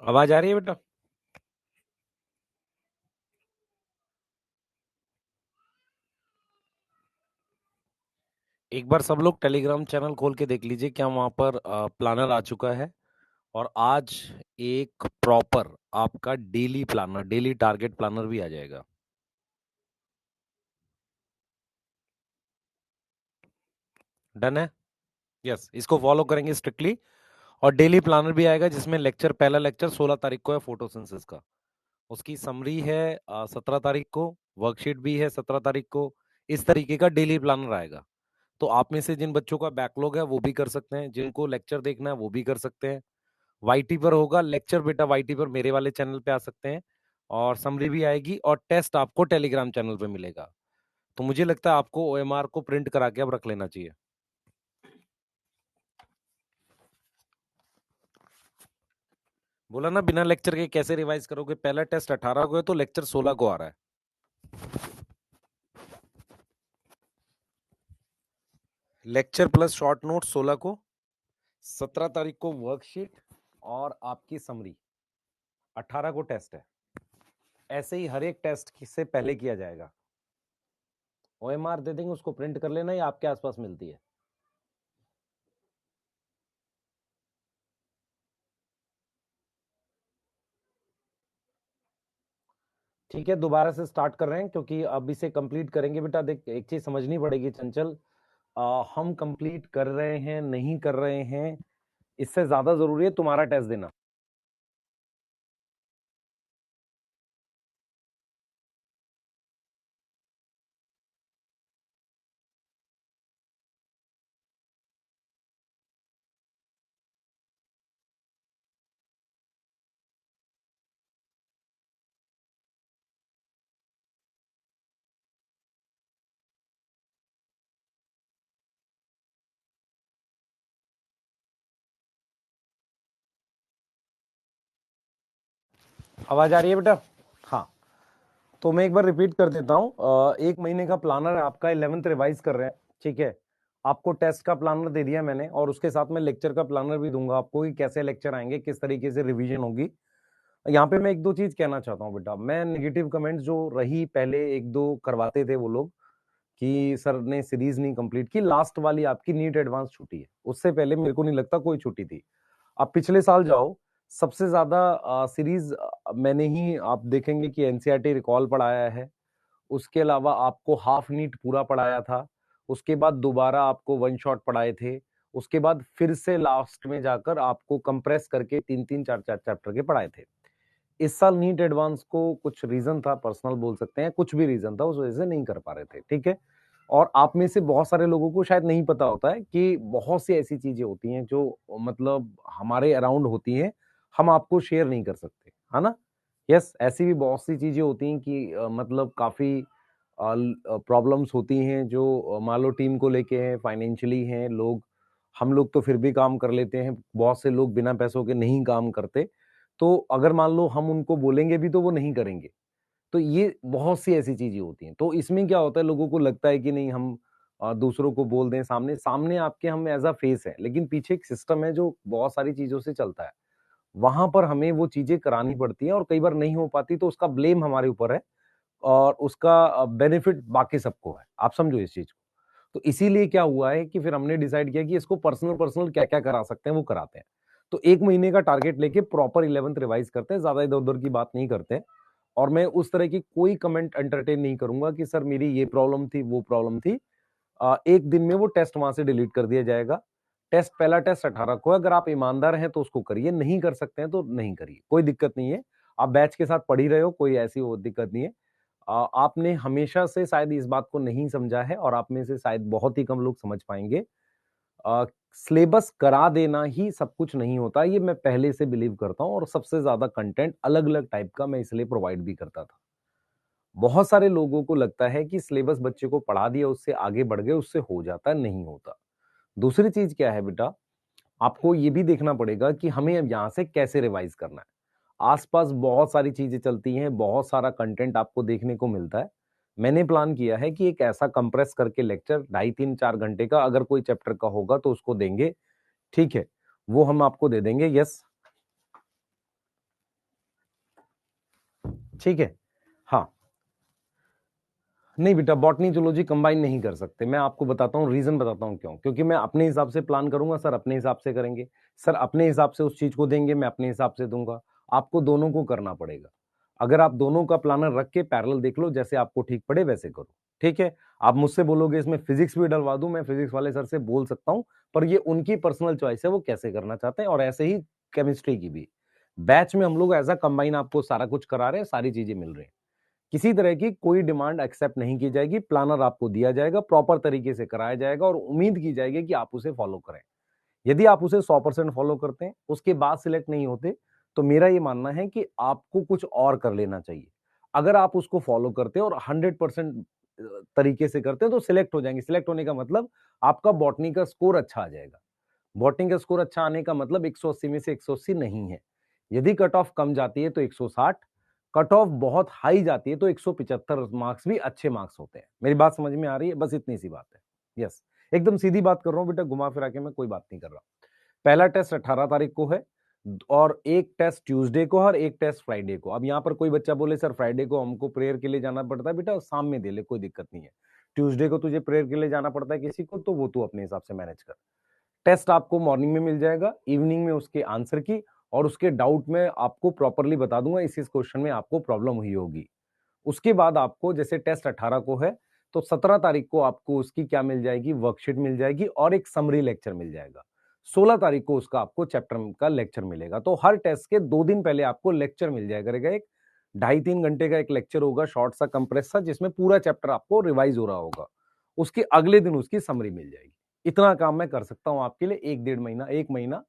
आवाज आ रही है बेटा? एक बार सब लोग टेलीग्राम चैनल खोल के देख लीजिए, क्या वहां पर प्लानर आ चुका है। और आज एक प्रॉपर आपका daily planner, daily target planner भी आ जाएगा। डन है? यस, इसको फॉलो करेंगे स्ट्रिक्टली। और डेली प्लानर भी आएगा जिसमें लेक्चर, पहला लेक्चर 16 तारीख को है फोटोसिंथेसिस का। उसकी समरी है 17 तारीख को। वर्कशीट भी है 17 तारीख को। इस तरीके का डेली प्लानर आएगा। तो आप में से जिन बच्चों का बैकलॉग है वो भी कर सकते हैं, जिनको लेक्चर देखना है वो भी कर सकते हैं। वाईटी पर होगा लेक्चर बेटा, वाईटी पर मेरे वाले चैनल पे आ सकते हैं। और समरी भी आएगी और टेस्ट आपको टेलीग्राम चैनल पे मिलेगा। तो मुझे लगता है आपको ओएमआर को प्रिंट करा के अब रख लेना चाहिए। बोला ना, बिना लेक्चर के कैसे रिवाइज करोगे? पहला टेस्ट 18 को है तो लेक्चर 16 को आ रहा है। लेक्चर प्लस शॉर्ट नोट 16 को, 17 तारीख को वर्कशीट और आपकी समरी, 18 को टेस्ट है। ऐसे ही हर एक टेस्ट से पहले किया जाएगा। ओएमआर दे देंगे, उसको प्रिंट कर लेना, या आपके आसपास मिलती है। ठीक है, दोबारा से स्टार्ट कर रहे हैं क्योंकि अब इसे कंप्लीट करेंगे बेटा। देख, एक चीज समझनी पड़ेगी चंचल, हम कंप्लीट कर रहे हैं नहीं कर रहे हैं, इससे ज्यादा जरूरी है तुम्हारा टेस्ट देना। आवाज आ रही है बेटा? हाँ, तो मैं एक बार रिपीट कर देता हूँ। एक महीने का प्लानर है आपका, 11th रिवाइज कर रहे हैं। ठीक है, आपको टेस्ट का प्लानर दे दिया मैंने, और उसके साथ में लेक्चर का प्लानर भी दूंगा आपको कि कैसे लेक्चर आएंगे, किस तरीके से रिवीजन होगी। यहाँ पे मैं एक दो चीज कहना चाहता हूँ बेटा। मैं नेगेटिव कमेंट्स जो रही पहले एक दो करवाते थे वो लोग, कि सर ने सीरीज नहीं कंप्लीट की, लास्ट वाली आपकी नीट एडवांस छुट्टी है, उससे पहले मेरे को नहीं लगता कोई छुट्टी थी। आप पिछले साल जाओ, सबसे ज्यादा सीरीज मैंने ही, आप देखेंगे कि एनसीईआरटी रिकॉल पढ़ाया है। उसके अलावा आपको हाफ नीट पूरा पढ़ाया था। उसके बाद दोबारा आपको वन शॉट पढ़ाए थे। उसके बाद फिर से लास्ट में जाकर आपको कंप्रेस करके तीन तीन चार चार चैप्टर के पढ़ाए थे। इस साल नीट एडवांस को कुछ रीजन था, पर्सनल बोल सकते हैं, कुछ भी रीजन था, उस वजह से नहीं कर पा रहे थे। ठीक है, और आप में से बहुत सारे लोगों को शायद नहीं पता होता है कि बहुत सी ऐसी चीजें होती हैं जो मतलब हमारे अराउंड होती हैं, हम आपको शेयर नहीं कर सकते, है ना। यस, ऐसी भी बहुत सी चीजें होती हैं कि मतलब काफी प्रॉब्लम्स होती हैं जो मान लो टीम को लेके हैं, फाइनेंशियली हैं लोग। हम लोग तो फिर भी काम कर लेते हैं, बहुत से लोग बिना पैसों के नहीं काम करते। तो अगर मान लो हम उनको बोलेंगे भी तो वो नहीं करेंगे। तो ये बहुत सी ऐसी चीजें होती हैं। तो इसमें क्या होता है, लोगों को लगता है कि नहीं, हम दूसरों को बोल दें, सामने सामने आपके हम एज अ फेस है, लेकिन पीछे एक सिस्टम है जो बहुत सारी चीजों से चलता है। वहां पर हमें वो चीजें करानी पड़ती हैं, और कई बार नहीं हो पाती तो उसका ब्लेम हमारे ऊपर है, और उसका बेनिफिट बाकी सबको है। आप समझो इस चीज को। तो इसीलिए क्या हुआ है कि फिर हमने डिसाइड किया कि इसको पर्सनल पर्सनल क्या क्या करा सकते हैं वो कराते हैं। तो एक महीने का टारगेट लेके प्रॉपर 11th रिवाइज करते हैं, ज्यादा इधर उधर की बात नहीं करते हैं। और मैं उस तरह की कोई कमेंट एंटरटेन नहीं करूंगा कि सर मेरी ये प्रॉब्लम थी वो प्रॉब्लम थी। एक दिन में वो टेस्ट वहां से डिलीट कर दिया जाएगा। टेस्ट, पहला टेस्ट 18 को है, अगर आप ईमानदार हैं तो उसको करिए, नहीं कर सकते हैं तो नहीं करिए, कोई दिक्कत नहीं है। आप बैच के साथ पढ़ ही रहे हो, कोई ऐसी वो दिक्कत नहीं है। आपने हमेशा से शायद इस बात को नहीं समझा है, और आप में से शायद बहुत ही कम लोग समझ पाएंगे। सिलेबस करा देना ही सब कुछ नहीं होता, ये मैं पहले से बिलीव करता हूं। और सबसे ज्यादा कंटेंट अलग अलग टाइप का मैं इसलिए प्रोवाइड भी करता था। बहुत सारे लोगों को लगता है कि सिलेबस बच्चे को पढ़ा दिया, उससे आगे बढ़ गए, उससे हो जाता, नहीं होता। दूसरी चीज क्या है बेटा, आपको ये भी देखना पड़ेगा कि हमें अब यहां से कैसे रिवाइज करना है। आसपास बहुत सारी चीजें चलती हैं, बहुत सारा कंटेंट आपको देखने को मिलता है। मैंने प्लान किया है कि एक ऐसा कंप्रेस करके लेक्चर 2.5 3 4 घंटे का, अगर कोई चैप्टर का होगा तो उसको देंगे। ठीक है, वो हम आपको दे देंगे। यस, ठीक है। हाँ, नहीं बेटा, बॉटनी जूलॉजी कंबाइन नहीं कर सकते। मैं आपको बताता हूँ, रीजन बताता हूँ क्यों। क्योंकि मैं अपने हिसाब से प्लान करूंगा, सर अपने हिसाब से करेंगे, सर अपने हिसाब से उस चीज को देंगे, मैं अपने हिसाब से दूंगा। आपको दोनों को करना पड़ेगा। अगर आप दोनों का प्लानर रख के पैरेलल देख लो, जैसे आपको ठीक पड़े वैसे करो। ठीक है। आप मुझसे बोलोगे इसमें फिजिक्स भी डलवा दूं, मैं फिजिक्स वाले सर से बोल सकता हूं, पर ये उनकी पर्सनल चॉइस है, वो कैसे करना चाहते हैं। और ऐसे ही केमिस्ट्री की भी बैच में हम लोग ऐसा कंबाइन आपको सारा कुछ करा रहे हैं, सारी चीजें मिल रही हैं। किसी तरह की कोई डिमांड एक्सेप्ट नहीं की जाएगी। प्लानर आपको दिया जाएगा, प्रॉपर तरीके से कराया जाएगा, और उम्मीद की जाएगी कि आप उसे फॉलो करें। यदि आप उसे 100% फॉलो करते हैं, उसके बाद सिलेक्ट नहीं होते, तो मेरा ये मानना है कि आपको कुछ और कर लेना चाहिए। अगर आप उसको फॉलो करते हैं और 100% तरीके से करते हैं, तो सिलेक्ट हो जाएंगे। सिलेक्ट होने का मतलब आपका बॉटनी का स्कोर अच्छा आ जाएगा। बॉटनी का स्कोर अच्छा आने का मतलब 180 में से 180 नहीं है। यदि कट ऑफ कम जाती है तो 160, कट ऑफ बहुत हाई जाती है तो 175 मार्क्स भी अच्छे मार्क्स होते हैं। मेरी बात समझ में आ रही है? बस इतनी सी बात है। यस, एकदम सीधी बात कर रहा हूं बेटा, घुमा फिरा के मैं कोई बात नहीं कर रहा। पहला टेस्ट 18 तारीख को है, और एक टेस्ट ट्यूसडे को और एक टेस्ट फ्राइडे को। अब यहाँ पर कोई बच्चा बोले सर फ्राइडे को हमको प्रेयर के लिए जाना पड़ता है, बेटा शाम में दे ले, कोई दिक्कत नहीं है। ट्यूसडे को तुझे प्रेयर के लिए जाना पड़ता है किसी को, तो वो तू अपने हिसाब से मैनेज कर। टेस्ट आपको मॉर्निंग में मिल जाएगा, इवनिंग में उसके आंसर की और उसके डाउट में आपको प्रॉपरली बता दूंगा इस क्वेश्चन में आपको प्रॉब्लम हुई होगी। उसके बाद आपको, जैसे टेस्ट 18 को है, तो 17 तारीख को आपको उसकी क्या मिल जाएगी, वर्कशीट मिल जाएगी और एक समरी लेक्चर मिल जाएगा। 16 तारीख को उसका आपको चैप्टर का लेक्चर मिलेगा। तो हर टेस्ट के 2 दिन पहले आपको लेक्चर मिल जाएगा। एक 2.5-3 घंटे का एक लेक्चर होगा, शॉर्ट सा कंप्रेस सा, जिसमें पूरा चैप्टर आपको रिवाइज हो रहा होगा। उसके अगले दिन उसकी समरी मिल जाएगी। इतना काम मैं कर सकता हूं आपके लिए। 1-1.5 महीना, 1 महीना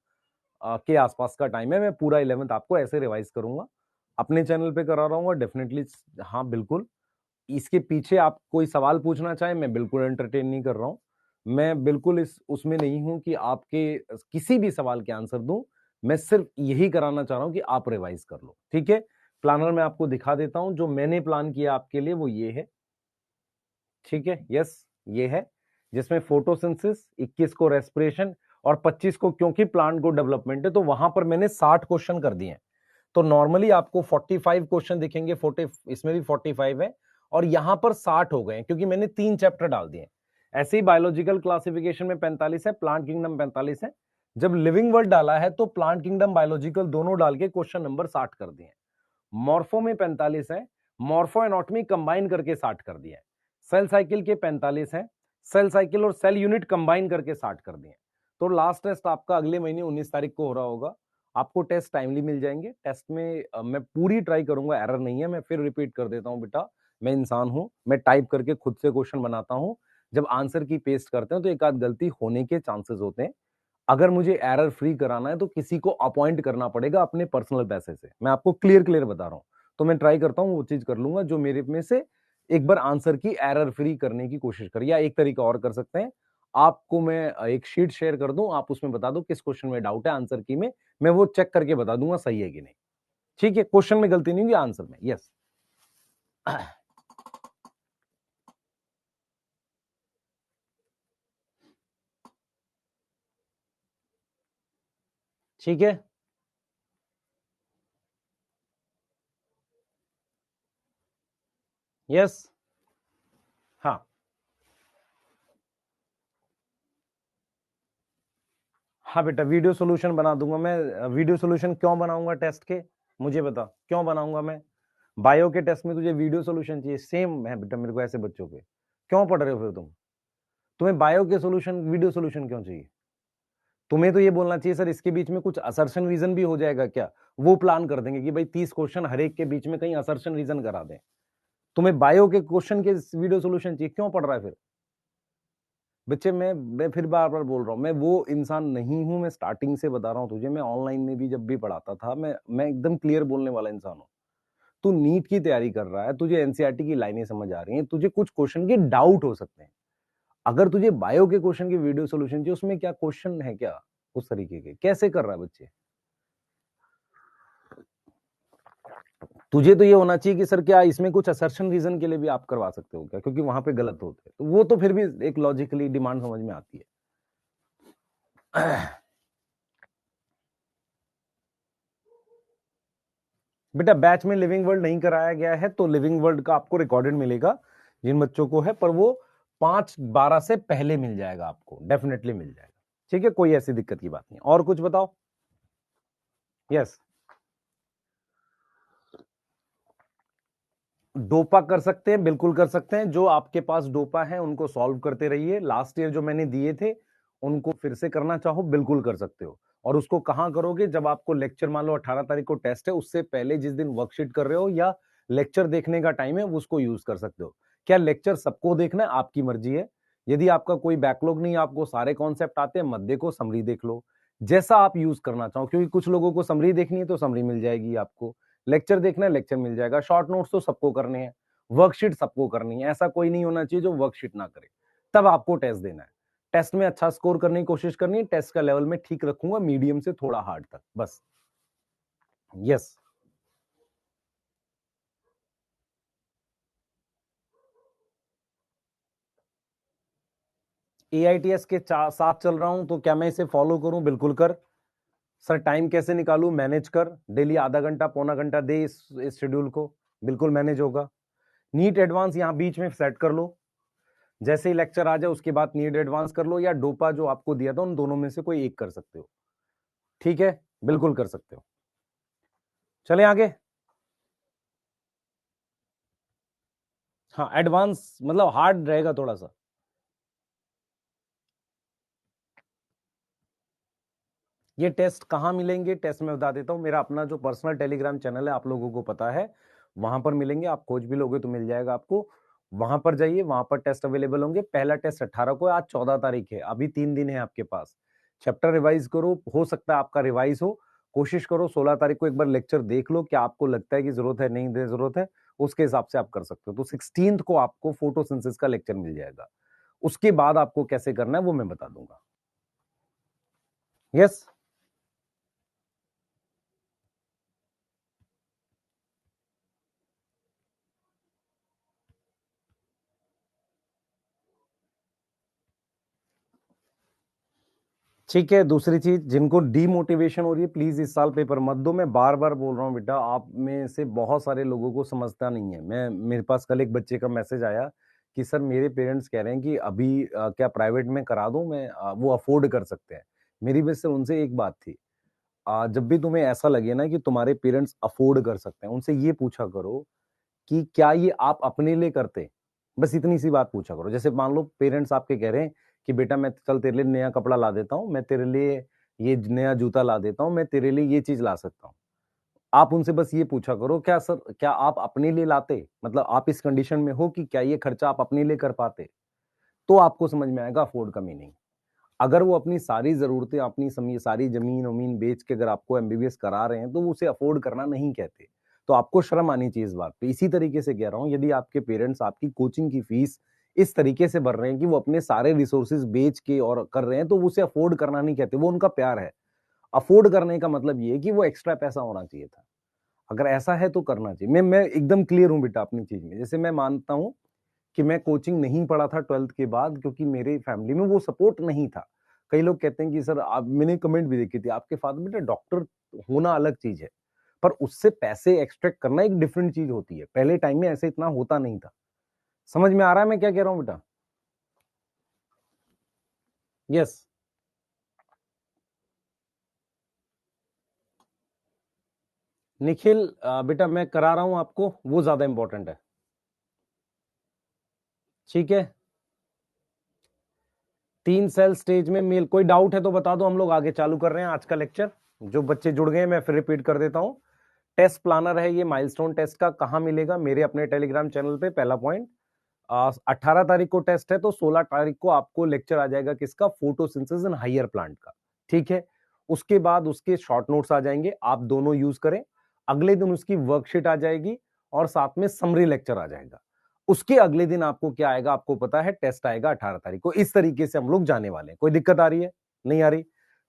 के आसपास का टाइम है। मैं पूरा 11th आपको ऐसे रिवाइज करूंगा, अपने चैनल पे करा रहा हूँ डेफिनेटली। हाँ बिल्कुल, इसके पीछे आप कोई सवाल पूछना चाहें, मैं बिल्कुल एंटरटेन नहीं कर रहा हूँ। मैं बिल्कुल इस उसमें नहीं हूं कि आपके किसी भी सवाल के आंसर दूं। मैं सिर्फ यही कराना चाह रहा हूं कि आप रिवाइज कर लो। ठीक है। प्लानर मैं आपको दिखा देता हूं, जो मैंने प्लान किया आपके लिए वो ये है। ठीक है, यस ये है, जिसमें फोटोसिंथेसिस, 21 को रेस्पिरेशन और 25 को, क्योंकि प्लांट को डेवलपमेंट है तो वहां पर मैंने 60 क्वेश्चन कर दिए हैं। तो नॉर्मली आपको 45 क्वेश्चन दिखेंगे, 40 इसमें भी 45 है, और यहां पर 60 हो गए क्योंकि मैंने 3 चैप्टर डाल दिए। ऐसे ही बायोलॉजिकल क्लासिफिकेशन में 45 है, प्लांट किंगडम 45 है। जब लिविंग वर्ल्ड डाला है तो प्लांट किंगडम बायोलॉजिकल दोनों डाल के क्वेश्चन नंबर 60 कर दिए। मॉर्फो में 45 है, मॉर्फो एनाटॉमी कंबाइन करके 60 कर दिए। सेल साइकिल के 45 है, सेल साइकिल और सेल यूनिट कंबाइन करके 60 कर दिए। तो लास्ट टेस्ट आपका अगले महीने 19 तारीख को हो रहा होगा। आपको टेस्ट टाइमली मिल जाएंगे। टेस्ट में मैं पूरी ट्राई करूंगा, एरर नहीं है। मैं फिर रिपीट कर देता हूं बेटा, मैं इंसान हूं, मैं टाइप करके खुद से क्वेश्चन बनाता हूं। जब आंसर की पेस्ट करते हैं तो एक आध गलती होने के चांसेस होते हैं। अगर मुझे एरर फ्री कराना है तो किसी को अपॉइंट करना पड़ेगा अपने पर्सनल पैसे से। मैं आपको क्लियर क्लियर बता रहा हूं। तो मैं ट्राई करता हूं, वो चीज कर लूंगा जो मेरे में से एक बार आंसर की एरर फ्री करने की कोशिश करिए। या एक तरीका और कर सकते हैं, आपको मैं एक शीट शेयर कर दूं, आप उसमें बता दो किस क्वेश्चन में डाउट है, आंसर की में मैं वो चेक करके बता दूंगा सही है कि नहीं। ठीक है, क्वेश्चन में गलती नहीं होगी, आंसर में। यस ठीक है। यस हाँ हाँ बेटा, वीडियो सोल्यूशन बना दूंगा मैं। वीडियो सोल्यूशन क्यों बनाऊंगा टेस्ट के, मुझे बता क्यों बनाऊंगा मैं। बायो के टेस्ट में तुझे वीडियो सोल्यूशन चाहिए, सेम है बेटा मेरे को ऐसे बच्चों पे। क्यों पढ़ रहे हो फिर तुम? तुम्हें बायो के सोल्यूशन वीडियो सोल्यूशन क्यों चाहिए? तुम्हें तो ये बोलना चाहिए सर इसके बीच में कुछ असर्शन रीजन भी हो जाएगा क्या। वो प्लान कर देंगे कि भाई 30 क्वेश्चन हर एक के बीच में कहीं असर्शन रीजन करा दें। तुम्हें बायो के क्वेश्चन के वीडियो सोल्यूशन चाहिए, क्यों पढ़ रहा है फिर? बच्चे मैं फिर बार बार बोल रहा हूँ, मैं वो इंसान नहीं हूं। मैं स्टार्टिंग से बता रहा हूँ तुझे, मैं ऑनलाइन में भी जब भी पढ़ाता था, मैं एकदम क्लियर बोलने वाला इंसान हूँ। तू नीट की तैयारी कर रहा है, तुझे एनसीईआरटी की लाइनें समझ आ रही हैं, तुझे कुछ क्वेश्चन के डाउट हो सकते हैं। अगर तुझे बायो के क्वेश्चन की वीडियो सोल्यूशन चाहिए, उसमें क्या क्वेश्चन है क्या उस तरीके के, कैसे कर रहा है बच्चे? तुझे तो ये होना चाहिए कि सर क्या इसमें कुछ असर्शन रीजन के लिए भी आप करवा सकते हो क्या, क्योंकि वहां पे गलत होते हैं। तो वो तो फिर भी एक लॉजिकली डिमांड समझ में आती है। बेटा बैच में लिविंग वर्ल्ड नहीं कराया गया है, तो लिविंग वर्ल्ड का आपको रिकॉर्डेड मिलेगा जिन बच्चों को है, पर वो 5/12 से पहले मिल जाएगा, आपको डेफिनेटली मिल जाएगा। ठीक है, कोई ऐसी दिक्कत की बात नहीं। और कुछ बताओ। यस, डोपा कर सकते हैं, बिल्कुल कर सकते हैं। जो आपके पास डोपा है उनको सॉल्व करते रहिए। लास्ट ईयर जो मैंने दिए थे उनको फिर से करना चाहो बिल्कुल कर सकते हो। और उसको कहां करोगे, जब आपको लेक्चर, मान लो 18 तारीख को टेस्ट है, उससे पहले जिस दिन वर्कशीट कर रहे हो या लेक्चर देखने का टाइम है, उसको यूज कर सकते हो। क्या लेक्चर सबको देखना है, आपकी मर्जी है। यदि आपका कोई बैकलॉग नहीं, आपको सारे कॉन्सेप्ट आते हैं, मत देखो, समरी देख लो, जैसा आप यूज करना चाहो। क्योंकि कुछ लोगों को समरी देखनी है तो समरी मिल जाएगी आपको, लेक्चर देखना है लेक्चर मिल जाएगा, शॉर्ट नोट्स तो सबको करने हैं, वर्कशीट सबको करनी है। ऐसा कोई नहीं होना चाहिए जो वर्कशीट ना करे। तब आपको टेस्ट देना है। टेस्ट में अच्छा स्कोर करने की कोशिश करनी है। टेस्ट का लेवल में ठीक रखूंगा, मीडियम से थोड़ा हार्ड तक, बस। यस, AITS के साथ चल रहा हूं, तो क्या मैं इसे फॉलो करूं? बिल्कुल कर। सर टाइम कैसे निकालूं? मैनेज कर, डेली आधा घंटा पौना घंटा दे इस शेड्यूल को, बिल्कुल मैनेज होगा। नीट एडवांस यहां बीच में सेट कर लो, जैसे ही लेक्चर आ जाए उसके बाद नीट एडवांस कर लो, या डोपा जो आपको दिया था उन दोनों में से कोई एक कर सकते हो। ठीक है, बिल्कुल कर सकते हो। चले आगे। हाँ, एडवांस मतलब हार्ड रहेगा थोड़ा सा। ये टेस्ट कहाँ मिलेंगे? टेस्ट में बता देता हूँ, मेरा अपना जो पर्सनल टेलीग्राम चैनल है आप लोगों को पता है, वहां पर मिलेंगे। आप खोज भी लोगे तो मिल जाएगा आपको। वहां पर जाइए, वहां पर टेस्ट अवेलेबल होंगे। पहला टेस्ट 18 को है, आज 14 तारीख है, अभी 3 दिन है आपके पास। चैप्टर रिवाइज करो, हो सकता है आपका रिवाइज हो। कोशिश करो 16 तारीख को एक बार लेक्चर देख लो, क्या आपको लगता है कि जरूरत है, नहीं दे जरूरत है, उसके हिसाब से आप कर सकते हो। तो 16 को आपको फोटोसिंथेसिस का लेक्चर मिल जाएगा। उसके बाद आपको कैसे करना है वो मैं बता दूंगा। यस, ठीक है। दूसरी चीज, जिनको डीमोटिवेशन हो रही है, प्लीज इस साल पेपर मत दो। मैं बार बार बोल रहा हूँ बेटा, आप में से बहुत सारे लोगों को समझता नहीं है। मेरे पास कल एक बच्चे का मैसेज आया कि सर मेरे पेरेंट्स कह रहे हैं कि अभी क्या प्राइवेट में करा दूं मैं, वो अफोर्ड कर सकते हैं। मेरी वजह से उनसे एक बात थी, जब भी तुम्हें ऐसा लगे ना कि तुम्हारे पेरेंट्स अफोर्ड कर सकते हैं, उनसे ये पूछा करो कि क्या ये आप अपने लिए करते। बस इतनी सी बात पूछा करो। जैसे मान लो पेरेंट्स आपके कह रहे हैं कि बेटा मैं चल तेरे लिए नया कपड़ा ला देता हूँ, मैं तेरे लिए ये नया जूता ला देता हूँ, मैं तेरे लिए ये चीज ला सकता हूँ। आप उनसे बस ये पूछा करो, क्या सर क्या आप अपने लिए लाते, मतलब आप इस कंडीशन में हो कि क्या ये खर्चा आप अपने लिए कर पाते, तो आपको समझ में आएगा अफोर्ड का मीनिंग। अगर वो अपनी सारी जरूरतें, अपनी सारी जमीन वमीन बेच के अगर आपको एमबीबीएस करा रहे हैं, तो वो उसे अफोर्ड करना नहीं कहते। तो आपको शर्म आनी चाहिए इस बात पे। इसी तरीके से कह रहा हूं, यदि आपके पेरेंट्स आपकी कोचिंग की फीस इस तरीके से भर रहे हैं कि वो अपने सारे रिसोर्सेज बेच के और कर रहे हैं, तो वो उसे अफोर्ड करना नहीं कहते, वो उनका प्यार है। अफोर्ड करने का मतलब ये है कि वो एक्स्ट्रा पैसा होना चाहिए था। अगर ऐसा है तो करना चाहिए। मैं एकदम क्लियर हूं बेटा अपनी चीज में। जैसे मैं मानता हूं कि मैं कोचिंग नहीं पढ़ा था 12th के बाद, क्योंकि मेरे फैमिली में वो सपोर्ट नहीं था। कई लोग कहते हैं कि सर आप, मैंने कमेंट भी देखी थी, आपके फादर, बेटा डॉक्टर होना अलग चीज है, पर उससे पैसे एक्सट्रैक्ट करना एक डिफरेंट चीज होती है। पहले टाइम में ऐसे इतना होता नहीं था। समझ में आ रहा है मैं क्या कह रहा हूं बेटा? यस, निखिल बेटा मैं करा रहा हूं आपको, वो ज्यादा इंपॉर्टेंट है। ठीक है, 3 सेल स्टेज में मेल, कोई डाउट है तो बता दो, हम लोग आगे चालू कर रहे हैं आज का लेक्चर। जो बच्चे जुड़ गए मैं फिर रिपीट कर देता हूं। टेस्ट प्लानर है ये माइलस्टोन टेस्ट का, कहां मिलेगा? मेरे अपने टेलीग्राम चैनल पे। पहला पॉइंट, 18 तारीख को टेस्ट है, तो 16 तारीख को आपको लेक्चर आ जाएगा किसका? फोटोसिंथेसिस इन हायर प्लांट का। ठीक है, उसके बाद उसके शॉर्ट नोट्स आ जाएंगे, आप दोनों यूज करें। अगले दिन उसकी वर्कशीट आ जाएगी और साथ में समरी लेक्चर आ जाएगा। उसके अगले दिन आपको क्या आएगा? आपको पता है, टेस्ट आएगा 18 तारीख को। इस तरीके से हम लोग जाने वाले हैं। कोई दिक्कत आ रही है? नहीं आ रही?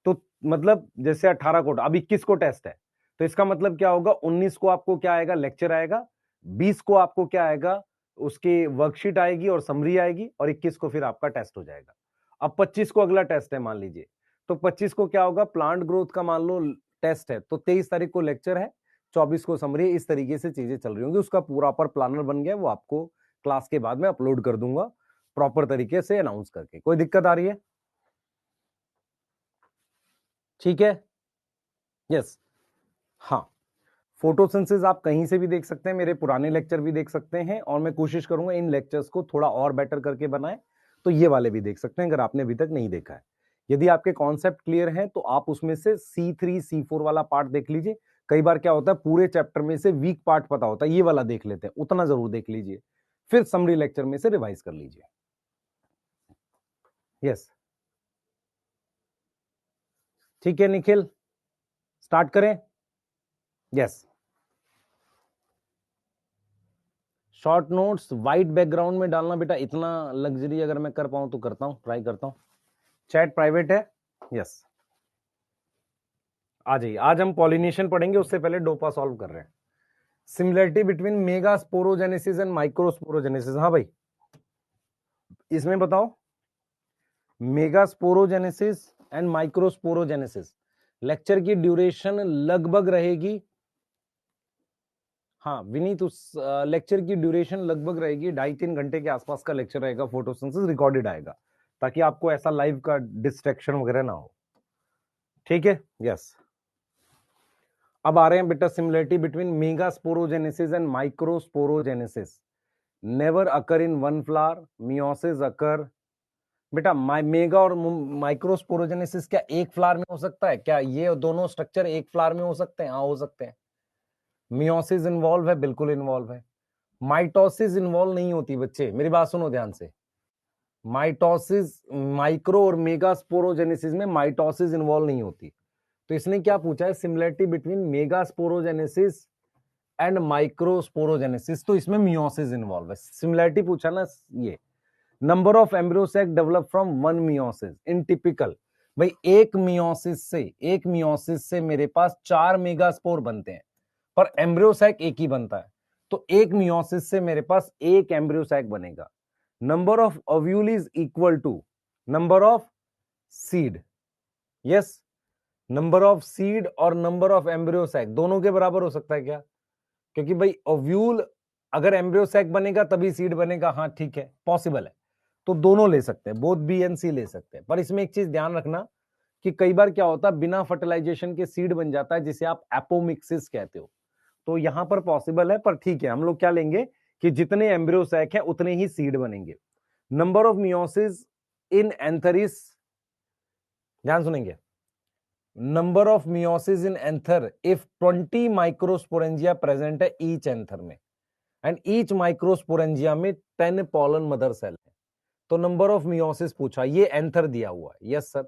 तो मतलब जैसे 18 को, अब 21 को टेस्ट है, तो इसका मतलब क्या होगा? 19 को आपको क्या आएगा? लेक्चर आएगा। 20 को आपको क्या आएगा? उसकी वर्कशीट आएगी और समरी आएगी, और 21 को फिर आपका टेस्ट हो जाएगा। अब 25 को अगला टेस्ट है मान लीजिए, तो 25 को क्या होगा? प्लांट ग्रोथ का मान लो टेस्ट है, तो 23 तारीख को लेक्चर है, 24 को समरी, इस तरीके से चीजें चल रही होंगी। उसका पूरा पर प्लानर बन गया, वो आपको क्लास के बाद में अपलोड कर दूंगा प्रॉपर तरीके से अनाउंस करके। कोई दिक्कत आ रही है? ठीक है, यस। हाँ, फोटोसिंथेसिस आप कहीं से भी देख सकते हैं, मेरे पुराने लेक्चर भी देख सकते हैं, और मैं कोशिश करूंगा इन लेक्चर्स को थोड़ा और बेटर करके बनाए, तो ये वाले भी देख सकते हैं अगर आपने अभी तक नहीं देखा है। यदि आपके कॉन्सेप्ट क्लियर है तो आप उसमें से C3 C4 वाला पार्ट देख लीजिए। कई बार क्या होता है, पूरे चैप्टर में से वीक पार्ट पता होता है, ये वाला देख लेते हैं, उतना जरूर देख लीजिए, फिर समरी लेक्चर में से रिवाइज कर लीजिए। यस, ठीक है निखिल, स्टार्ट करें। Yes, short notes white background में डालना बेटा, इतना लग्जरी अगर मैं कर पाऊं तो करता हूं, ट्राई करता हूं। चैट प्राइवेट है, यस। आ जाइए, आज हम पॉलिनेशन पढ़ेंगे, उससे पहले डोपा सॉल्व कर रहे हैं। Similarity between mega sporogenesis and microsporogenesis. हाँ भाई, इसमें बताओ mega sporogenesis and microsporogenesis. Lecture की ड्यूरेशन लगभग रहेगी, हाँ विनीत, उस लेक्चर की ड्यूरेशन लगभग रहेगी 2.5-3 घंटे के आसपास का लेक्चर रहेगा। फोटोसिंथेसिस रिकॉर्डेड आएगा, ताकि आपको ऐसा लाइव का डिस्ट्रैक्शन वगैरह ना हो। ठीक है, यस। अब आ रहे हैं बेटा, similarity between mega sporogenesis and microsporogenesis. Never occur in one flower, meiosis occur. बेटा मेगा और माइक्रोस्पोरोजेनेसिस क्या एक फ्लावर में हो सकता है? क्या ये दोनों स्ट्रक्चर एक फ्लावर में हो सकते हैं? हाँ हो सकते हैं। मियोसिस इन्वॉल्व है, बिल्कुल इन्वॉल्व है। माइटोसिस इन्वॉल्व नहीं होती बच्चे, मेरी बात सुनो ध्यान से। माइटोसिस, माइक्रो और मेगा स्पोरोजेनेसिस में माइटोसिस इन्वॉल्व नहीं होती। तो इसने क्या पूछा है, similarity between mega sporogenesis and microsporogenesis, तो इसमें मियोसिस इन्वॉल्व है। सिमिलरिटी पूछा ना ये। Number of embryo sac develop from one meiosis in typical. भाई एक मियोसिस से मेरे पास 4 मेगास्पोर बनते हैं, पर एम्ब्रियो सैक एक ही बनता है, तो एक मियोसिस से मेरे पास एक एम्ब्रियो सैक बनेगा। Number of ovule is equal to number of seed. Yes, number of seed और नंबर ऑफ एम्ब्रियो सैक दोनों के बराबर हो सकता है क्या? क्योंकि भाई ओव्यूल अगर एम्ब्रियो सैक बनेगा तभी सीड बनेगा। हाँ ठीक है, पॉसिबल है, तो दोनों ले सकते हैं, बोथ बी एंड सी ले सकते हैं। पर इसमें एक चीज ध्यान रखना कि कई बार क्या होता है, बिना फर्टिलाइजेशन के सीड बन जाता है, जिसे आप एपोमिक्सिस कहते हो। तो यहां पर पॉसिबल है, पर ठीक है, हम लोग क्या लेंगे कि जितने एम्ब्रियो सैक है उतने ही सीड बनेंगे। नंबर ऑफ मियोसिस इन एंथरिस, ध्यान सुनेंगे। Number of meiosis in anther if 20 microsporangia present है ईच एंथर में, एंड ईच माइक्रोस्पोरेंजिया में 10 पॉलन मदर सेल है। तो नंबर ऑफ मियोसिस पूछा, ये एंथर दिया हुआ है, यस सर।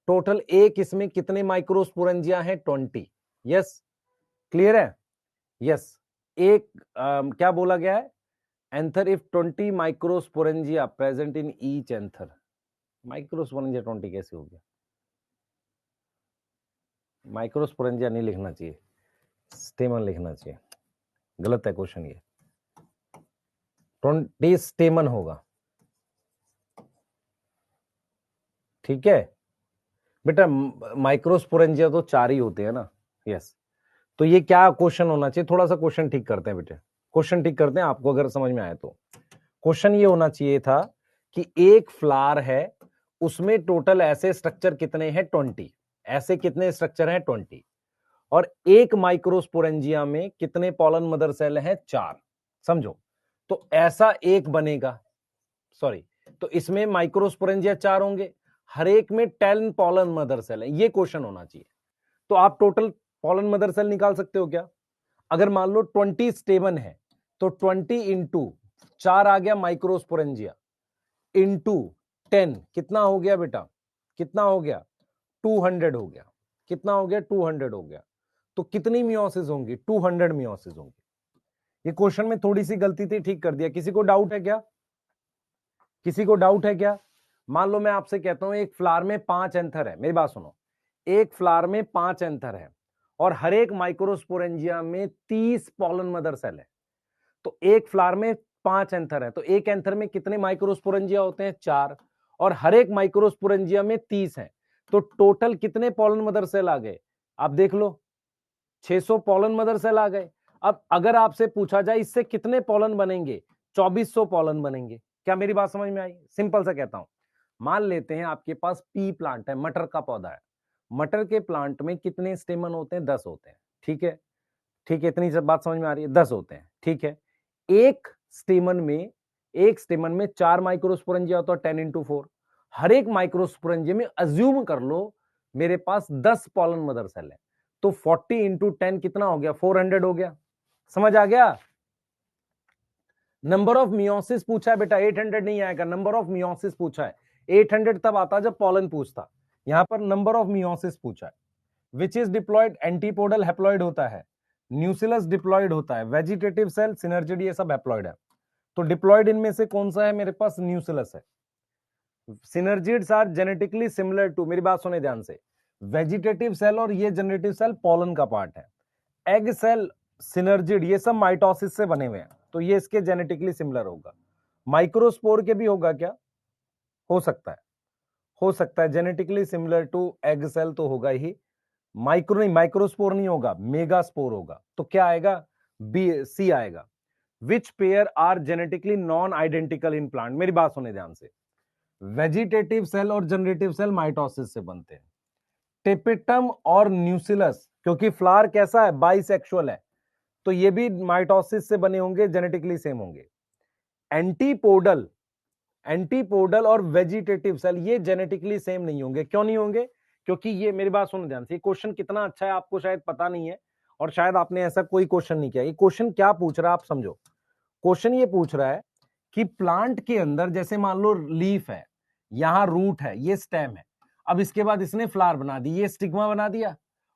टोटल एक इसमें कितने माइक्रोस्पोरेंजिया हैं? 20। यस, क्लियर है? यस, एक क्या बोला गया है, anther if 20 microsporangia present in each anther. Microsporangia 20 कैसे हो गया? माइक्रोस्पोरेंजिया नहीं लिखना चाहिए, स्टेमन लिखना चाहिए, गलत है क्वेश्चन ये। 20 स्टेमन होगा, ठीक है बेटा। माइक्रोस्पोरेंजिया तो 4 ही होते हैं ना, यस। तो ये क्या क्वेश्चन होना चाहिए, थोड़ा सा क्वेश्चन ठीक करते हैं बेटे, क्वेश्चन ठीक करते हैं, आपको अगर समझ में आए तो। क्वेश्चन ये होना चाहिए था कि एक फ्लावर है, उसमें टोटल ऐसे स्ट्रक्चर कितने हैं? 20। ऐसे कितने स्ट्रक्चर हैं? 20। और एक माइक्रोस्पोरेंजिया में कितने पॉलन मदर सेल हैं? 4। समझो, तो ऐसा एक बनेगा, सॉरी, तो इसमें माइक्रोस्पोरेंजिया 4 होंगे, हर एक में 10 पॉलन मदर सेल है, ये क्वेश्चन होना चाहिए। तो आप टोटल पॉलन मदर सेल निकाल सकते हो क्या? अगर मान लो 20 स्टेमन है, तो 20 इंटू 4 आ गया माइक्रोस्पोरेंजिया, इंटू 10 कितना हो गया बेटा? कितना हो गया? 200 हो गया। कितना हो गया? 200 हो गया। तो कितनी मियोसिस होंगी? 200 मियोसिस होंगी। ये क्वेश्चन में थोड़ी सी गलती थी, ठीक कर दिया। किसी को डाउट है क्या? किसी को डाउट है क्या? मान लो मैं आपसे कहता हूं एक फ्लावर में 5 एंथर है, मेरी बात सुनो, एक फ्लावर में 5 एंथर है और हर एक माइक्रोस्पोरेंजिया में 30 पॉलन मदर सेल है। तो एक फ्लावर में 5 एंथर है, तो एक एंथर में कितने माइक्रोस्पोरेंजिया होते हैं? 4। और हर एक माइक्रोस्पोरेंजिया में 30 है, तो टोटल कितने पॉलन मदर सेल आ गए? आप देख लो, 600 पॉलन मदर सेल आ गए। अब अगर आपसे पूछा जाए इससे कितने पॉलन बनेंगे, 2400 पॉलन बनेंगे। क्या मेरी बात समझ में आई? सिंपल सा कहता हूं, मान लेते हैं आपके पास पी प्लांट है, मटर का पौधा है। मटर के प्लांट में कितने स्टेमन होते हैं? 10 होते हैं। ठीक है, ठीक है, इतनी सब बात समझ में आ रही है? 10 होते हैं। ठीक है, एक स्टेमन में 4 माइक्रोस्पोरेंजिया होता है, 10x4। हर एक माइक्रोस्पोरेंजिया में अज्यूम कर लो मेरे पास 10 पॉलन मदर सेल है, तो 40x10 कितना हो गया? 400 हो गया। समझ आ गया? नंबर ऑफ मियोसिस पूछा है बेटा, 800 नहीं आएगा। नंबर ऑफ मियोसिस पूछा है, 800 तब आता जब पॉलन पूछता। यहां पर नंबर ऑफ मियोसिस पूछा है। Which is diploid? Antipodal haploid होता है, न्यूसिलस डिप्लॉयड होता है, वेजिटेटिव सेल, सिनर्जिड, ये सब हैप्लॉयड है। तो डिप्लॉयड इनमें से कौन सा है? मेरे पास न्यूसिलस है। Synergids are genetically similar to, मेरी बात सुने ध्यान से, वेजिटेटिव सेल और ये जनरेटिव सेल पॉलन का पार्ट है। एग सेल, सिनर्जिड, ये सब माइटोसिस से बने हुए हैं, तो ये इसके जेनेटिकली सिमिलर होगा। माइक्रोस्पोर के भी होगा क्या? हो सकता है, हो सकता है genetically similar to egg cell तो होगा ही। माइक्रोस्पोर नहीं होगा, मेगास्पोर होगा। तो क्या आएगा? बी, सी आएगा। Which pair are genetically non identical in plant? मेरी बात सुने ध्यान से, वेजिटेटिव सेल और जनरेटिव सेल माइटोसिस से बनते हैं। टेपिटम और न्यूसिलस, क्योंकि फ्लावर कैसा है? बाइसेक्सुअल है, तो ये भी माइटोसिस से बने होंगे, जेनेटिकली सेम होंगे। एंटीपोडल, एंटीपोडल और वेजिटेटिव सेल ये जेनेटिकली सेम नहीं होंगे। क्यों नहीं होंगे? क्योंकि ये, मेरी बात सुनो ध्यान से, क्वेश्चन कितना अच्छा है आपको शायद पता नहीं है, और शायद आपने ऐसा कोई क्वेश्चन नहीं किया। ये क्वेश्चन क्या पूछ रहा है आप समझो। क्वेश्चन ये पूछ रहा है कि प्लांट के अंदर जैसे मान लो लीफ है, यहां रूट है, ये स्टेम है, अब इसके बाद इसने फ्लावर बना दी, ये स्टिग्मा बना दिया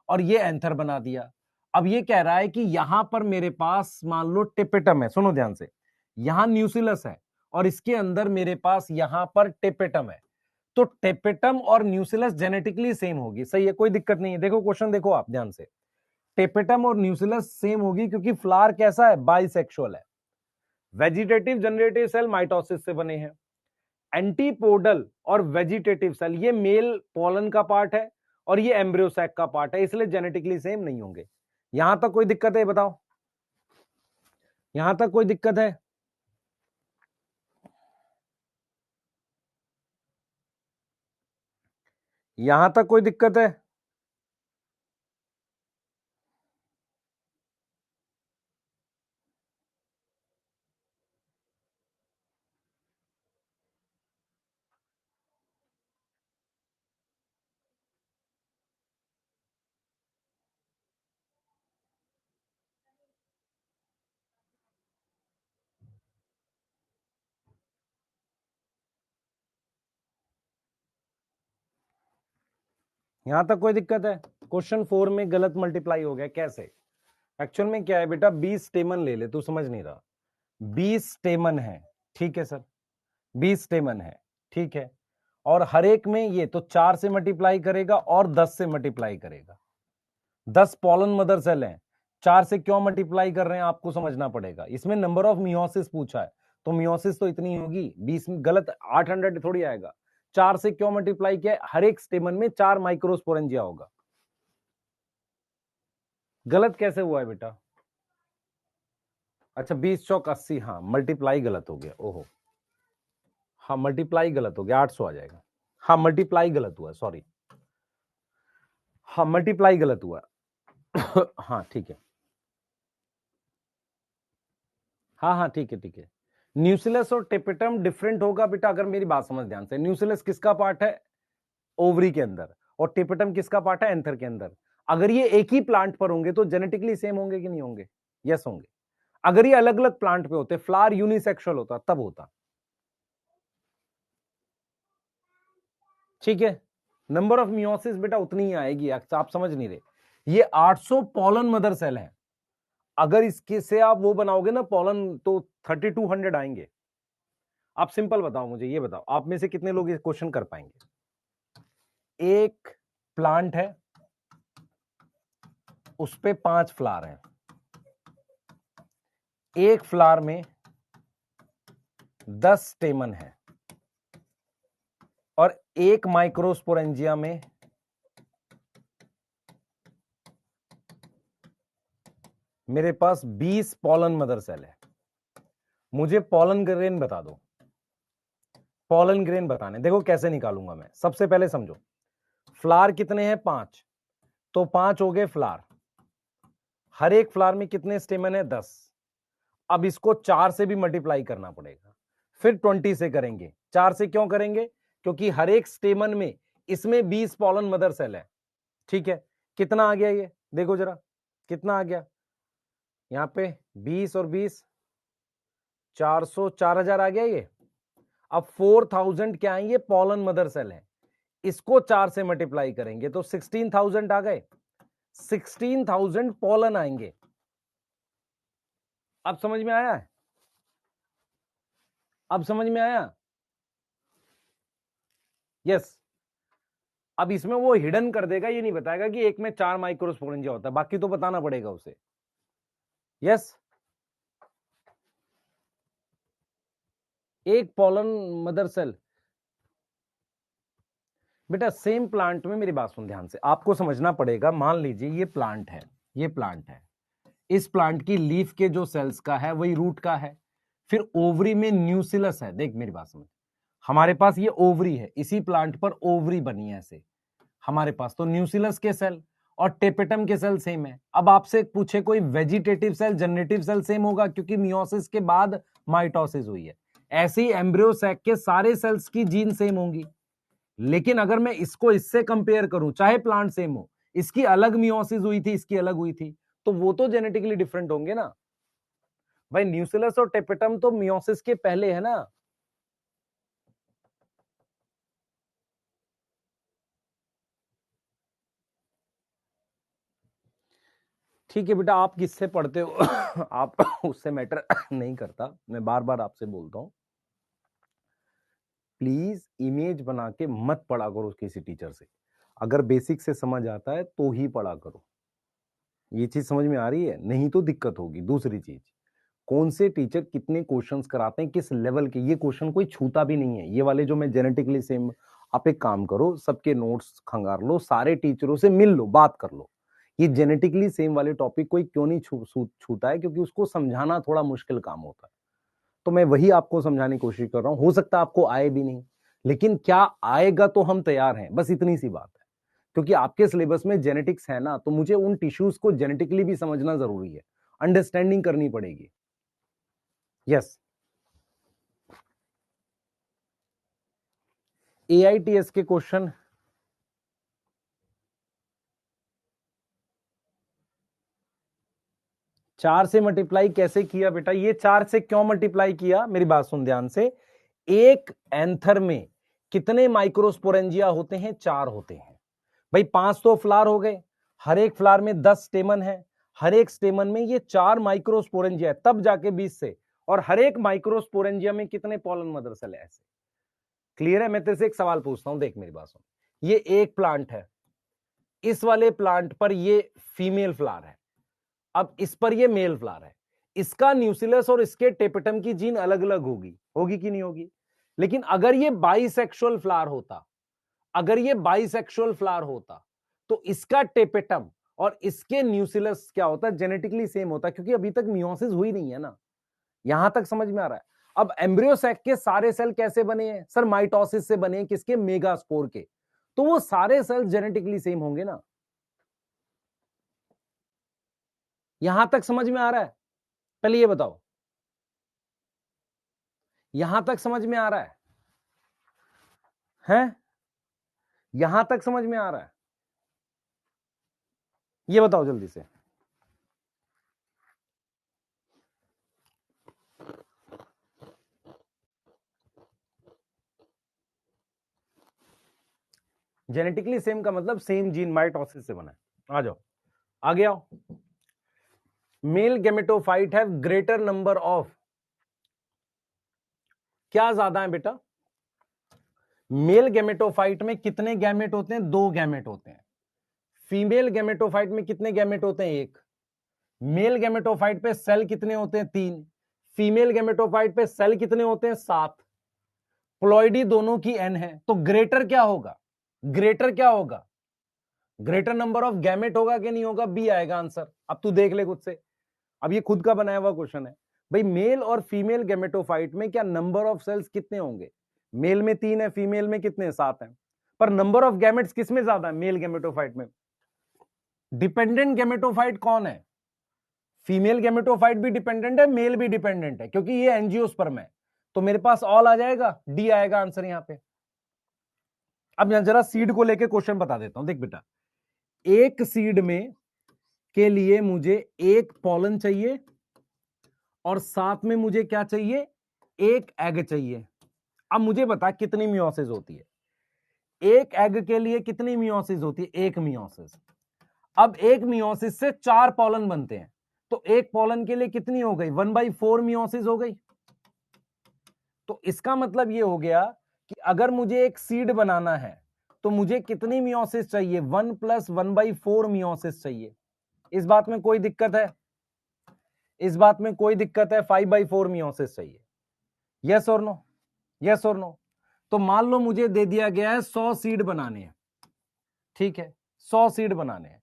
और ये एंथर बना दिया। अब ये कह रहा है कि यहां पर मेरे पास मान लो टेपेटम है, सुनो ध्यान से, यहां न्यूसिलस है और इसके अंदर मेरे पास यहां पर टेपेटम है। तो टेपेटम और न्यूसिलस जेनेटिकली सेम होगी, सही है, कोई दिक्कत नहीं है। देखो क्वेश्चन देखो आप ध्यान से, टेपेटम और न्यूसिलस सेम होगी क्योंकि फ्लावर कैसा है? बाइसेक्सुअल है। वेजिटेटिव जनरेटिव सेल माइटोसिस से बने हैं। एंटीपोडल और वेजिटेटिव सेल ये मेल पोलन का पार्ट है और ये एम्ब्रियो सैक का पार्ट है, इसलिए जेनेटिकली सेम नहीं होंगे। यहां तक कोई दिक्कत है? बताओ, यहां तक कोई दिक्कत है? यहां तक कोई दिक्कत है? यहां तक कोई दिक्कत है? क्वेश्चन 4 में गलत मल्टीप्लाई हो गया, कैसे? एक्चुअल में क्या है बेटा, 20 स्टेमन ले ले, तू समझ नहीं रहा। 20 स्टेमन है, ठीक है सर, 20 स्टेमन है, ठीक है, और हर एक में ये तो 4 से मल्टीप्लाई करेगा और 10 से मल्टीप्लाई करेगा। 10 पॉलन मदर सेल हैं, 4 से क्यों मल्टीप्लाई कर रहे हैं आपको समझना पड़ेगा। इसमें नंबर ऑफ मियोसिस पूछा है, तो मियोसिस तो इतनी होगी, 20 में गलत, 800 थोड़ी आएगा। 4 से क्यों मल्टीप्लाई किया? हर एक स्टेमन में 4 माइक्रोस्पोरेंजिया होगा। गलत कैसे हुआ है बेटा? अच्छा, 20 चौक 80, हाँ मल्टीप्लाई गलत हो गया, ओहो, हाँ मल्टीप्लाई गलत हो गया, 800 आ जाएगा। हाँ मल्टीप्लाई गलत हुआ, सॉरी, हाँ मल्टीप्लाई गलत हुआ। हाँ ठीक है, हाँ हाँ ठीक है, ठीक है। न्यूसिलस और टेपेटम डिफरेंट होगा बेटा, अगर मेरी बात समझ ध्यान से। न्यूसिलस किसका पार्ट है? ओवरी के अंदर, और टेपेटम किसका पार्ट है? एंथर के अंदर। अगर ये एक ही प्लांट पर होंगे तो जेनेटिकली सेम होंगे कि नहीं होंगे? यस होंगे। अगर ये अलग अलग प्लांट पे होते, फ्लावर यूनिसेक्सुअल होता, तब होता। ठीक है, नंबर ऑफ मियोसिस बेटा उतनी ही आएगी, आप समझ नहीं रहे। ये 800 पॉलन मदर सेल हैं, अगर इसके से आप वो बनाओगे ना पॉलन, तो 3200 आएंगे। आप सिंपल बताओ मुझे, ये बताओ आप में से कितने लोग ये क्वेश्चन कर पाएंगे। एक प्लांट है, उस पे 5 फ्लावर हैं, एक फ्लावर में 10 स्टेमन है और एक माइक्रोस्पोरेंजिया में मेरे पास 20 पॉलन मदर सेल है, मुझे पॉलन ग्रेन बता दो। पॉलन ग्रेन बताने, देखो कैसे निकालूंगा मैं। सबसे पहले समझो, फ्लावर कितने हैं? 5, तो 5 हो गए फ्लावर। हर एक फ्लावर में कितने स्टेमन है? 10। अब इसको 4 से भी मल्टीप्लाई करना पड़ेगा, फिर 20 से करेंगे। 4 से क्यों करेंगे? क्योंकि हर एक स्टेमन में इसमें 20 पॉलन मदर सेल है। ठीक है, कितना आ गया ये? देखो जरा कितना आ गया यहां पे, 20 और 20, 400, 4000 आ गया ये। अब 4000 क्या है? ये पॉलन मदर सेल है। इसको 4 से मल्टीप्लाई करेंगे तो 16000 आ गए। 16000 पॉलन आएंगे। अब समझ में आया है? अब समझ में आया? यस। अब इसमें वो हिडन कर देगा, ये नहीं बताएगा कि एक में 4 माइक्रोस्पोरेंजिया होता है, बाकी तो बताना पड़ेगा उसे। यस। एक पॉलन मदर सेल। बेटा सेम प्लांट में, मेरी बात सुन ध्यान से, आपको समझना पड़ेगा। मान लीजिए ये प्लांट है, ये प्लांट है, इस प्लांट की लीफ के जो सेल्स का है वही रूट का है। फिर ओवरी में न्यूसिलस है। देख मेरी बात समझ, हमारे पास ये ओवरी है, इसी प्लांट पर ओवरी बनी है ऐसे। हमारे पास तो न्यूसिलस के सेल और टेपेटम के सेल सेम है। अब आपसे पूछे कोई vegetative cell, generative cell same होगा, क्योंकि मियोसिस के बाद माइटोसिस हुई है। ऐसे ही एम्ब्रियो सैक के सारे सेल्स की जीन सेम होंगी। लेकिन अगर मैं इसको इससे कंपेयर करूं, चाहे प्लांट सेम हो, इसकी अलग मियोसिस हुई थी, इसकी अलग हुई थी, तो वो तो जेनेटिकली डिफरेंट होंगे ना भाई। न्यूसिलस और टेपेटम तो मियोसिस के पहले है ना। ठीक है बेटा, आप किससे पढ़ते हो आप उससे मैटर नहीं करता। मैं बार बार आपसे बोलता हूं, प्लीज इमेज बना के मत पढ़ा करो किसी टीचर से। अगर बेसिक से समझ आता है तो ही पढ़ा करो। ये चीज समझ में आ रही है? नहीं तो दिक्कत होगी। दूसरी चीज, कौन से टीचर कितने क्वेश्चंस कराते हैं, किस लेवल के, ये क्वेश्चन कोई छूता भी नहीं है। ये वाले जो मैं जेनेटिकली सेम, आप एक काम करो, सबके नोट्स खंगार लो, सारे टीचरों से मिल लो, बात कर लो। ये जेनेटिकली सेम वाले टॉपिक कोई क्यों नहीं छूता है? क्योंकि उसको समझाना थोड़ा मुश्किल काम होता है। तो मैं वही आपको समझाने की कोशिश कर रहा हूं। हो सकता है आपको आए भी नहीं, लेकिन क्या आएगा तो हम तैयार हैं, बस इतनी सी बात है। क्योंकि आपके सिलेबस में जेनेटिक्स है ना, तो मुझे उन टिश्यूज को जेनेटिकली भी समझना जरूरी है, अंडरस्टैंडिंग करनी पड़ेगी। यस। AITS के क्वेश्चन, चार से मल्टीप्लाई कैसे किया बेटा? ये 4 से क्यों मल्टीप्लाई किया, मेरी बात सुन ध्यान से। एक एंथर में कितने माइक्रोस्पोरेंजिया होते हैं? 4 होते हैं भाई। 5 तो फ्लावर हो गए, हर एक फ्लावर में 10 स्टेमन है, हर एक स्टेमन में ये 4 माइक्रोस्पोरेंजिया है, तब जाके 20 से। और हर एक माइक्रोस्पोरेंजिया में कितने पॉलन मदर सेल है? ऐसे क्लियर है? मैं तेरे से एक सवाल पूछता हूं, देख मेरी बात सुन। ये एक प्लांट है, इस वाले प्लांट पर ये फीमेल फ्लावर है, अब इस पर ये मेल फ्लावर है। इसका न्यूसिलस और इसके टेपेटम की जीन अलग अलग होगी, होगी कि नहीं होगी? लेकिन अगर ये बाइसेक्सुअल फ्लावर होता, अगर ये बाइसेक्सुअल फ्लावर होता, तो इसका टेपेटम और इसके न्यूसिलस क्या होता? जेनेटिकली सेम होता, क्योंकि अभी तक मियोसिस हुई नहीं है ना। यहां तक समझ में आ रहा है? अब एम्ब्रियो सैक के सारे सेल कैसे बने हैं सर? माइटोसिस से बने हैं। किसके? मेगास्पोर के। तो वो सारे सेल जेनेटिकली सेम होंगे ना। यहां तक समझ में आ रहा है? पहले ये बताओ, यहां तक समझ में आ रहा है? हैं? यहां तक समझ में आ रहा है? ये बताओ जल्दी से। जेनेटिकली सेम का मतलब सेम जीन माइटोसिस से बना है। आ जाओ, आगे आओ। Male gametophyte have greater number of, क्या ज्यादा है बेटा? मेल गैमेटोफाइट में कितने गैमेट होते हैं? 2 गैमेट होते हैं। फीमेल गैमेटोफाइट में कितने गैमेट होते हैं? 1। मेल गैमेटोफाइट पे सेल कितने होते हैं? 3। फीमेल गैमेटोफाइट पे सेल कितने होते हैं? 7। प्लॉइडी दोनों की n है, तो ग्रेटर क्या होगा? ग्रेटर क्या होगा? ग्रेटर नंबर ऑफ गैमेट होगा कि नहीं होगा? बी आएगा आंसर। अब तू देख ले खुद से। अब ये खुद का बनाया हुआ क्वेश्चन है भाई, मेल और फीमेल गैमेटोफाइट में क्या नंबर ऑफ सेल्स कितने होंगे? मेल में 3 है, फीमेल में कितने? 7 है। पर नंबर ऑफ गैमेट्स किसमें ज्यादा है? मेल गैमेटोफाइट में। डिपेंडेंट गैमेटोफाइट कौन है? फीमेल गैमेटोफाइट भी डिपेंडेंट है, मेल भी डिपेंडेंट है, क्योंकि ये एंजियोस्पर्म है। तो मेरे पास ऑल आ जाएगा, डी आएगा आंसर यहां पे। अब यहां जरा सीड को लेके क्वेश्चन बता देता हूं। देख बेटा, एक सीड में के लिए मुझे एक पॉलन चाहिए और साथ में मुझे क्या चाहिए? एक एग चाहिए। अब मुझे बता कितनी मियोसिस होती है? एक एग के लिए कितनी मियोसिस होती है? एक मियोसिस। अब एक मियोसिस से 4 पॉलन बनते हैं, तो एक पॉलन के लिए कितनी हो गई? 1/4 मियोसिस हो गई। तो इसका मतलब ये हो गया कि अगर मुझे एक सीड बनाना है तो मुझे कितनी मियोसिस चाहिए? 1 + 1/4 मियोसिस चाहिए। इस बात में कोई दिक्कत है? इस बात में कोई दिक्कत है? 5/4 मियोसिस चाहिए। यस और नो? यस और नो? तो मान लो मुझे दे दिया गया है 100 सीड बनाने हैं, ठीक है, 100 सीड बनाने हैं,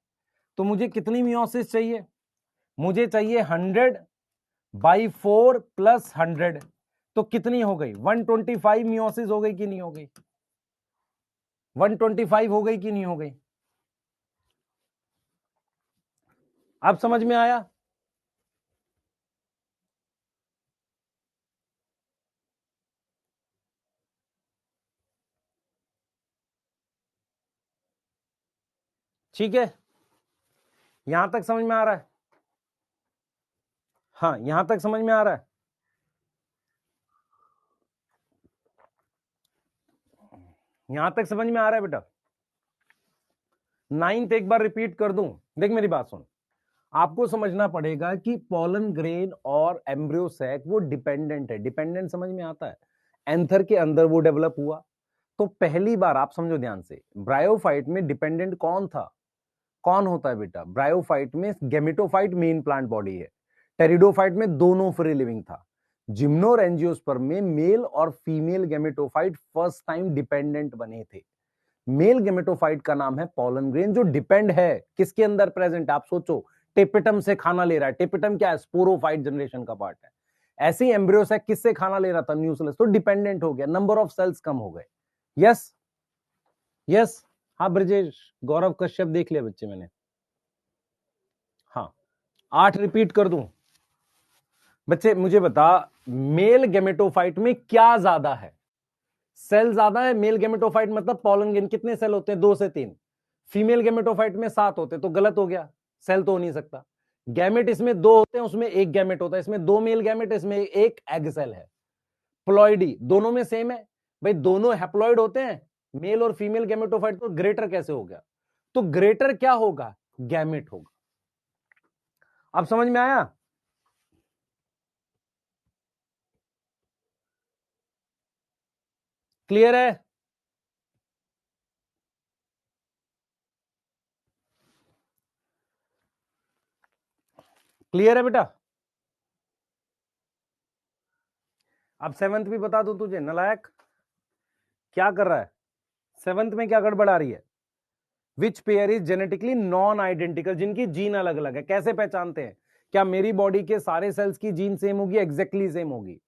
तो मुझे कितनी मियोसिस चाहिए? मुझे चाहिए 100/4 + 100, तो कितनी हो गई? 125 मियोसिस हो गई कि नहीं हो गई? 125 हो गई कि नहीं हो गई? अब समझ में आया? ठीक है, यहां तक समझ में आ रहा है? हाँ, यहां तक समझ में आ रहा है? यहां तक समझ में आ रहा है बेटा? 9th एक बार रिपीट कर दूं? देख मेरी बात सुन, आपको समझना पड़ेगा कि पॉलन ग्रेन और एम्ब्रियो सैक वो डिपेंडेंट है। डिपेंडेंट समझ में आता है? एंथर के अंदर वो डेवलप हुआ। तो पहली बार आप समझो ध्यान से, ब्रायोफाइट में डिपेंडेंट कौन था? कौन होता है बेटा? ब्रायोफाइट में गैमेटोफाइट मेन प्लांट बॉडी है, टेरिडोफाइट में दोनों फ्री लिविंग था। जिम्नो और एंजियोस्पर्म में मेल और female gametophyte first time dependent बने थे। मेल गैमेटोफाइट का नाम है पॉलन ग्रेन, जो डिपेंड है किसके अंदर प्रेजेंट? आप सोचो, टेपिटम से खाना ले रहा है। टेपिटम क्या है? स्पोरोफाइट जनरेशन का पार्ट है। ऐसे ही एम्ब्रियोसैक किससे खाना ले रहा था? न्यूक्लियस। तो डिपेंडेंट हो गया, नंबर ऑफ सेल्स कम हो गए। यस? यस? हाँ ब्रजेश, गौरव कश्यप देख लिया बच्चे मैंने। हाँ, 8 रिपीट कर दूं? बच्चे मुझे बता, मेल गैमेटोफाइट में क्या ज्यादा है? सेल ज्यादा है। मेल गैमेटोफाइट मतलब पॉलन ग्रेन कितने सेल होते हैं? 2 से 3। फीमेल गैमेटोफाइट में 7 होते, तो गलत हो गया, सेल तो हो नहीं सकता। गैमेट इसमें 2 होते हैं, उसमें एक गैमेट होता है। इसमें 2 मेल गैमेट, इसमें एक एग सेल है। प्लॉइडी दोनों में सेम है भाई, दोनों हैप्लॉइड होते हैं, मेल और फीमेल गैमेटोफाइट। तो ग्रेटर कैसे हो गया? तो ग्रेटर क्या होगा? गैमेट होगा। अब समझ में आया? क्लियर है? क्लियर है बेटा? अब 7th भी बता दूं तुझे, नलायक क्या कर रहा है? 7th में क्या गड़बड़ आ रही है? Which pair is genetically non identical, जिनकी जीन अलग अलग है। कैसे पहचानते हैं? क्या मेरी बॉडी के सारे सेल्स की जीन सेम होगी? एग्जैक्टली सेम होगी।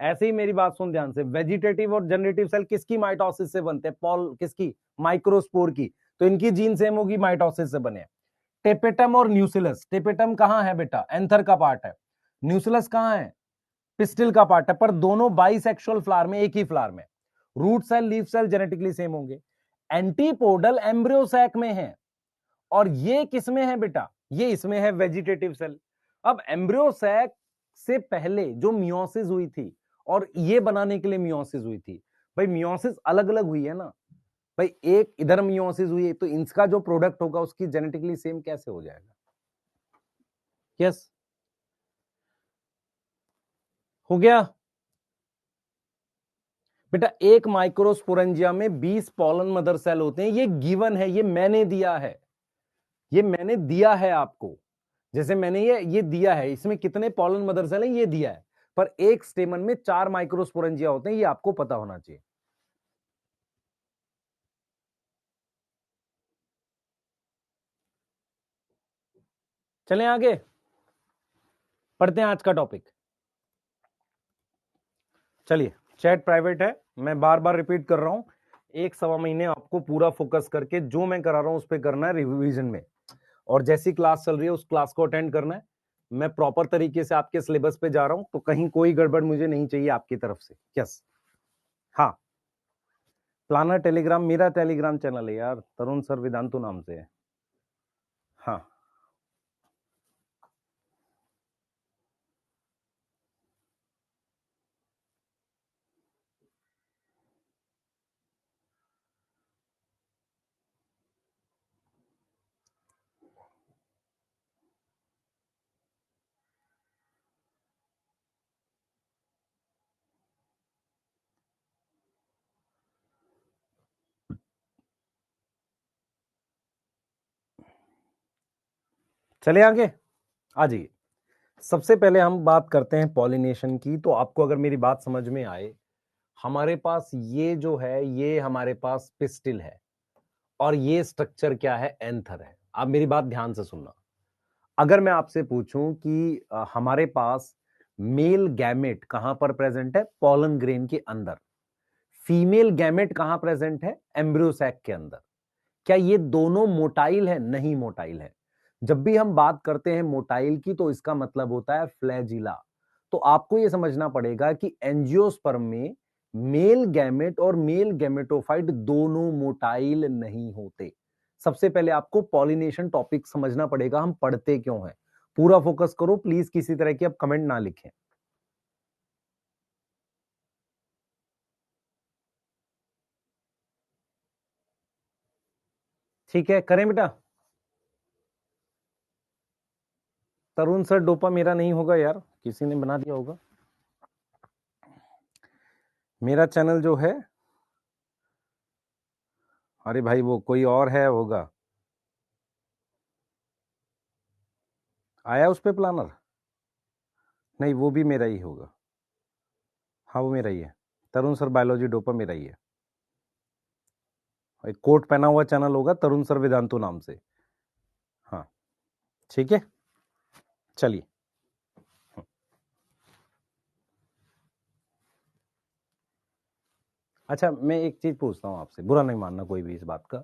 ऐसे ही मेरी बात सुन ध्यान से, वेजिटेटिव और जनरेटिव सेल किसकी माइटोसिस से बनते हैं? पॉल किसकी? माइक्रोस्पोर की। तो इनकी जीन सेम होगी, माइटोसिस से बने। टेपेटम और न्यूसिलस, टेपेटम कहां है बेटा? एंथर का पार्ट है। न्यूसिलस कहां है? पिस्टिल का पार्ट है। पर दोनों बाइसेक्सुअल फ्लावर में, एक ही फ्लावर में। Root cell, leaf cell genetically same होंगे। एंटीपोडल एम्ब्रियोसैक में है, और ये किसमें है बेटा? ये इसमें है, वेजिटेटिव सेल। अब एम्ब्रियोसैक से पहले जो मियोसिस हुई थी और ये बनाने के लिए मियोसिस हुई थी, भाई मियोसिस अलग अलग हुई है ना भाई। एक इधर मियोसिस हुई है, तो इसका जो प्रोडक्ट होगा उसकी जेनेटिकली सेम कैसे हो जाएगा? यस? हो गया बेटा? एक माइक्रोस्पोरेंजिया में 20 पॉलन मदर सेल होते हैं। ये गिवन है, ये मैंने दिया है, ये मैंने दिया है आपको। जैसे मैंने ये दिया है, इसमें कितने पॉलन मदर सेल हैं ये दिया है। पर एक स्टेमन में 4 माइक्रोस्पोरेंजिया होते हैं, ये आपको पता होना चाहिए। चलें आगे? पढ़ते हैं आज का टॉपिक। चलिए, चैट प्राइवेट है, मैं बार बार रिपीट कर रहा हूं, 1-1.25 महीने आपको पूरा फोकस करके जो मैं करा रहा हूं उस पर करना है रिवीजन में, और जैसी क्लास चल रही है उस क्लास को अटेंड करना है। मैं प्रॉपर तरीके से आपके सिलेबस पे जा रहा हूं, तो कहीं कोई गड़बड़ मुझे नहीं चाहिए आपकी तरफ से। यस, हाँ, प्लानर टेलीग्राम मेरा टेलीग्राम चैनल है यार, तरुण सर वेदांतु नाम से है। हाँ, चले आगे, आ जाइए। सबसे पहले हम बात करते हैं पॉलिनेशन की। तो आपको अगर मेरी बात समझ में आए, हमारे पास ये जो है, ये हमारे पास पिस्टिल है, और ये स्ट्रक्चर क्या है, एंथर है। आप मेरी बात ध्यान से सुनना। अगर मैं आपसे पूछूं कि हमारे पास मेल गैमेट कहां पर प्रेजेंट है, पॉलन ग्रेन के अंदर, फीमेल गैमेट कहां प्रेजेंट है, एम्ब्रियो सैक के अंदर, क्या ये दोनों मोटाइल है? नहीं मोटाइल है। जब भी हम बात करते हैं मोटाइल की, तो इसका मतलब होता है फ्लैजिला। तो आपको यह समझना पड़ेगा कि एंजियोस्पर्म में मेल गैमेट और मेल गैमेटोफाइट दोनों मोटाइल नहीं होते। सबसे पहले आपको पॉलिनेशन टॉपिक समझना पड़ेगा, हम पढ़ते क्यों हैं। पूरा फोकस करो प्लीज, किसी तरह की अब कमेंट ना लिखें। ठीक है, करें बेटा। तरुण सर डोपा मेरा नहीं होगा यार, किसी ने बना दिया होगा। मेरा चैनल जो है, अरे भाई वो कोई और है होगा, आया उस पे प्लानर? नहीं, वो भी मेरा ही होगा। हाँ, वो मेरा ही है। तरुण सर बायोलॉजी डोपा मेरा ही है। एक कोट पहना हुआ चैनल होगा तरुण सर वेदांतु नाम से। हाँ, ठीक है, चलिए। अच्छा, मैं एक चीज पूछता हूँ आपसे, बुरा नहीं मानना कोई भी इस बात का।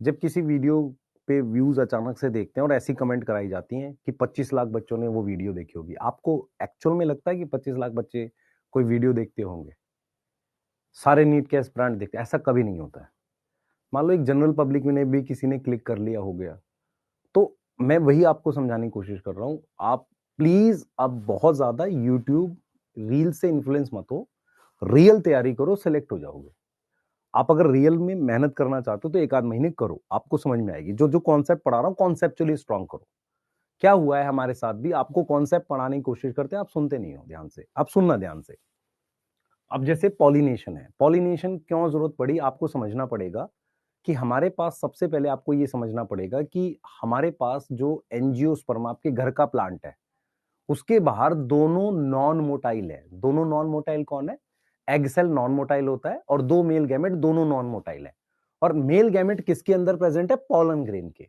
जब किसी वीडियो पे व्यूज अचानक से देखते हैं और ऐसी कमेंट कराई जाती हैं कि 25 लाख बच्चों ने वो वीडियो देखी होगी, आपको एक्चुअल में लगता है कि 25 लाख बच्चे कोई वीडियो देखते होंगे? सारे नीट के एस्पिरेंट देखते? ऐसा कभी नहीं होता है। मान लो एक जनरल पब्लिक में भी किसी ने क्लिक कर लिया, हो गया। तो मैं वही आपको समझाने की कोशिश कर रहा हूं, आप प्लीज अब बहुत ज्यादा यूट्यूब रील से इन्फ्लुएंस मत हो, रियल तैयारी करो, सिलेक्ट हो जाओगे। आप अगर रियल में मेहनत करना चाहते हो तो 1 आध महीने करो, आपको समझ में आएगी। जो जो कॉन्सेप्ट पढ़ा रहा हूं कॉन्सेप्चुअली स्ट्रांग करो। क्या हुआ है हमारे साथ भी, आपको कॉन्सेप्ट पढ़ाने की कोशिश करते हैं, आप सुनते नहीं हो ध्यान से। आप सुनना ध्यान से। अब जैसे पॉलिनेशन है, पॉलिनेशन क्यों जरूरत पड़ी आपको समझना पड़ेगा कि हमारे पास, सबसे पहले आपको यह समझना पड़ेगा कि हमारे पास जो एंजियोस्पर्म, आपके घर का प्लांट है, उसके बाहर दोनों नॉन मोटाइल है। दोनों नॉन मोटाइल कौन है? एग सेल नॉन मोटाइल होता है, और दो मेल गैमेट दोनों नॉन मोटाइल है। और मेल गैमेट किसके अंदर प्रेजेंट है? पॉलन ग्रेन के।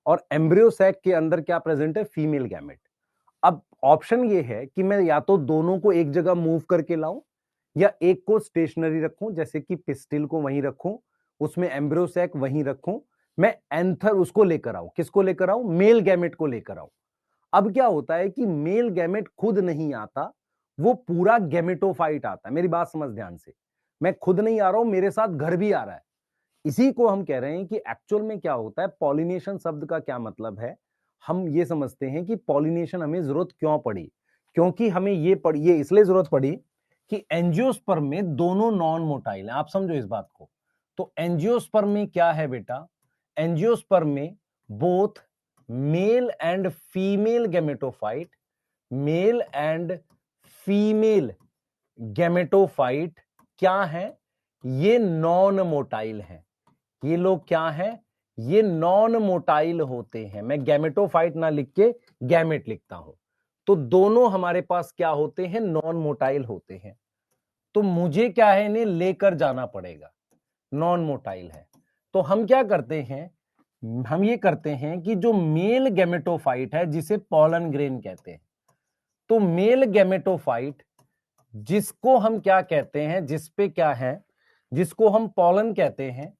और एम्ब्रियो सैक के अंदर क्या प्रेजेंट है? Female gamete. अब ऑप्शन ये है कि मैं या तो दोनों को एक जगह मूव करके लाऊं, या एक को स्टेशनरी रखूं, जैसे कि पिस्टिल को वहीं रखूं, उसमें एम्ब्रियो सैक वहीं रखूं, मैं एंथर उसको लेकर आऊं। किसको लेकर आऊं? मेल गैमेट को लेकर आऊं। अब क्या होता है कि मेल गैमेट खुद नहीं आता, वो पूरा गैमेटोफाइट आता है। मेरी बात समझ ध्यान से, मैं खुद नहीं आ रहा हूं, मेरे साथ घर भी आ रहा है। इसी को हम कह रहे हैं कि एक्चुअल में क्या होता है। पॉलिनेशन शब्द का क्या मतलब है? हम ये समझते हैं कि पॉलिनेशन हमें जरूरत क्यों पड़ी, क्योंकि हमें ये इसलिए जरूरत पड़ी कि एंजियोस्पर्म में दोनों नॉन मोटाइल हैं। आप समझो इस बात को। तो एंजियोस्पर्म में क्या है बेटा? एंजियोस्पर्म में both male and female gametophyte, male and female gametophyte क्या है? ये नॉन मोटाइल हैं। ये लोग क्या हैं? ये नॉन मोटाइल होते हैं। मैं गैमेटोफाइट ना लिख के गैमेट लिखता हूं। तो दोनों हमारे पास क्या होते हैं? नॉन मोटाइल होते हैं। तो मुझे क्या है, इन्हें लेकर जाना पड़ेगा। नॉन मोटाइल है, तो हम क्या करते हैं, हम ये करते हैं कि जो मेल गैमेटोफाइट है, जिसे पॉलन ग्रेन कहते हैं, तो मेल गैमेटोफाइट, जिसको हम क्या कहते हैं, जिसपे क्या है, जिसको हम पॉलन कहते हैं,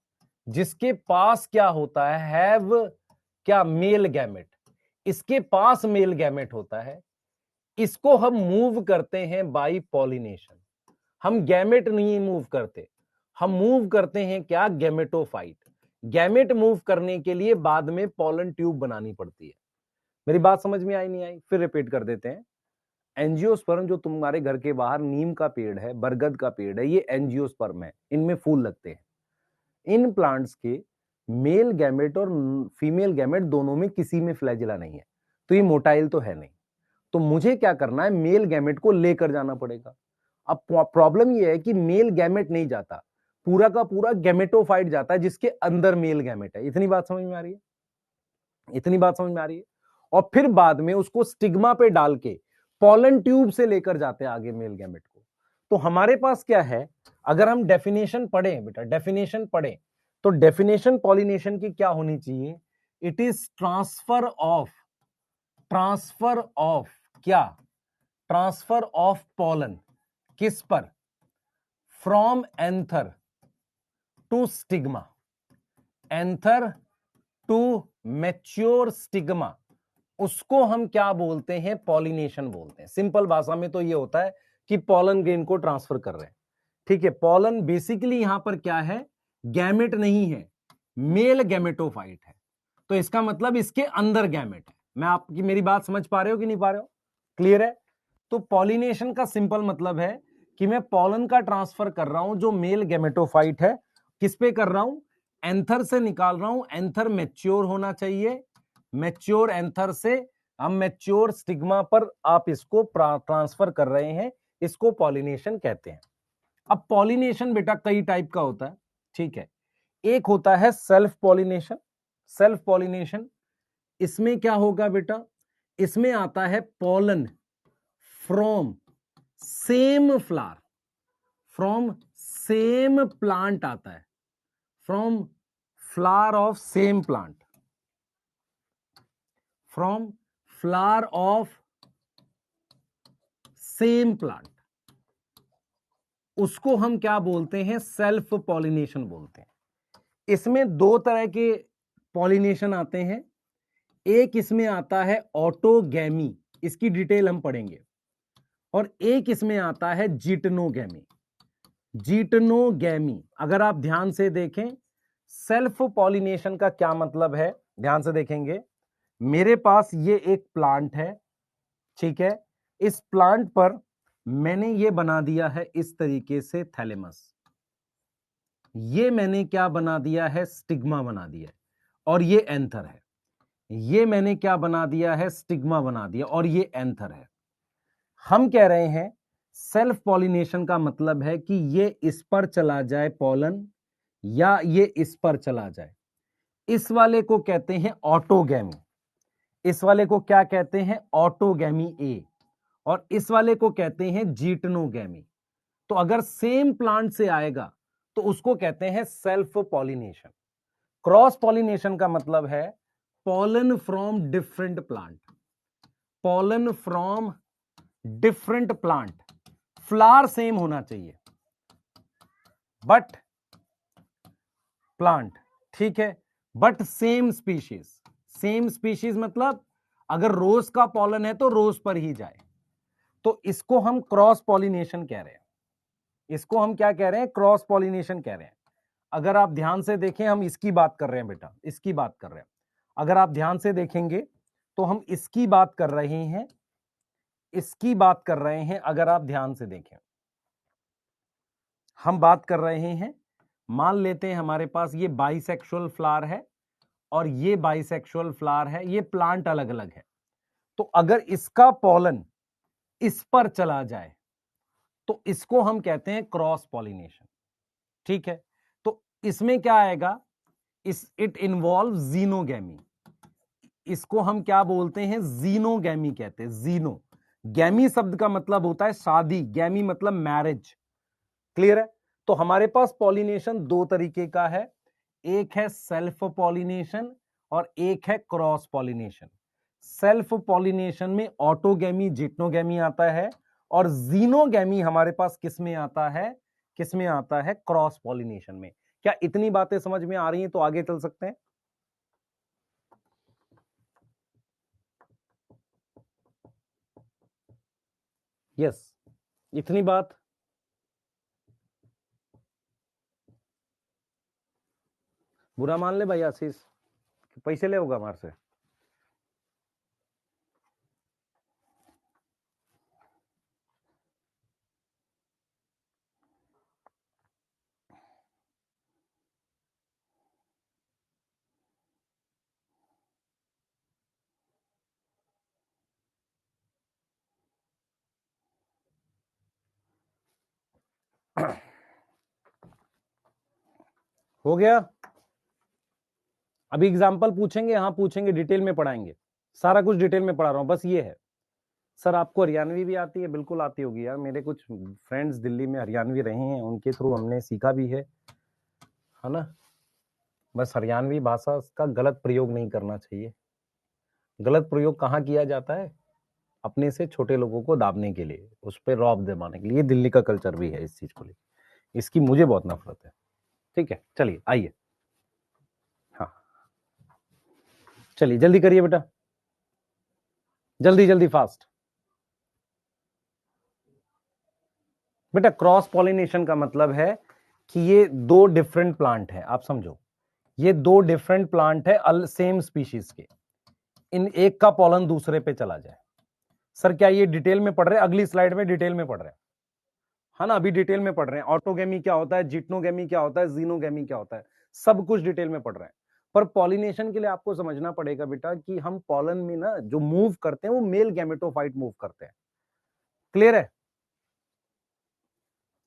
जिसके पास क्या होता है, हैव क्या, मेल गैमेट, इसके पास मेल गैमेट होता है, इसको हम मूव करते हैं बाय पॉलिनेशन। हम गैमेट नहीं मूव करते, हम मूव करते हैं क्या, गैमेटोफाइट। गैमेट मूव करने के लिए बाद में पॉलन ट्यूब बनानी पड़ती है। मेरी बात समझ में आई नहीं आई? फिर रिपीट कर देते हैं। एंजियोस्पर्म जो तुम्हारे घर के बाहर नीम का पेड़ है, बरगद का पेड़ है, ये एंजियोस्पर्म है, इनमें फूल लगते हैं। इन प्लांट्स के मेल गैमेट और फीमेल गैमेट दोनों में किसी में फ्लैजिला नहीं है, तो ये मोटाइल तो है नहीं। तो मुझे क्या करना है, मेल गैमेट को लेकर जाना पड़ेगा। अब प्रॉब्लम ये है कि मेल गैमेट नहीं जाता, पूरा का पूरा गैमेटोफाइट जाता है जिसके अंदर मेल गैमेट है। इतनी बात समझ में आ रही है? इतनी बात समझ में आ रही है? और फिर बाद में उसको स्टिग्मा पे डाल के पॉलन ट्यूब से लेकर जाते हैं आगे मेल गैमेट को। तो हमारे पास क्या है, अगर हम डेफिनेशन पढ़ें बेटा, डेफिनेशन पढ़ें, तो डेफिनेशन पॉलिनेशन की क्या होनी चाहिए, इट इज ट्रांसफर ऑफ क्या, ट्रांसफर ऑफ पॉलन, किस पर, from anther to stigma, anther to mature stigma, उसको हम क्या बोलते हैं, पॉलिनेशन बोलते हैं। सिंपल भाषा में तो ये होता है कि पॉलन ग्रेन को ट्रांसफर कर रहे हैं। ठीक है, पॉलन बेसिकली यहां पर क्या है, गैमेट नहीं है, मेल गैमेटोफाइट है, तो इसका मतलब इसके अंदर गैमेट है। मैं आपकी मेरी बात समझ पा रहे हो कि नहीं पा रहे हो? क्लियर है? तो पॉलिनेशन का सिंपल मतलब है कि मैं पॉलन का ट्रांसफर कर रहा हूं जो मेल गैमेटोफाइट है, किस पे कर रहा हूं, एंथर से निकाल रहा हूं। एंथर मैच्योर होना चाहिए, मैच्योर एंथर से हम मैच्योर स्टिग्मा पर आप इसको ट्रांसफर कर रहे हैं, इसको पॉलिनेशन कहते हैं। अब पॉलिनेशन बेटा कई टाइप का होता है, ठीक है। एक होता है सेल्फ पॉलिनेशन। सेल्फ पॉलिनेशन, इसमें क्या होगा बेटा, इसमें आता है pollen from same flower, from same plant आता है, from flower of same plant, from flower of same plant, उसको हम क्या बोलते हैं, सेल्फ पॉलिनेशन बोलते हैं। इसमें दो तरह के पॉलिनेशन आते हैं, एक इसमें आता है ऑटोगैमी, इसकी डिटेल हम पढ़ेंगे, और एक इसमें आता है जिटनोगैमी। जिटनोगैमी, अगर आप ध्यान से देखें सेल्फ पॉलिनेशन का क्या मतलब है, ध्यान से देखेंगे। मेरे पास ये एक प्लांट है, ठीक है, इस प्लांट पर मैंने ये बना दिया है इस तरीके से थैलेमस, ये मैंने क्या बना दिया है, स्टिग्मा बना दिया है, और ये एंथर है। ये मैंने क्या बना दिया है, स्टिग्मा बना दिया, और ये एंथर है। हम कह रहे हैं सेल्फ पॉलिनेशन का मतलब है कि ये इस पर चला जाए पॉलन, या ये इस पर चला जाए। इस वाले को कहते हैं ऑटोगैमी, इस वाले को क्या कहते हैं, ऑटोगैमी ए, और इस वाले को कहते हैं जिटनोगैमी। तो अगर सेम प्लांट से आएगा तो उसको कहते हैं सेल्फ पॉलिनेशन। क्रॉस पॉलिनेशन का मतलब है pollen from different plant, pollen from different plant, flower same होना चाहिए बट प्लांट, ठीक है, but same species. Same species मतलब अगर रोज का पॉलन है तो रोज पर ही जाए, तो इसको हम क्रॉस पॉलिनेशन कह रहे हैं। इसको हम क्या कह रहे हैं, क्रॉस पॉलिनेशन कह रहे हैं। अगर आप ध्यान से देखें, हम इसकी बात कर रहे हैं बेटा, इसकी बात कर रहे हैं। अगर आप ध्यान से देखेंगे तो हम इसकी बात कर रहे हैं, इसकी बात कर रहे हैं। अगर आप ध्यान से देखें, हम बात कर रहे हैं, मान लेते हैं हमारे पास ये बाइसेक्सुअल फ्लावर है और ये बाइसेक्सुअल फ्लावर है, ये प्लांट अलग अलग है। तो अगर इसका पॉलन इस पर चला जाए तो इसको हम कहते हैं क्रॉस पॉलिनेशन, ठीक है। तो इसमें क्या आएगा, इट इन्वॉल्व जीनोगैमी, इसको हम क्या बोलते हैं, जीनोगैमी कहते हैं। जीनो, गैमी शब्द का मतलब होता है शादी, गैमी मतलब मैरिज, क्लियर है। तो हमारे पास पॉलिनेशन दो तरीके का है, एक है सेल्फ पॉलिनेशन और एक है क्रॉस पॉलिनेशन। सेल्फ पॉलिनेशन में ऑटोगैमी जिटनोगैमी आता है, और जीनोगैमी हमारे पास किसमें आता है, किसमें आता है, क्रॉस पॉलिनेशन में। क्या इतनी बातें समझ में आ रही हैं? तो आगे चल सकते हैं। यस, इतनी बात। बुरा मान ले भाई आशीष, पैसे ले होगा हमारे से। हो गया। अभी एग्जाम्पल पूछेंगे, हाँ पूछेंगे, डिटेल में पढ़ाएंगे, सारा कुछ डिटेल में पढ़ा रहा हूं। बस ये है सर, आपको हरियाणवी भी आती है? बिल्कुल आती होगी यार, मेरे कुछ फ्रेंड्स दिल्ली में हरियाणवी रहे हैं, उनके थ्रू हमने सीखा भी है ना। बस हरियाणवी भाषा का गलत प्रयोग नहीं करना चाहिए। गलत प्रयोग कहाँ किया जाता है? अपने से छोटे लोगों को दाबने के लिए, उस पर रौब दिलाने के लिए। दिल्ली का कल्चर भी है इस चीज को लेकर, इसकी मुझे बहुत नफरत है। ठीक है, चलिए आइए। हाँ चलिए, जल्दी करिए बेटा, जल्दी जल्दी फास्ट। बेटा क्रॉस पॉलिनेशन का मतलब है कि ये दो डिफरेंट प्लांट है, आप समझो, ये दो डिफरेंट प्लांट है सेम स्पीशीज के, इन एक का पॉलन दूसरे पे चला जाए। सर क्या ये डिटेल में पढ़ रहे हैं? अगली स्लाइड में डिटेल में पढ़ रहे हैं, है ना, अभी डिटेल में पढ़ रहे हैं। ऑटोगेमी क्या होता है, जिटनोगेमी क्या होता है, जीनोगेमी क्या होता है, सब कुछ डिटेल में पढ़ रहे हैं। पर पॉलिनेशन के लिए आपको समझना पड़ेगा बेटा कि हम पॉलन में ना जो मूव करते हैं वो मेल गैमेटोफाइट मूव करते हैं। क्लियर है?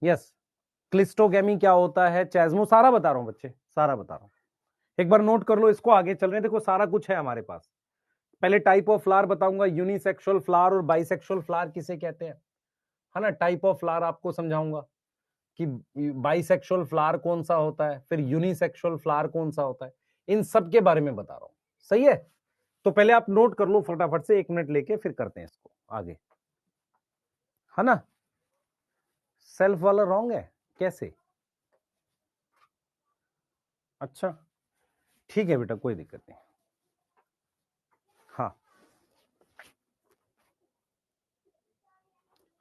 यस। क्लिस्टोगेमी क्या होता है, चैज्मो, सारा बता रहा हूं बच्चे, सारा बता रहा हूं। एक बार नोट कर लो इसको, आगे चल रहे हैं। देखो सारा कुछ है हमारे पास। पहले टाइप ऑफ फ्लावर बताऊंगा, यूनिसेक्सुअल फ्लावर और बाइसेक्सुअल फ्लावर किसे कहते हैं, है ना। टाइप ऑफ फ्लावर आपको समझाऊंगा कि बाइसेक्सुअल फ्लावर कौन सा होता है, फिर यूनिसेक्सुअल फ्लावर कौन सा होता है, इन सब के बारे में बता रहा हूं। सही है? तो पहले आप नोट कर लो फटाफट से, 1 मिनट लेके फिर करते हैं इसको आगे, है ना। सेल्फ वाला रॉन्ग है? कैसे? अच्छा ठीक है बेटा, कोई दिक्कत नहीं। हाँ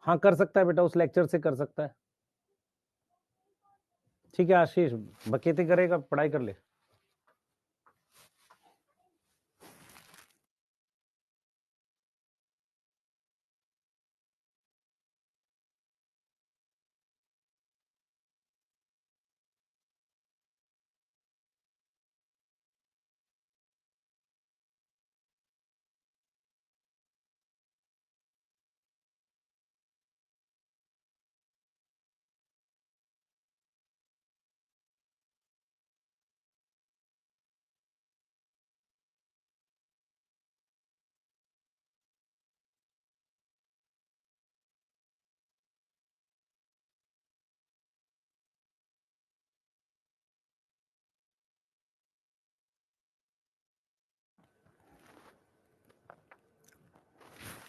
हाँ कर सकता है बेटा, उस लेक्चर से कर सकता है। ठीक है आशीष, बकेती करेगा, पढ़ाई कर ले।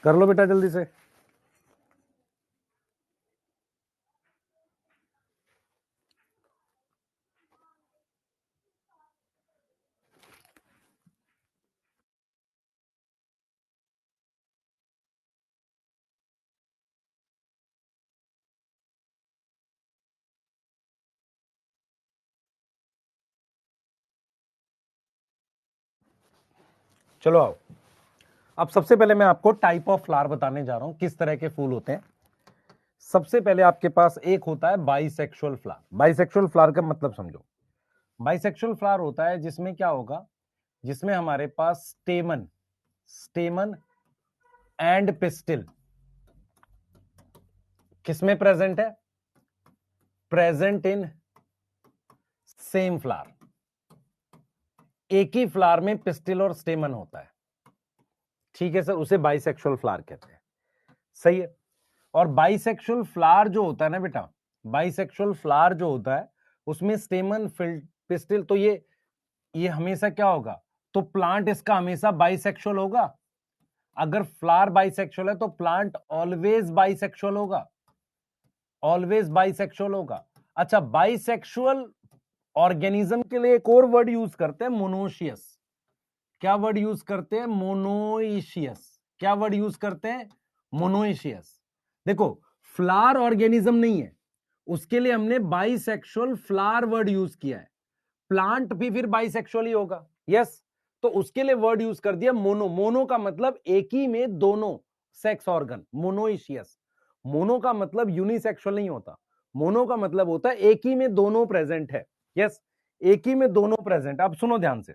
कर लो बेटा जल्दी से। चलो आओ, अब सबसे पहले मैं आपको टाइप ऑफ फ्लावर बताने जा रहा हूं, किस तरह के फूल होते हैं। सबसे पहले आपके पास एक होता है बाइसेक्सुअल फ्लावर। बाइसेक्सुअल फ्लावर का मतलब समझो। बाइसेक्सुअल फ्लावर होता है जिसमें क्या होगा, जिसमें हमारे पास स्टेमन, स्टेमन एंड पिस्टिल किसमें प्रेजेंट है, प्रेजेंट इन सेम फ्लावर। एक ही फ्लावर में पिस्टिल और स्टेमन होता है। ठीक है सर, उसे बाइसेक्सुअल फ्लावर कहते हैं। सही है। और बाइसेक्सुअल फ्लावर जो होता है ना बेटा, बाइसेक्सुअल फ्लावर जो होता है उसमें स्टेमन पिस्टिल, तो ये हमेशा क्या होगा, तो प्लांट इसका हमेशा बाइसेक्सुअल होगा। अगर फ्लावर बाइसेक्सुअल है तो प्लांट ऑलवेज बाइसेक्सुअल होगा, ऑलवेज बाइसेक्सुअल होगा। अच्छा, बाइसेक्सुअल ऑर्गेनिज्म के लिए एक और वर्ड यूज करते हैं, मोनोशियस। क्या वर्ड यूज करते हैं? मोनोइशियस। क्या वर्ड यूज करते हैं? मोनोइशियस। देखो, फ्लावर ऑर्गेनिज्म नहीं है, उसके लिए हमने बाइसेक्सुअल फ्लावर वर्ड यूज किया है। प्लांट भी फिर बाइसेक्सुअल ही होगा, यस। तो उसके लिए वर्ड यूज कर दिया मोनो। मोनो का मतलब एक ही में दोनों सेक्स ऑर्गन, मोनोइशियस। मोनो का मतलब यूनिसेक्सुअल नहीं होता, मोनो का मतलब होता है एक ही में दोनों प्रेजेंट है, यस, एक ही में दोनों प्रेजेंट। अब सुनो ध्यान से,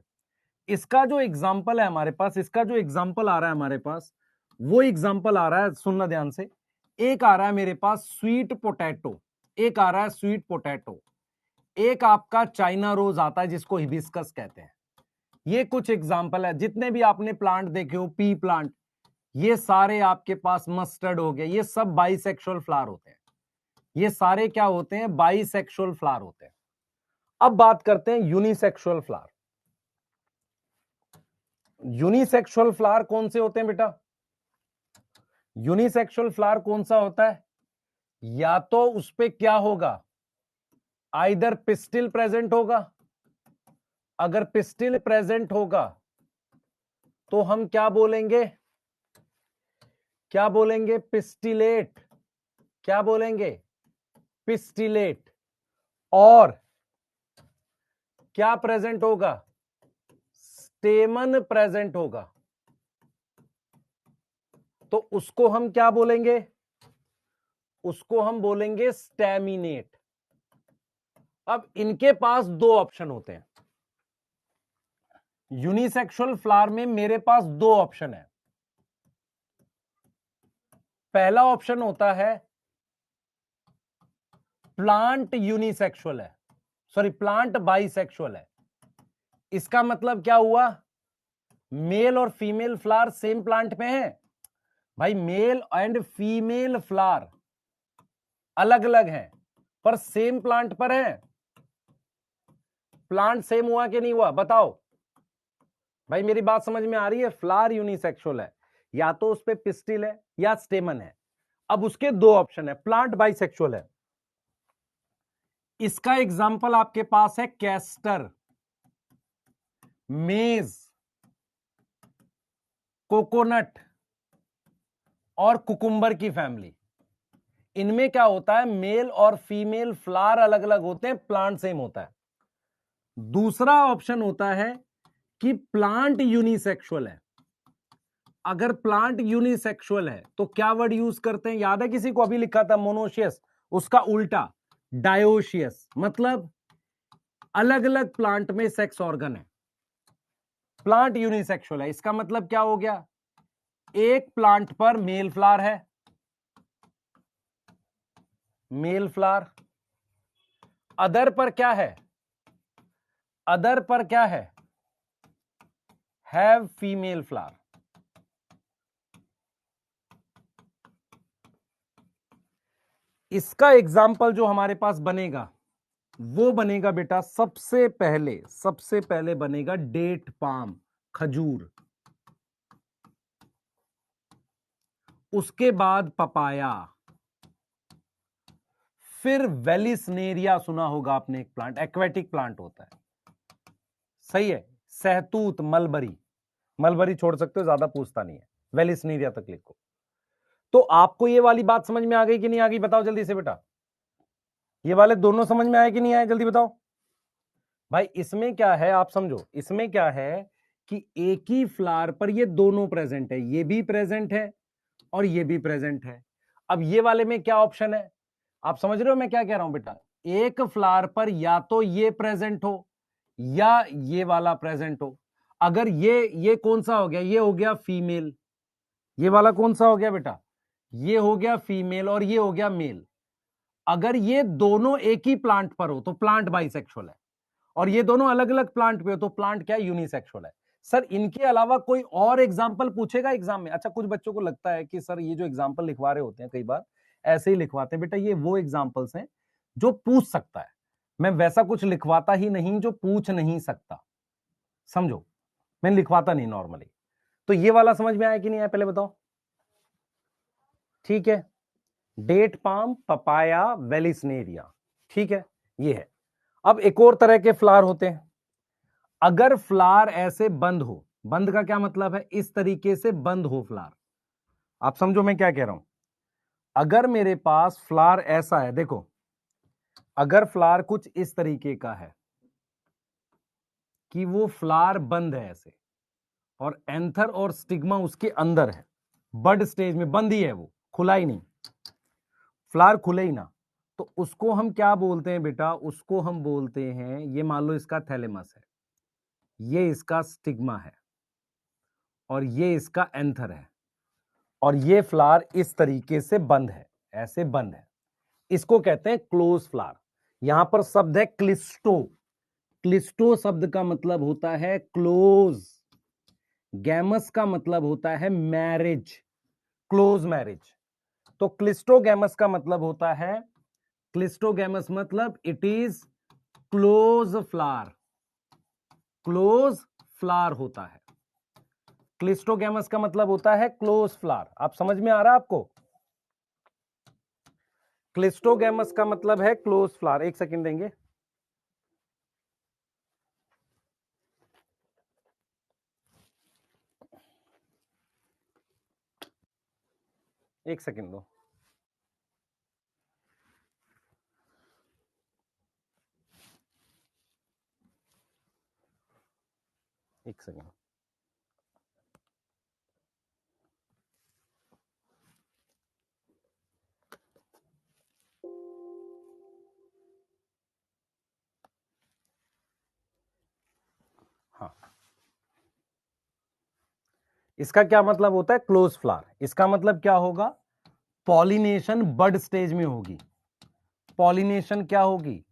इसका जो एग्जाम्पल है हमारे पास, इसका जो एग्जाम्पल आ रहा है हमारे पास, वो एग्जाम्पल आ रहा है, सुनना ध्यान से। एक आ रहा है मेरे पास स्वीट पोटैटो, एक आ रहा है स्वीट पोटैटो, एक आपका चाइना रोज आता है जिसको हिबिस्कस कहते हैं। ये कुछ एग्जाम्पल है, जितने भी आपने प्लांट देखे हो, पी प्लांट, ये सारे आपके पास, मस्टर्ड हो गया, ये सब बाइसेक्सुअल फ्लावर होते हैं। ये सारे क्या होते हैं? बाइसेक्सुअल फ्लावर होते हैं। अब बात करते हैं यूनिसेक्सुअल फ्लावर। यूनिसेक्सुअल फ्लावर कौन से होते हैं बेटा? यूनिसेक्सुअल फ्लावर कौन सा होता है? या तो उस पे क्या होगा, आइदर पिस्टिल प्रेजेंट होगा। अगर पिस्टिल प्रेजेंट होगा तो हम क्या बोलेंगे? क्या बोलेंगे? पिस्टिलेट। क्या बोलेंगे? पिस्टिलेट। और क्या प्रेजेंट होगा? स्टेमन प्रेजेंट होगा, तो उसको हम क्या बोलेंगे? उसको हम बोलेंगे स्टेमिनेट। अब इनके पास दो ऑप्शन होते हैं। यूनिसेक्सुअल फ्लावर में मेरे पास दो ऑप्शन है। पहला ऑप्शन होता है प्लांट यूनिसेक्सुअल है, सॉरी प्लांट बाइसेक्सुअल है। इसका मतलब क्या हुआ? मेल और फीमेल फ्लावर सेम प्लांट में है भाई, मेल एंड फीमेल फ्लावर अलग अलग हैं पर सेम प्लांट पर है। प्लांट सेम हुआ कि नहीं हुआ? बताओ भाई, मेरी बात समझ में आ रही है? फ्लावर यूनिसेक्सुअल है, या तो उस पे पिस्टिल है या स्टेमन है। अब उसके दो ऑप्शन है, प्लांट बाइसेक्सुअल है। इसका एग्जाम्पल आपके पास है कैस्टर, मेज, कोकोनट और कुकुम्बर की फैमिली। इनमें क्या होता है? मेल और फीमेल फ्लावर अलग अलग होते हैं, प्लांट सेम होता है। दूसरा ऑप्शन होता है कि प्लांट यूनिसेक्सुअल है। अगर प्लांट यूनिसेक्सुअल है तो क्या वर्ड यूज करते हैं? याद है किसी को? अभी लिखा था मोनोशियस, उसका उल्टा डायोशियस, मतलब अलग अलग प्लांट में सेक्स ऑर्गन है। प्लांट यूनिसेक्सुअल है, इसका मतलब क्या हो गया? एक प्लांट पर मेल फ्लावर है, मेल फ्लावर। अदर पर क्या है? अदर पर क्या है? Have female flower. इसका एग्जाम्पल जो हमारे पास बनेगा वो बनेगा बेटा, सबसे पहले बनेगा डेट पाम, खजूर। उसके बाद पपाया, फिर वेलिसनेरिया, सुना होगा आपने, एक प्लांट, एक्वेटिक प्लांट होता है, सही है। सहतूत, मलबरी, मलबरी छोड़ सकते हो, ज्यादा पूछता नहीं है, वेलिसनेरिया तक लिखो। तो आपको ये वाली बात समझ में आ गई कि नहीं आ गई? बताओ जल्दी से बेटा, ये वाले दोनों समझ में आए कि नहीं आए? जल्दी बताओ भाई। इसमें क्या है आप समझो, इसमें क्या है कि एक ही फ्लावर पर ये दोनों प्रेजेंट है, ये भी प्रेजेंट है और ये भी प्रेजेंट है। अब ये वाले में क्या ऑप्शन है? आप समझ रहे हो मैं क्या कह रहा हूं बेटा? एक फ्लावर पर या तो ये प्रेजेंट हो या ये वाला प्रेजेंट हो। अगर ये कौन सा हो गया? ये हो गया फीमेल। ये वाला कौन सा हो गया बेटा? ये हो गया फीमेल और ये हो गया मेल। अगर ये दोनों एक ही प्लांट पर हो तो प्लांट बाइसेक्सुअल है, और ये दोनों अलग अलग प्लांट पे हो तो प्लांट क्या है? यूनिसेक्सुअल है। सर इनके अलावा कोई और एग्जाम्पल पूछेगा एग्जाम में? अच्छा, कुछ बच्चों को लगता है कि सर ये जो एग्जाम्पल लिखवा रहे होते हैं कई बार ऐसे ही लिखवाते हैं। बेटा ये वो एग्जाम्पल्स हैं जो पूछ सकता है, मैं वैसा कुछ लिखवाता ही नहीं जो पूछ नहीं सकता, समझो। मैं लिखवाता नहीं नॉर्मली। तो ये वाला समझ में आया कि नहीं आया पहले बताओ। ठीक है, डेट पाम, पपाया, वेलिस्नेरिया, ठीक है, ये है। अब एक और तरह के फ्लावर होते हैं। अगर फ्लावर ऐसे बंद हो, बंद का क्या मतलब है, इस तरीके से बंद हो फ्लावर, आप समझो मैं क्या कह रहा हूं। अगर मेरे पास फ्लावर ऐसा है, देखो, अगर फ्लावर कुछ इस तरीके का है कि वो फ्लावर बंद है ऐसे, और एंथर और स्टिग्मा उसके अंदर है, बड स्टेज में बंद ही है, वो खुला ही नहीं, फ्लावर खुले ही ना, तो उसको हम क्या बोलते हैं बेटा, उसको हम बोलते हैं, ये मान लो इसका थैलेमस है, ये इसका स्टिग्मा है, और ये इसका एंथर है, और ये फ्लावर इस तरीके से बंद है, ऐसे बंद है, इसको कहते हैं क्लोज फ्लावर। यहां पर शब्द है क्लिस्टो। क्लिस्टो शब्द का मतलब होता है क्लोज, गैमस का मतलब होता है मैरिज, क्लोज मैरिज। तो क्लिस्टोगैमस का मतलब होता है, क्लिस्टोगैमस मतलब it is close flower, close flower होता है। क्लिस्टोगैमस का मतलब होता है क्लोज फ्लावर। आप समझ में आ रहा है आपको, क्लिस्टोगैमस का मतलब है क्लोज फ्लावर। एक सेकंड देंगे, एक सेकंड दो। एक सेकंड। हाँ, इसका क्या मतलब होता है क्लोज फ्लावर, इसका मतलब क्या होगा, पॉलिनेशन बड स्टेज में होगी। पॉलिनेशन क्या होगी,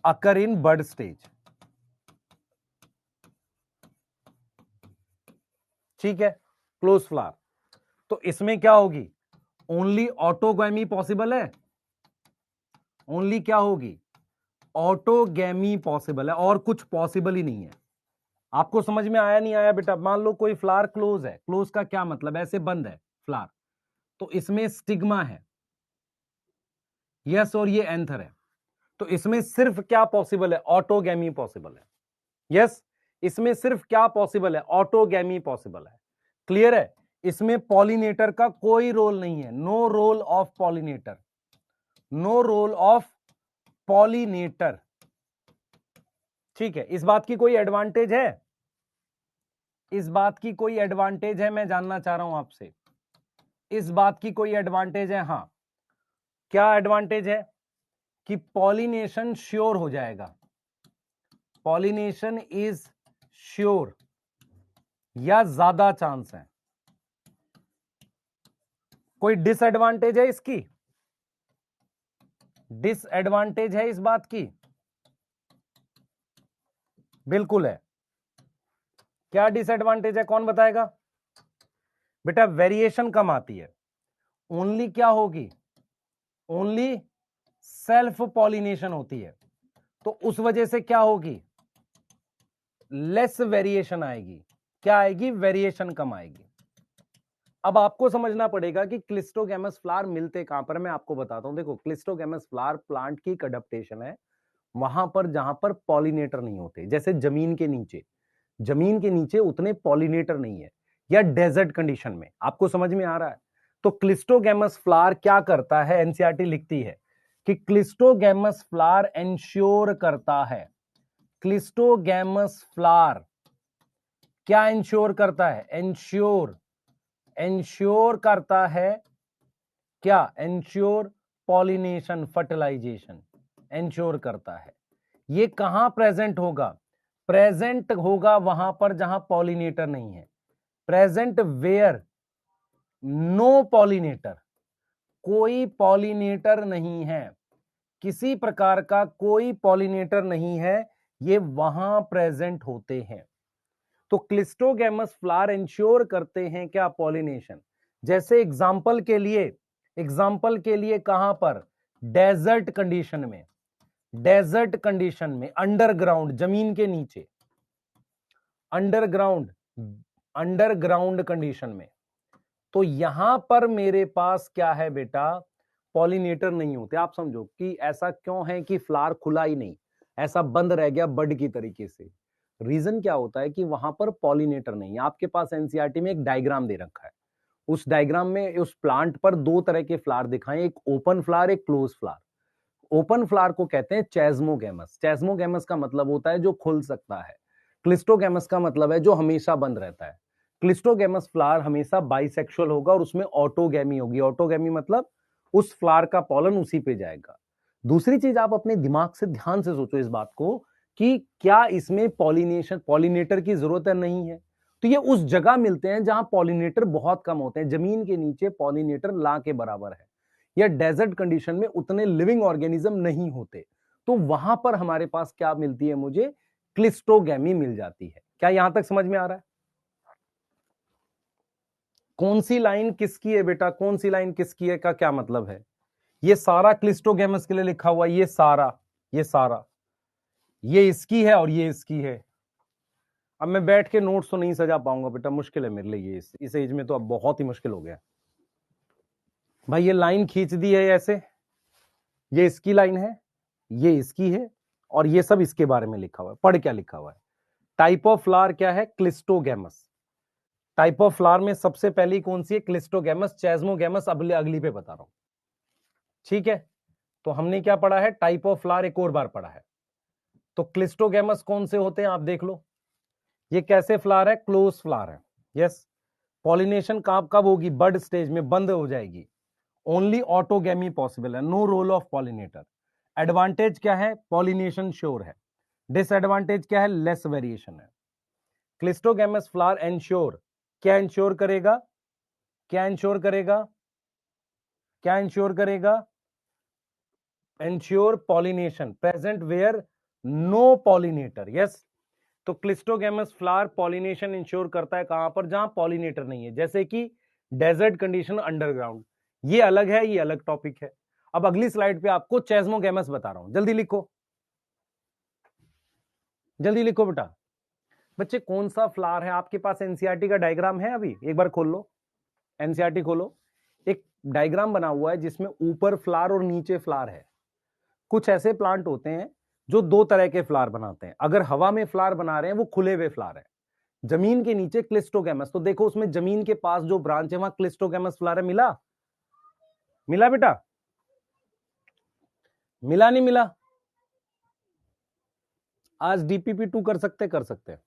अकर इन बड स्टेज, ठीक है, क्लोज फ्लावर। तो इसमें क्या होगी, ओनली ऑटोगैमी पॉसिबल है, ओनली क्या होगी, ऑटोगैमी पॉसिबल है, और कुछ पॉसिबल ही नहीं है। आपको समझ में आया नहीं आया बेटा, मान लो कोई फ्लावर क्लोज है, क्लोज का क्या मतलब, ऐसे बंद है फ्लावर, तो इसमें स्टिग्मा है, यस, और ये एंथर है, तो इसमें सिर्फ क्या पॉसिबल है, ऑटोगैमी पॉसिबल है, यस, इसमें सिर्फ क्या पॉसिबल है, ऑटोगैमी पॉसिबल है। क्लियर है, इसमें पॉलिनेटर का कोई रोल नहीं है, no role of pollinator, no role of pollinator, ठीक है। इस बात की कोई एडवांटेज है, इस बात की कोई एडवांटेज है, मैं जानना चाह रहा हूं आपसे, इस बात की कोई एडवांटेज है, हां, क्या एडवांटेज है, कि पॉलिनेशन श्योर हो जाएगा, पॉलिनेशन इज श्योर, या ज्यादा चांस है। कोई डिसएडवांटेज है इसकी, डिसएडवांटेज है इस बात की, बिल्कुल है। क्या डिसएडवांटेज है, कौन बताएगा बेटा, वेरिएशन कम आती है, ओनली क्या होगी, ओनली सेल्फ पॉलिनेशन होती है, तो उस वजह से क्या होगी, लेस वेरिएशन आएगी, क्या आएगी, वेरिएशन कम आएगी। अब आपको समझना पड़ेगा कि क्लिस्टोगैमस फ्लावर मिलते कहां पर, मैं आपको बताता हूं। देखो, क्लिस्टोगैमस फ्लावर प्लांट की एक अडेप्टेशन है, वहां पर जहां पर पॉलिनेटर नहीं होते, जैसे जमीन के नीचे, जमीन के नीचे उतने पॉलिनेटर नहीं है, या डेजर्ट कंडीशन में। आपको समझ में आ रहा है, तो क्लिस्टोगैमस फ्लावर क्या करता है, एनसीईआरटी लिखती है कि क्लिस्टोगैमस फ्लावर इंश्योर करता है, क्लिस्टोगैमस फ्लावर क्या इंश्योर करता है, इंश्योर करता है, क्या इंश्योर, पॉलिनेशन, फर्टिलाइजेशन इंश्योर करता है। ये कहां प्रेजेंट होगा, प्रेजेंट होगा वहां पर जहां पॉलिनेटर नहीं है, प्रेजेंट वेयर नो पॉलिनेटर, कोई पॉलिनेटर नहीं है, किसी प्रकार का कोई पॉलिनेटर नहीं है, ये वहां प्रेजेंट होते हैं। तो क्लिस्टोगैमस फ्लावर इंश्योर करते हैं क्या, पॉलिनेशन। जैसे एग्जाम्पल के लिए कहां पर, डेजर्ट कंडीशन में, डेजर्ट कंडीशन में, अंडरग्राउंड, जमीन के नीचे, अंडरग्राउंड अंडरग्राउंड कंडीशन में। तो यहां पर मेरे पास क्या है बेटा, पॉलिनेटर नहीं होते। आप समझो कि ऐसा क्यों है कि फ्लावर खुला ही नहीं, ऐसा बंद रह गया बड की तरीके से। रीजन क्या होता है कि वहां पर पॉलिनेटर नहीं है। आपके पास एनसीईआरटी में एक डायग्राम दे रखा है, उस डायग्राम में उस प्लांट पर दो तरह के फ्लावर दिखाए, एक ओपन फ्लावर, एक क्लोज फ्लावर। ओपन फ्लावर को कहते हैं चेस्मोगैमस। चेस्मोगैमस का मतलब होता है जो खुल सकता है। क्लिस्टोगैमस का मतलब है जो हमेशा बंद रहता है। क्लिस्टोगैमस फ्लावर हमेशा बाइसेक्सुअल होगा और उसमें ऑटोगैमी होगी। ऑटोगैमी मतलब उस फ्लावर का पॉलन उसी पे जाएगा। दूसरी चीज, आप अपने दिमाग से ध्यान से सोचो इस बात को कि क्या इसमें पॉलिनेटर की जरूरत है? नहीं है। तो ये उस जगह मिलते हैं जहां पॉलिनेटर बहुत कम होते हैं। जमीन के नीचे पॉलिनेटर ला के बराबर है, या डेजर्ट कंडीशन में उतने लिविंग ऑर्गेनिज्म नहीं होते। तो वहां पर हमारे पास क्या मिलती है? मुझे क्लिस्टोगैमी मिल जाती है। क्या यहां तक समझ में आ रहा है? कौन सी लाइन किसकी है बेटा, कौन सी लाइन किसकी है का क्या मतलब है? ये सारा क्लिस्टोगैमस के लिए लिखा हुआ है, ये सारा ये इसकी है और ये इसकी है। अब मैं बैठ के नोट्स तो नहीं सजा पाऊंगा बेटा, मुश्किल है मेरे लिए। ये इस एज में तो अब बहुत ही मुश्किल हो गया भाई। ये लाइन खींच दी है ऐसे, ये इसकी लाइन है, ये इसकी है, और ये सब इसके बारे में लिखा हुआ है। पढ़ क्या लिखा हुआ है? टाइप ऑफ फ्लावर क्या है? क्लिस्टोगैमस। टाइप ऑफ फ्लावर में सबसे पहली कौन सी है? क्लिस्टोगैमस। चेस्मोगैमस अगली पे बता रहा हूं, ठीक है? तो हमने क्या पढ़ा है? टाइप ऑफ फ्लावर एक और बार पढ़ा है। तो क्लिस्टोगैमस कौन से होते हैं आप देख लो। ये कैसे फ्लावर है? क्लोज फ्लावर है। यस। पॉलिनेशन कब कब होगी? बड स्टेज में बंद हो जाएगी। ओनली ऑटोगैमी पॉसिबल है, no role of pollinator. Advantage क्या है? पॉलिनेशन श्योर है। डिसएडवांटेज क्या है? लेस वेरिएशन है। क्लिस्टोगैमस फ्लावर एंश्योर, क्या इंश्योर करेगा? क्या इंश्योर करेगा? क्या इंश्योर करेगा? Ensure pollination present where no pollinator. Yes. तो क्लिस्टोगैमस फ्लावर पॉलिनेशन इंश्योर करता है कहां पर? जहां पॉलिनेटर नहीं है, जैसे कि डेजर्ट कंडीशन, अंडरग्राउंड। ये अलग है, ये अलग टॉपिक है। अब अगली स्लाइड पे आपको चेस्मोगैमस बता रहा हूं। जल्दी लिखो, जल्दी लिखो बेटा। बच्चे कौन सा फ्लावर है आपके पास? एनसीईआरटी का डायग्राम है अभी? एक बार खोल लो, एनसीईआरटी खोलो। एक डायग्राम बना हुआ है जिसमें ऊपर फ्लावर और नीचे फ्लावर है। कुछ ऐसे प्लांट होते हैं जो दो तरह के फ्लावर बनाते हैं। अगर हवा में फ्लावर बना रहे हैं वो खुले हुए फ्लावर है। जमीन के नीचे क्लिस्टोगैमस, तो देखो उसमें जमीन के पास जो ब्रांच है वहां क्लिस्टोगैमस फ्लावर है। मिला? मिला बेटा? मिला नहीं मिला? आज डीपीपी 2 कर सकते हैं।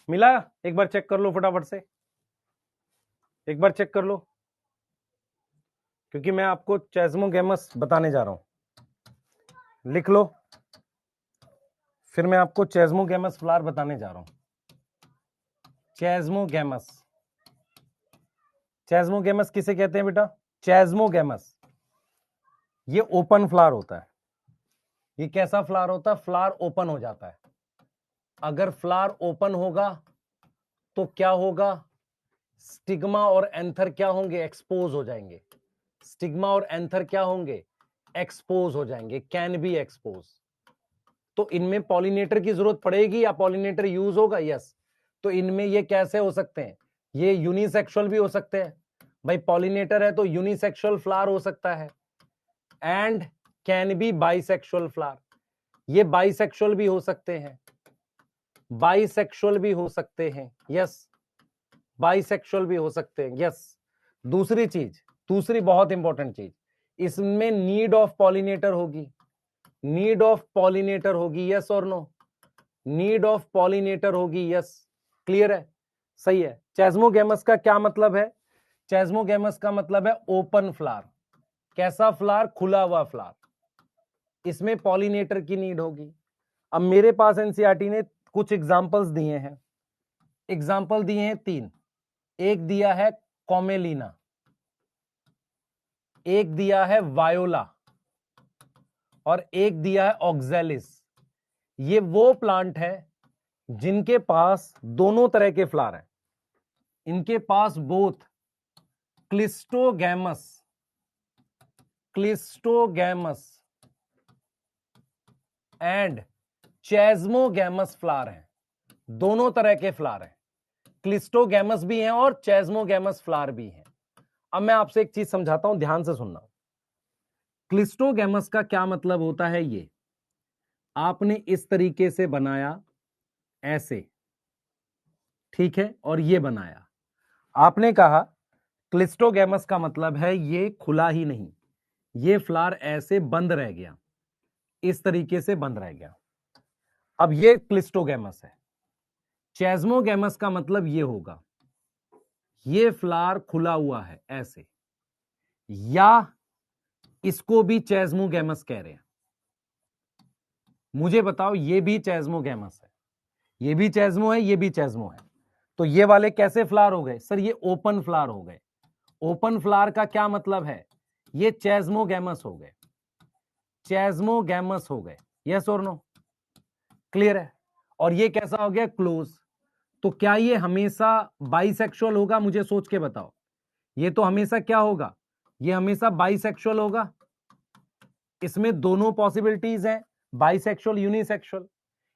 मिला? एक बार चेक कर लो फटाफट से, एक बार चेक कर लो, क्योंकि मैं आपको चेस्मोगैमस बताने जा रहा हूं। लिख लो, फिर मैं आपको चेस्मोगैमस फ्लावर बताने जा रहा हूं। चेस्मोगैमस, चेस्मोगैमस किसे कहते हैं बेटा? चेस्मोगैमस ये ओपन फ्लावर होता है। ये कैसा फ्लावर होता है? फ्लावर ओपन हो जाता है। अगर फ्लावर ओपन होगा तो क्या होगा? स्टिग्मा और एंथर क्या होंगे? एक्सपोज हो जाएंगे। स्टिग्मा और एंथर क्या होंगे? एक्सपोज हो जाएंगे, कैन बी एक्सपोज। तो इनमें पॉलिनेटर की जरूरत पड़ेगी या पॉलिनेटर यूज होगा? यस। तो इनमें ये कैसे हो सकते हैं? ये यूनिसेक्सुअल भी हो सकते हैं। भाई पॉलिनेटर है तो यूनिसेक्सुअल फ्लावर हो सकता है, and can be bisexual flower. ये बाइसेक्सुअल भी हो सकते हैं, बाइसेक्सुअल भी हो सकते हैं। यस, बाइसेक्सुअल भी हो सकते हैं। यस। दूसरी चीज, दूसरी बहुत इंपॉर्टेंट चीज, इसमें नीड ऑफ पॉलिनेटर होगी। नीड ऑफ पॉलिनेटर होगी, यस और नो? नीड ऑफ पॉलिनेटर होगी, यस। क्लियर है? सही है। चेस्मोगैमस का क्या मतलब है? चेस्मोगैमस का मतलब है ओपन फ्लावर। कैसा फ्लावर? खुला हुआ फ्लावर। इसमें पॉलिनेटर की नीड होगी। अब मेरे पास एनसीईआरटी ने कुछ एग्जांपल्स दिए हैं। एग्जांपल दिए हैं 3। एक दिया है कॉमेलिना, एक दिया है वायोला, और एक दिया है ऑक्जेलिस। ये वो प्लांट है जिनके पास दोनों तरह के फ्लावर हैं। इनके पास both cleistogamous, cleistogamous and chasmogamous flower हैं। दोनों तरह के फ्लावर हैं। क्लिस्टोगैमस भी हैं और चेस्मोगैमस फ्लावर भी हैं। अब मैं आपसे एक चीज समझाता हूं, ध्यान से सुनना। क्लिस्टोगैमस का क्या मतलब होता है? ये आपने इस तरीके से बनाया, ऐसे, ठीक है, और ये बनाया। आपने कहा क्लिस्टोगैमस का मतलब है ये खुला ही नहीं, ये फ्लावर ऐसे बंद रह गया, इस तरीके से बंद रह गया। अब ये क्लिस्टोगैमस है। चेस्मोगैमस का मतलब ये होगा, ये फ्लावर खुला हुआ है ऐसे, या इसको भी चेस्मोगैमस कह रहे हैं। मुझे बताओ, ये भी चेस्मोगैमस है, ये भी चेस्मो है, ये भी चेस्मो है, तो ये वाले कैसे फ्लावर हो गए? सर ये ओपन फ्लावर हो गए। ओपन फ्लावर का क्या मतलब है? ये चेस्मोगैमस हो गए, चेस्मोगैमस हो गए। यस और नो? क्लियर है? और ये कैसा हो गया? क्लोज। तो क्या ये हमेशा बाइसेक्सुअल होगा? मुझे सोच के बताओ। ये तो हमेशा क्या होगा? ये हमेशा बाइसेक्सुअल होगा। इसमें दोनों पॉसिबिलिटीज हैं, बाइसेक्सुअल, यूनिसेक्सुअल।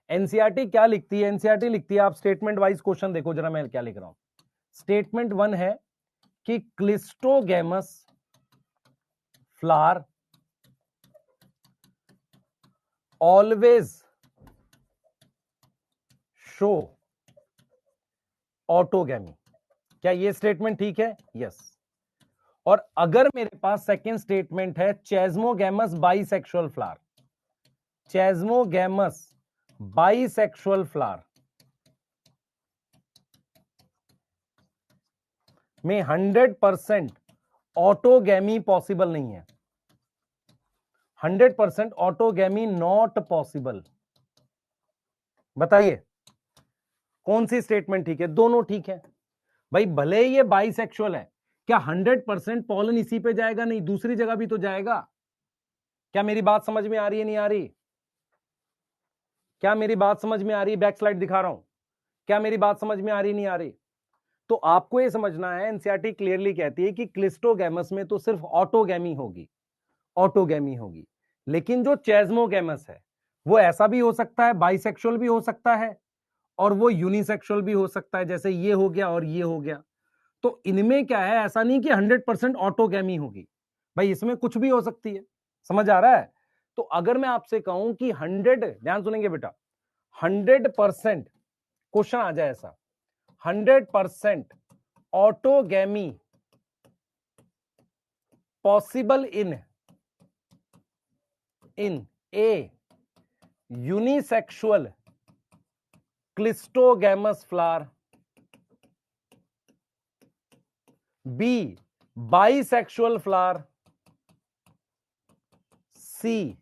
एनसीईआरटी क्या लिखती है? एनसीईआरटी लिखती है, आप स्टेटमेंट वाइज क्वेश्चन देखो जरा मैं क्या लिख रहा हूं। स्टेटमेंट 1 है कि cleistogamous flower always show autogamy. क्या ये स्टेटमेंट ठीक है? यस। और अगर मेरे पास सेकेंड स्टेटमेंट है चेस्मोगैमस बाइसेक्सुअल फ्लावर, चेस्मोगैमस बाइसेक्सुअल फ्लावर में 100% ऑटोगैमी पॉसिबल नहीं है, 100% ऑटोगैमी नॉट पॉसिबल। बताइए कौन सी स्टेटमेंट ठीक है? दोनों ठीक है भाई। भले ये बाइसेक्सुअल है, क्या 100% पॉलन इसी पे जाएगा? नहीं, दूसरी जगह भी तो जाएगा। क्या मेरी बात समझ में आ रही है, नहीं आ रही? क्या मेरी बात समझ में आ रही है? बैक स्लाइड दिखा रहा हूं। क्या मेरी बात समझ में आ रही, नहीं आ रही? तो आपको यह समझना है, एनसीईआरटी क्लियरली कहती है कि क्लिस्टोगैमस में तो सिर्फ ऑटोगैमी होगी, ऑटोगैमी होगी। लेकिन जो चेस्मोगैमस है वो ऐसा भी हो सकता है, बाइसेक्सुअल भी हो सकता है, और वो यूनिसेक्सुअल भी हो सकता है, जैसे ये हो गया और ये हो गया। तो इनमें क्या है, ऐसा नहीं कि 100% ऑटोगैमी होगी भाई, इसमें कुछ भी हो सकती है। समझ आ रहा है? तो अगर मैं आपसे कहूं कि 100, ध्यान सुनेंगे बेटा, 100% क्वेश्चन आ जाए ऐसा, 100% autogamy possible in A unisexual cleistogamous flower, B bisexual flower, C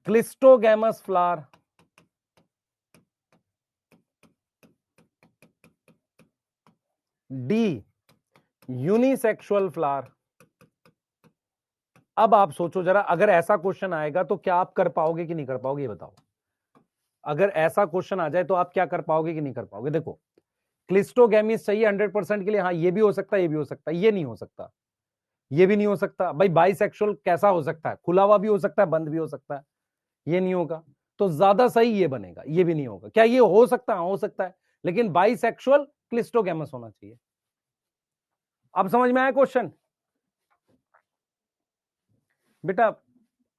cleistogamous flower, D unisexual flower. अब आप सोचो जरा, अगर ऐसा क्वेश्चन आएगा तो क्या आप कर पाओगे कि नहीं कर पाओगे? ये बताओ। अगर ऐसा क्वेश्चन आ जाए तो आप क्या कर पाओगे कि नहीं कर पाओगे? देखो, क्लिस्टोगैमी चाहिए 100% के लिए, हाँ ये भी हो सकता है, ये भी हो सकता है, ये नहीं हो सकता, ये भी नहीं हो सकता भाई। बाइसेक्सुअल कैसा हो सकता है? खुला हुआ भी हो सकता है, बंद भी हो सकता है, ये नहीं होगा। तो ज्यादा सही ये बनेगा, ये भी नहीं होगा। क्या ये हो सकता है? हो सकता है, लेकिन बाइसेक्सुअल क्लिस्टोगैमस होना चाहिए। अब समझ में आया क्वेश्चन? बेटा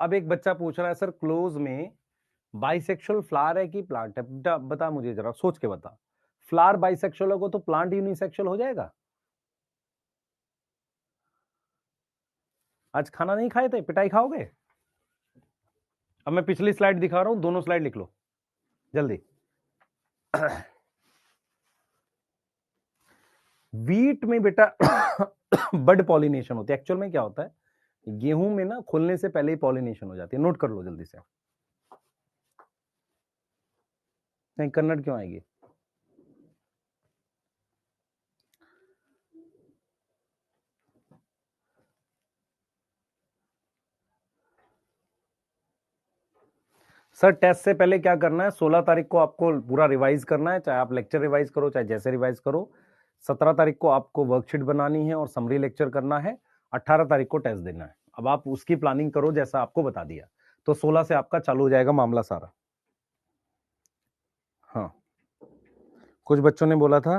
अब एक बच्चा पूछ रहा है सर क्लोज में बाइसेक्सुअल फ्लावर है कि प्लांट है? बेटा बता मुझे जरा, सोच के बता। फ्लावर बाइसेक्सुअल होगा तो प्लांट यूनिसेक्सुअल हो जाएगा? आज खाना नहीं खाए थे, पिटाई खाओगे? अब मैं पिछली स्लाइड दिखा रहा हूं, दोनों स्लाइड लिख लो जल्दी। वीट में बेटा बड पॉलिनेशन होती है। एक्चुअल में क्या होता है, गेहूं में ना खुलने से पहले ही पॉलिनेशन हो जाती है। नोट कर लो जल्दी से। नहीं कन्नड़ क्यों आएगी? सर टेस्ट से पहले क्या करना है, 16 तारीख को आपको पूरा रिवाइज करना है, चाहे आप लेक्चर रिवाइज करो चाहे जैसे रिवाइज करो। 17 तारीख को आपको वर्कशीट बनानी है और समरी लेक्चर करना है। 18 तारीख को टेस्ट देना है। अब आप उसकी प्लानिंग करो जैसा आपको बता दिया, तो 16 से आपका चालू हो जाएगा मामला सारा। हाँ कुछ बच्चों ने बोला था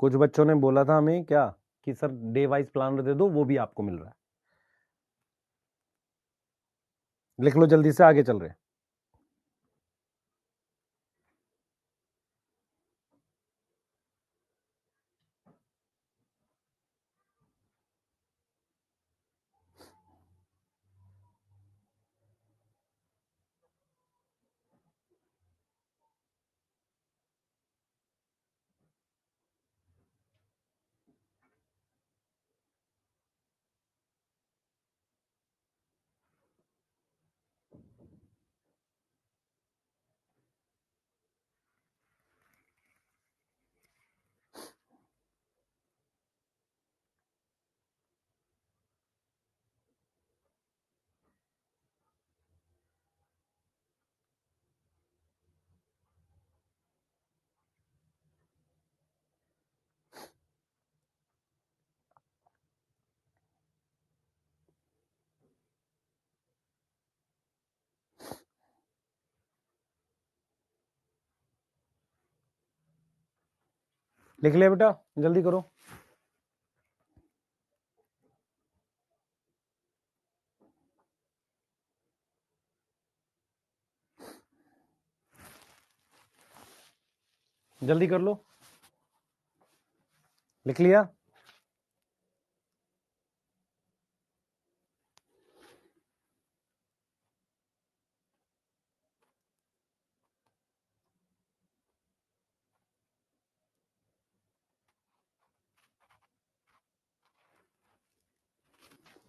कुछ बच्चों ने बोला था हमें क्या कि सर डे वाइज प्लानर दे दो, वो भी आपको मिल रहा है। लिख लो जल्दी से, आगे चल रहे हैं। लिख लिया बेटा, जल्दी करो। जल्दी कर लो। लिख लिया?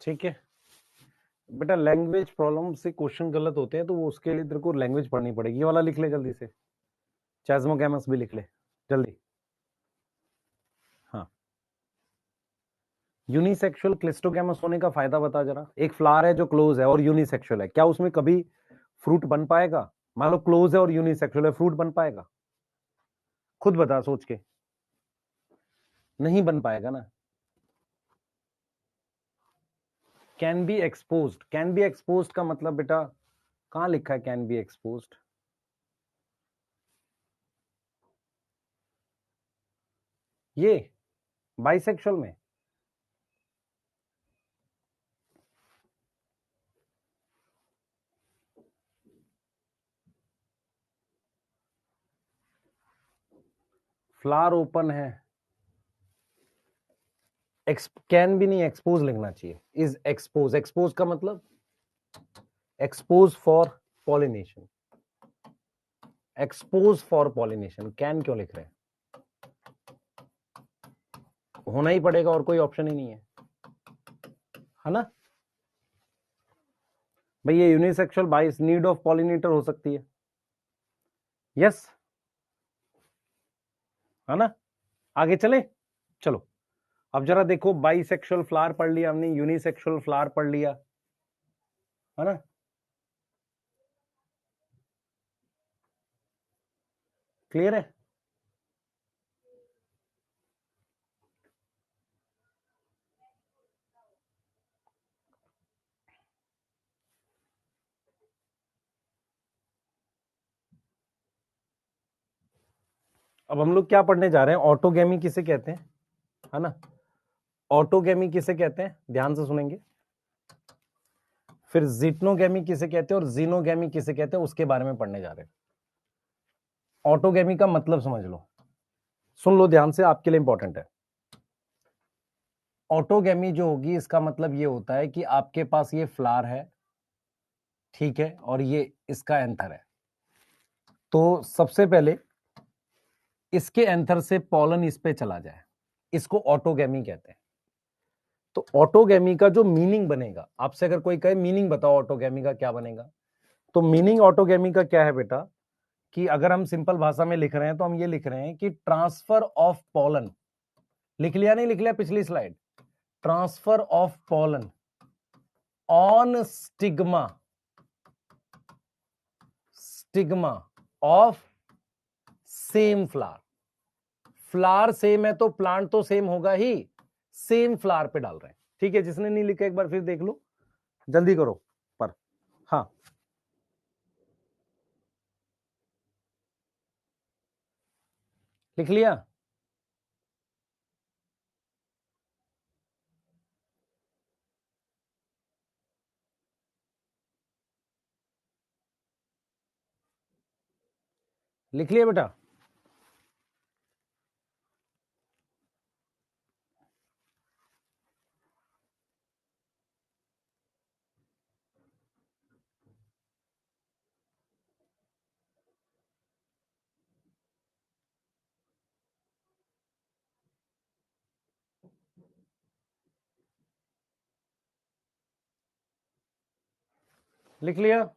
ठीक है बेटा, लैंग्वेज प्रॉब्लम से क्वेश्चन गलत होते हैं, तो वो उसके लिए तेरे को लैंग्वेज पढ़नी पड़ेगी। ये वाला लिख ले जल्दी से, चैज्मोगैमस भी लिख ले जल्दी। हाँ, यूनिसेक्सुअल क्लिस्टोगैमस होने का फायदा बता जरा। एक फ्लावर है जो क्लोज है और यूनिसेक्सुअल है, क्या उसमें कभी फ्रूट बन पाएगा? मान लो क्लोज है और यूनिसेक्सुअल है, फ्रूट बन पाएगा? खुद बता सोच के। नहीं बन पाएगा ना। Can be exposed, can be exposed का मतलब बेटा कहां लिखा है कैन बी एक्सपोज्ड? ये बाइसेक्सुअल में। फ्लावर ओपन है, कैन भी नहीं, एक्सपोज लिखना चाहिए। इज एक्सपोज, एक्सपोज का मतलब expose for pollination, expose for pollination. Can क्यों लिख रहे हैं? होना ही पड़ेगा, और कोई ऑप्शन ही नहीं है ना भाई। ये यूनिसेक्सुअल बाइस नीड ऑफ पॉलिनेटर हो सकती है, यस, है ना। आगे चले, चलो। अब जरा देखो, बाइसेक्सुअल फ्लावर पढ़ लिया हमने, यूनिसेक्सुअल फ्लावर पढ़ लिया, है ना। क्लियर है? अब हम लोग क्या पढ़ने जा रहे हैं? ऑटोगेमी किसे कहते हैं, है ना। ऑटोगेमी किसे कहते हैं, ध्यान से सुनेंगे। फिर जिटनोगेमी किसे कहते हैं और जीनोगेमी किसे कहते हैं, उसके बारे में पढ़ने जा रहे हैं। ऑटोगेमी का मतलब समझ लो, सुन लो ध्यान से, आपके लिए इंपॉर्टेंट है। ऑटोगेमी जो होगी, इसका मतलब ये होता है कि आपके पास ये फ्लावर है, ठीक है, और ये इसका एंथर है। तो सबसे पहले इसके एंथर से पॉलन इस पे चला जाए, इसको ऑटोगेमी कहते हैं। तो ऑटोगेमी का जो मीनिंग बनेगा, आपसे अगर कोई कहे मीनिंग बताओ ऑटोगेमी का क्या बनेगा, तो मीनिंग ऑटोगेमी का क्या है बेटा, कि अगर हम सिंपल भाषा में लिख रहे हैं तो हम ये लिख रहे हैं कि ट्रांसफर ऑफ पॉलन। लिख लिया नहीं लिख लिया पिछली slide? Transfer of pollen on stigma stigma of same flower. Flower same है तो प्लांट तो सेम होगा ही, सेम फ्लावर पे डाल रहे हैं। ठीक है, जिसने नहीं लिखा एक बार फिर देख लो, जल्दी करो पर। हाँ, लिख लिया? लिख लिया बेटा? लिख लिया?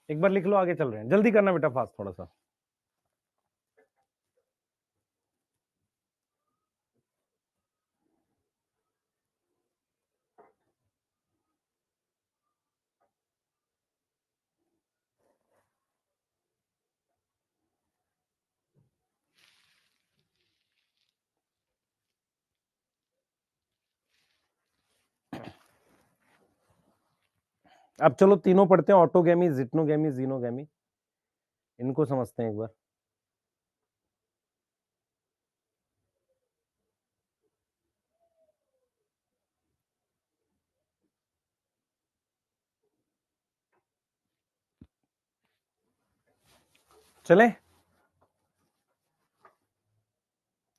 एक बार लिख लो, आगे चल रहे हैं, जल्दी करना बेटा, फास्ट थोड़ा सा। अब चलो तीनों पढ़ते हैं, ऑटोगैमी, जिटनोगैमी, जीनोगैमी, इनको समझते हैं एक बार। चले?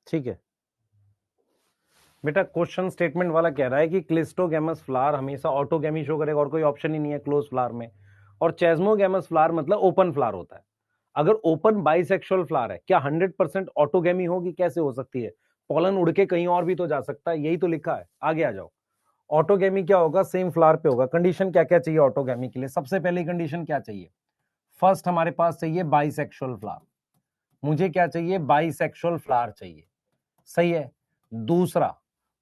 ठीक है बेटा, क्वेश्चन स्टेटमेंट वाला कह रहा है कि क्लिस्टोगैमस फ्लावर हमेशा ऑटोगैमी शो करेगा, और कोई ऑप्शन ही नहीं है क्लोज फ्लावर में। और चेस्मोगैमस फ्लावर मतलब ओपन फ्लावर होता है। अगर ओपन बाइसेक्सुअल फ्लावर है, क्या 100% ऑटोगैमी होगी? कैसे हो सकती है? पॉलन उड़ के कहीं और भी तो जा सकता है, यही तो लिखा है। आगे आ जाओ। ऑटोगैमी क्या होगा? सेम फ्लावर पे होगा। कंडीशन क्या क्या चाहिए ऑटोगैमी के लिए? सबसे पहली कंडीशन क्या चाहिए? फर्स्ट हमारे पास चाहिए बाइसेक्सुअल फ्लावर। मुझे क्या चाहिए? बाइसेक्सुअल फ्लावर चाहिए। सही है। दूसरा,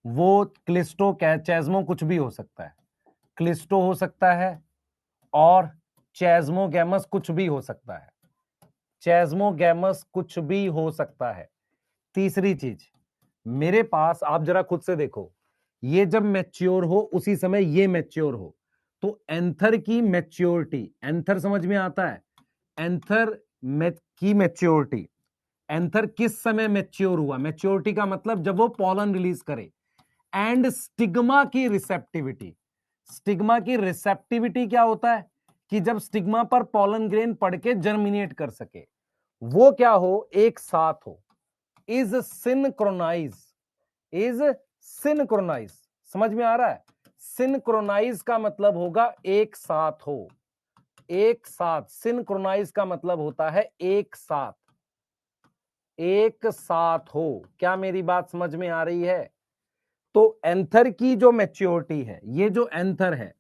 वो क्लिस्टो चेस्मो कुछ भी हो सकता है, क्लिस्टो हो सकता है और चेस्मोगैमस कुछ भी हो सकता है, चेस्मोगैमस कुछ भी हो सकता है। तीसरी चीज, मेरे पास आप जरा खुद से देखो, ये जब मैच्योर हो उसी समय ये मैच्योर हो, तो एंथर की मैच्योरिटी, एंथर समझ में आता है? एंथर की मैच्योरिटी, एंथर किस समय मैच्योर हुआ? मैच्योरिटी का मतलब जब वो पॉलन रिलीज करे। एंड स्टिग्मा की रिसेप्टिविटी, स्टिग्मा की रिसेप्टिविटी क्या होता है? कि जब स्टिग्मा पर पॉलन ग्रेन पड़ के जर्मिनेट कर सके, वो क्या हो? एक साथ हो। Is synchronise, is synchronise. समझ में आ रहा है? सिनक्रोनाइज का मतलब होगा एक साथ हो, एक साथ। सिनक्रोनाइज का मतलब होता है एक साथ, एक साथ हो। क्या मेरी बात समझ में आ रही है? तो एंथर की जो मैच्योरिटी है, ये जो एंथर है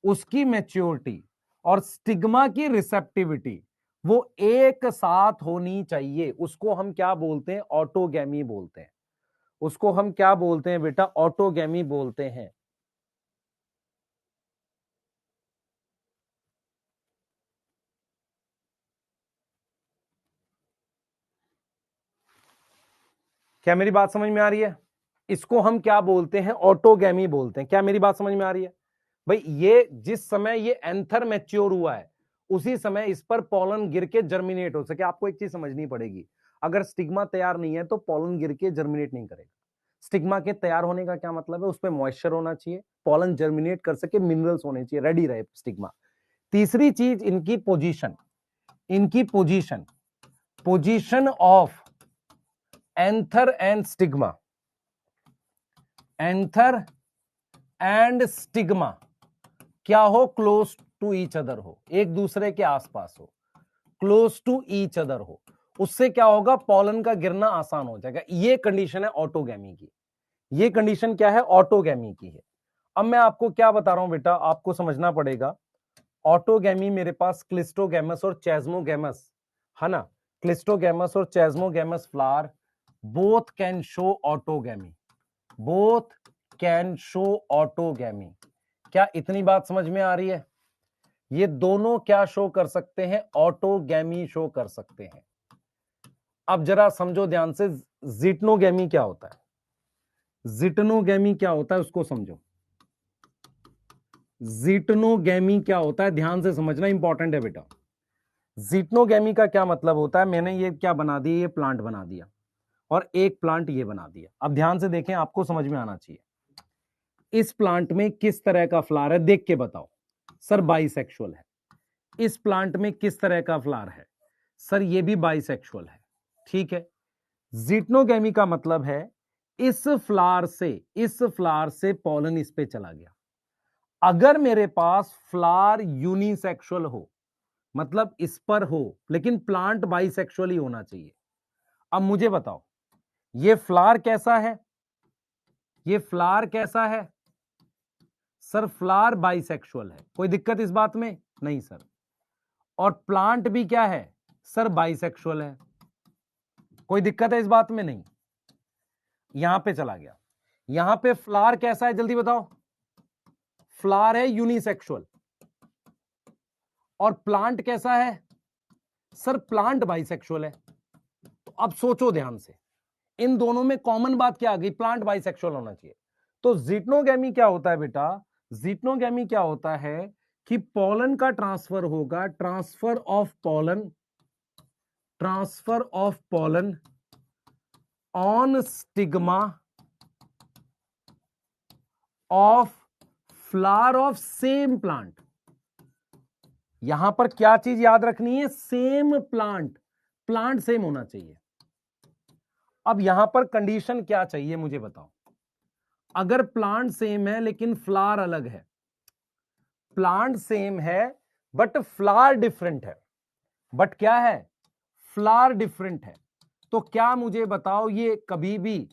उसकी मैच्योरिटी और स्टिग्मा की रिसेप्टिविटी वो एक साथ होनी चाहिए। उसको हम क्या बोलते हैं? ऑटोगैमी बोलते हैं। उसको हम क्या बोलते हैं बेटा? ऑटोगैमी बोलते हैं। क्या मेरी बात समझ में आ रही है? इसको हम क्या बोलते हैं? ऑटोगैमी बोलते हैं। क्या मेरी बात समझ में आ रही है? भाई ये जिस समय ये एंथर मैच्योर हुआ है उसी समय इस पर पॉलन गिर के जर्मिनेट हो सके। आपको एक चीज समझनी पड़ेगी, अगर स्टिग्मा तैयार नहीं है तो पॉलन गिर के जर्मिनेट नहीं करेगा। स्टिग्मा के तैयार होने का क्या मतलब है? उसमें मॉइस्चर होना चाहिए, पॉलन जर्मिनेट कर सके, मिनरल्स होने चाहिए, रेडी रहे स्टिग्मा। तीसरी चीज, इनकी पोजीशन, इनकी position, position of anther and stigma, anther and stigma क्या हो? क्लोज टू ईच अदर हो, एक दूसरे के आसपास हो, क्लोज टू ईच अदर हो। उससे क्या होगा? पॉलन का गिरना आसान हो जाएगा। ये कंडीशन है ऑटोगैमी की। ये कंडीशन क्या है? ऑटोगैमी की है। अब मैं आपको क्या बता रहा हूं बेटा, आपको समझना पड़ेगा। ऑटोगैमी मेरे पास क्लिस्टोगैमस और चेस्मोगैमस है ना, क्लिस्टोगैमस और chasmogamous flower both can show autogamy, both can show autogamy. क्या इतनी बात समझ में आ रही है? ये दोनों क्या शो कर सकते हैं? ऑटोगैमी शो कर सकते हैं। अब जरा समझो ध्यान से, जिटनोगैमी क्या होता है? जिटनोगैमी क्या होता है उसको समझो। जिटनोगैमी क्या होता है ध्यान से समझना, इंपॉर्टेंट है बेटा। जिटनोगैमी का क्या मतलब होता है? मैंने ये क्या बना दिया, ये प्लांट बना दिया और एक प्लांट ये बना दिया। अब ध्यान से देखें, आपको समझ में आना चाहिए। इस प्लांट में किस तरह का फ्लावर है, देख के बताओ। सर बाइसेक्सुअल है। इस प्लांट में किस तरह का फ्लावर है? सर ये भी बाइसेक्सुअल है। ठीक है। जिटनोगैमी का मतलब है इस फ्लावर से पॉलन इस पे चला गया। अगर मेरे पास फ्लावर यूनिसेक्सुअल हो, मतलब इस पर हो, लेकिन प्लांट बाइसेक्सुअल ही होना चाहिए। अब मुझे बताओ, ये फ्लावर कैसा है? ये फ्लावर कैसा है? सर फ्लावर बाइसेक्सुअल है। कोई दिक्कत इस बात में? नहीं सर। और प्लांट भी क्या है? सर बाइसेक्सुअल है। कोई दिक्कत है इस बात में? नहीं। यहां पे चला गया। यहां पे फ्लावर कैसा है जल्दी बताओ? फ्लावर है यूनिसेक्सुअल। और प्लांट कैसा है? सर प्लांट बाइसेक्सुअल है। तो अब सोचो ध्यान से, इन दोनों में कॉमन बात क्या आ गई? प्लांट बाइसेक्सुअल होना चाहिए। तो जिटनोगैमी क्या होता है बेटा? जिटनोगैमी क्या होता है कि पॉलन का ट्रांसफर होगा, transfer of pollen on stigma of flower of same plant. यहां पर क्या चीज याद रखनी है? सेम प्लांट, प्लांट सेम होना चाहिए। अब यहां पर कंडीशन क्या चाहिए मुझे बताओ? अगर प्लांट सेम है लेकिन फ्लावर अलग है, प्लांट सेम है बट फ्लावर डिफरेंट है, बट क्या है? फ्लावर डिफरेंट है, तो क्या मुझे बताओ ये कभी भी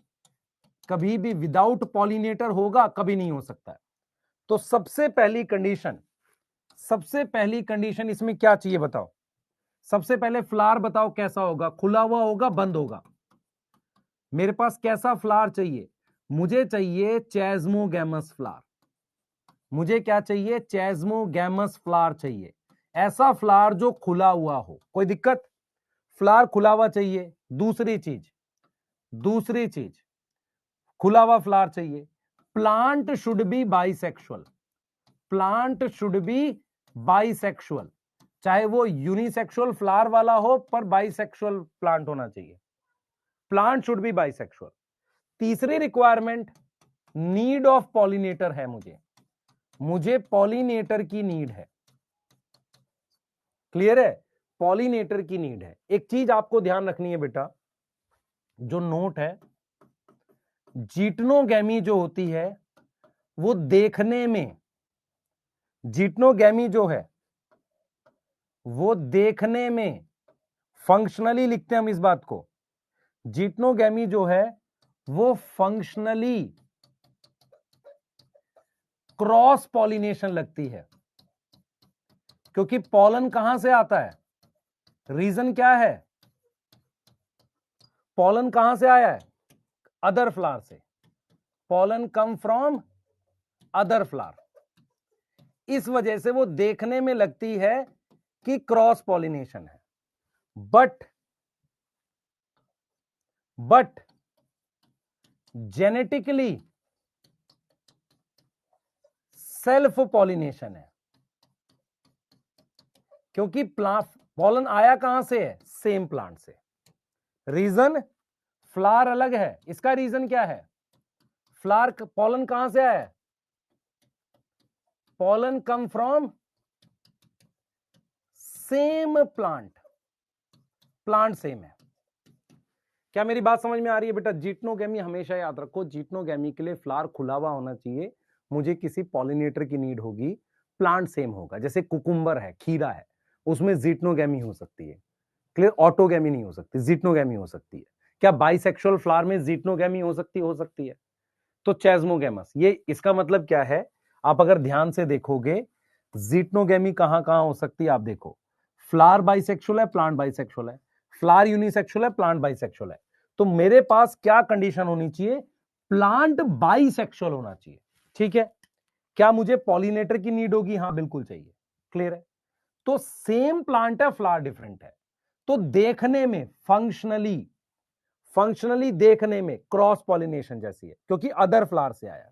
विदाउट पॉलिनेटर होगा? कभी नहीं हो सकता है। तो सबसे पहली कंडीशन इसमें क्या चाहिए बताओ? सबसे पहले फ्लावर बताओ कैसा होगा? खुला हुआ होगा, बंद होगा? मेरे पास कैसा फ्लावर चाहिए? मुझे चाहिए चेस्मोगैमस फ्लावर। मुझे क्या चाहिए? चेस्मोगैमस फ्लावर चाहिए। ऐसा फ्लावर जो खुला हुआ हो। कोई दिक्कत? फ्लावर खुला हुआ चाहिए। दूसरी चीज खुला हुआ फ्लावर चाहिए। Plant should be bisexual. Plant should be bisexual, चाहे वो यूनिसेक्सुअल फ्लावर वाला हो पर बाइसेक्सुअल प्लांट होना चाहिए। Plant should be bisexual. तीसरी रिक्वायरमेंट, नीड ऑफ पॉलिनेटर है। मुझे पॉलिनेटर की नीड है। क्लियर है? पॉलिनेटर की नीड है। एक चीज आपको ध्यान रखनी है बेटा, जो नोट है, जिटनोगैमी जो होती है वो देखने में, जिटनोगैमी जो है वो देखने में, फंक्शनली लिखते हैं हम इस बात को, जिटनोगैमी जो है वो फंक्शनली क्रॉस पॉलिनेशन लगती है। क्योंकि पॉलन कहां से आता है? रीजन क्या है? पॉलन कहां से आया है? अदर फ्लावर से। Pollen come from other flower. इस वजह से वो देखने में लगती है कि क्रॉस पॉलिनेशन है, बट जेनेटिकली सेल्फ पॉलिनेशन है। क्योंकि पॉलन आया कहां से है? सेम प्लांट से। रीजन, फ्लावर अलग है। इसका रीजन क्या है? फ्लावर, पॉलन कहां से आया है? Pollen come from same plant, plant same है। क्या मेरी बात समझ में आ रही है बेटा? जिटनोगैमी हमेशा याद रखो, जिटनोगैमी के लिए फ्लावर खुला हुआ होना चाहिए, मुझे किसी पॉलिनेटर की नीड होगी, प्लांट सेम होगा। जैसे कुकुम्बर है, खीरा है, उसमें जिटनोगैमी हो सकती है। क्लियर? ऑटोगैमी नहीं हो सकती, जिटनोगैमी हो सकती है। क्या बाइसेक्सुअल फ्लावर में जिटनोगैमी हो सकती है। तो चेस्मोगैमस, ये इसका मतलब क्या है? आप अगर ध्यान से देखोगे, जिटनोगैमी कहां कहां हो सकती है? आप देखो, फ्लावर बाइसेक्सुअल है, प्लांट बाइसेक्सुअल है, फ्लावर यूनिसेक्सुअल है, प्लांट बाइसेक्सुअल है। तो मेरे पास क्या कंडीशन होनी चाहिए? प्लांट बाइसेक्सुअल होना चाहिए। ठीक है। क्या मुझे पॉलिनेटर की नीड होगी? हाँ बिल्कुल चाहिए। क्लियर है? तो सेम प्लांट है, फ्लावर डिफरेंट है। तो देखने में फंक्शनली देखने में क्रॉस पॉलिनेशन जैसी है, क्योंकि अदर फ्लावर से आया।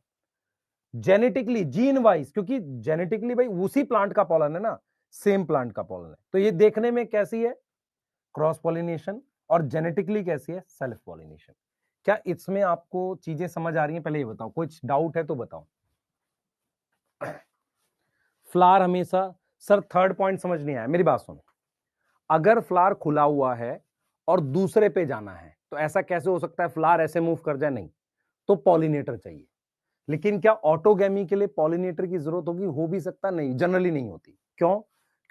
जेनेटिकली, जीन वाइज, क्योंकि जेनेटिकली भाई उसी प्लांट का पॉलन है ना, सेम प्लांट का पॉलन है, तो ये देखने में कैसी है, क्रॉस पॉलिनेशन, और जेनेटिकली कैसी है, सेल्फ पॉलिनेशन। क्या इसमें आपको चीजें समझ आ रही हैं? पहले ये बताओ, कुछ डाउट है तो बताओ। फ्लावर हमेशा, सर थर्ड पॉइंट समझ नहीं आया, मेरी बात सुनो। अगर फ्लावर खुला हुआ है और दूसरे पे जाना है तो ऐसा कैसे हो सकता है फ्लावर ऐसे मूव कर जाए? नहीं, तो पॉलिनेटर चाहिए। लेकिन क्या ऑटोगैमी के लिए पॉलिनेटर की जरूरत होगी? हो भी सकता, नहीं, जनरली नहीं होती। क्यों?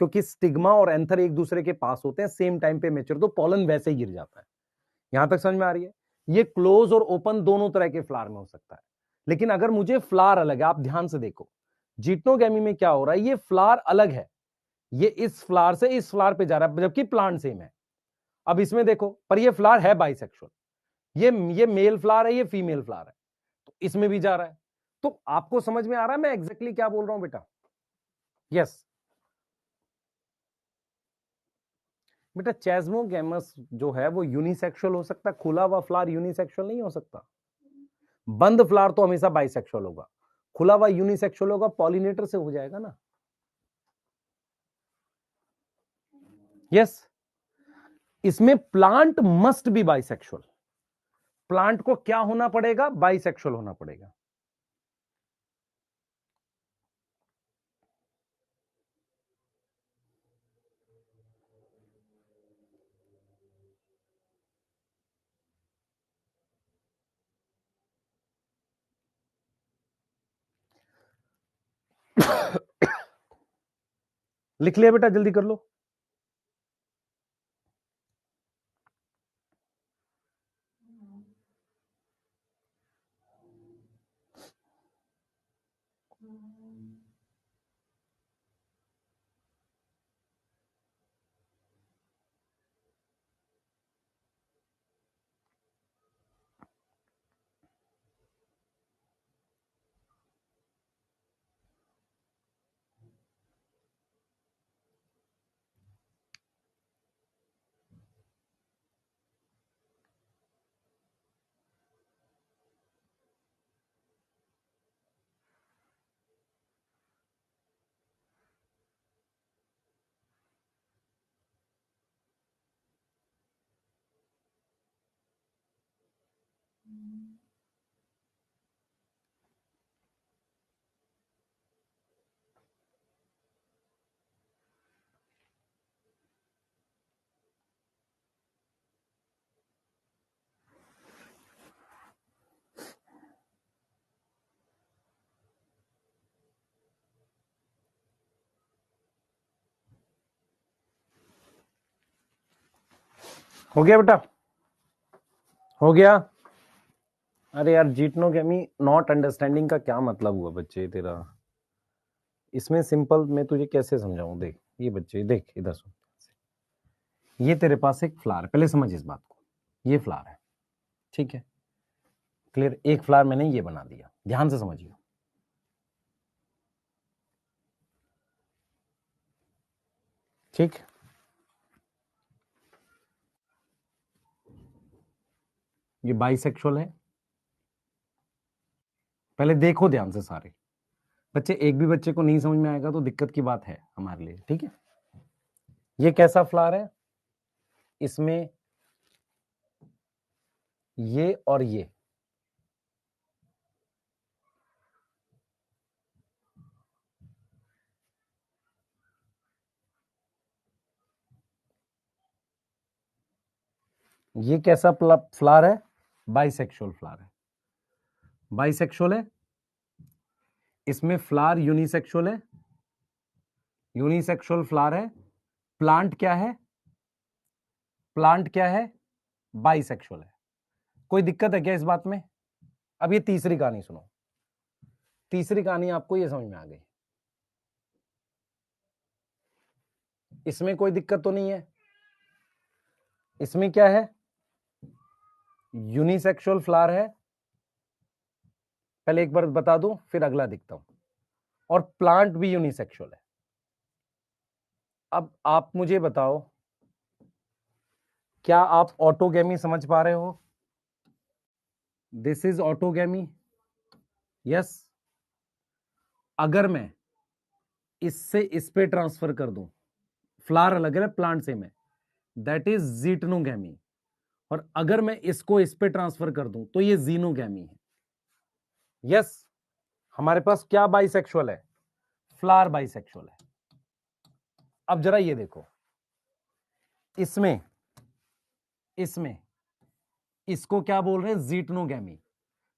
क्योंकि स्टिग्मा और एंथर एक दूसरे के पास होते हैं, सेम टाइम पे मेच्योर, तो पॉलन वैसे ही गिर जाता है। यहां तक समझ में आ रही है? ये क्लोज और ओपन दोनों तरह के फ्लावर में हो सकता है। लेकिन अगर मुझे फ्लावर अलग है, आप ध्यान से देखो, जिटनोगैमी में क्या हो रहा है, ये फ्लावर अलग है, ये इस फ्लावर से इस फ्लावर पे जा रहा है, जबकि प्लांट सेम है। अब इसमें देखो, पर ये फ्लावर है बाइसेक्सुअल, ये मेल फ्लावर है, ये फीमेल फ्लावर है, तो इसमें भी जा रहा है। तो आपको समझ में आ रहा है मैं एग्जैक्टली क्या बोल रहा हूं बेटा? यस बेटा, चेस्मोगैमस जो है वो यूनिसेक्सुअल हो सकता है, खुला हुआ फ्लावर यूनिसेक्सुअल नहीं हो सकता। बंद फ्लावर तो हमेशा बाइसेक्सुअल होगा, खुला हुआ यूनिसेक्सुअल होगा, पॉलिनेटर से हो जाएगा ना। यस, इसमें plant must be bisexual, plant को क्या होना पड़ेगा? बाइसेक्सुअल होना पड़ेगा। लिख लिया बेटा, जल्दी कर लो। हो गया बेटा? हो गया? अरे यार, जिटनोगेमी नॉट अंडरस्टैंडिंग का क्या मतलब हुआ बच्चे तेरा? इसमें सिंपल मैं तुझे कैसे समझाऊं? देख ये बच्चे, देख इधर सुन, ये तेरे पास एक फ्लावर है, पहले समझ इस बात को, ये फ्लावर है, ठीक है, क्लियर? एक फ्लावर मैंने ये बना दिया, ध्यान से समझिए, ठीक? ये बाइसेक्सुअल है, पहले देखो ध्यान से सारे बच्चे, एक भी बच्चे को नहीं समझ में आएगा तो दिक्कत की बात है हमारे लिए, ठीक है? ये कैसा फ्लावर है? इसमें ये और ये कैसा फ्लावर है? बाइसेक्सुअल फ्लावर है, बाइसेक्सुअल है। इसमें फ्लावर यूनिसेक्सुअल है, यूनिसेक्सुअल फ्लावर है। प्लांट क्या है? प्लांट क्या है? बाइसेक्सुअल है। कोई दिक्कत है क्या इस बात में? अब ये तीसरी कहानी सुनो, तीसरी कहानी आपको ये समझ में आ गई, इसमें कोई दिक्कत तो नहीं है? इसमें क्या है? यूनिसेक्सुअल फ्लावर है, पहले एक बार बता दूं फिर अगला दिखता हूं, और प्लांट भी यूनिसेक्सुअल है। अब आप मुझे बताओ, क्या आप ऑटोगेमी समझ पा रहे हो? This is autogamy, yes. अगर मैं इससे इस पे ट्रांसफर कर दूं, फ्लावर अलग है प्लांट सेम है, दैट इज जीटनोगेमी। और अगर मैं इसको इस पे ट्रांसफर कर दूं तो ये जीनोगेमी है, यस। हमारे पास क्या बाइसेक्सुअल है? फ्लावर बाइसेक्सुअल है। अब जरा ये देखो, इसमें इसमें इसको क्या बोल रहे हैं? जीटनोगेमी।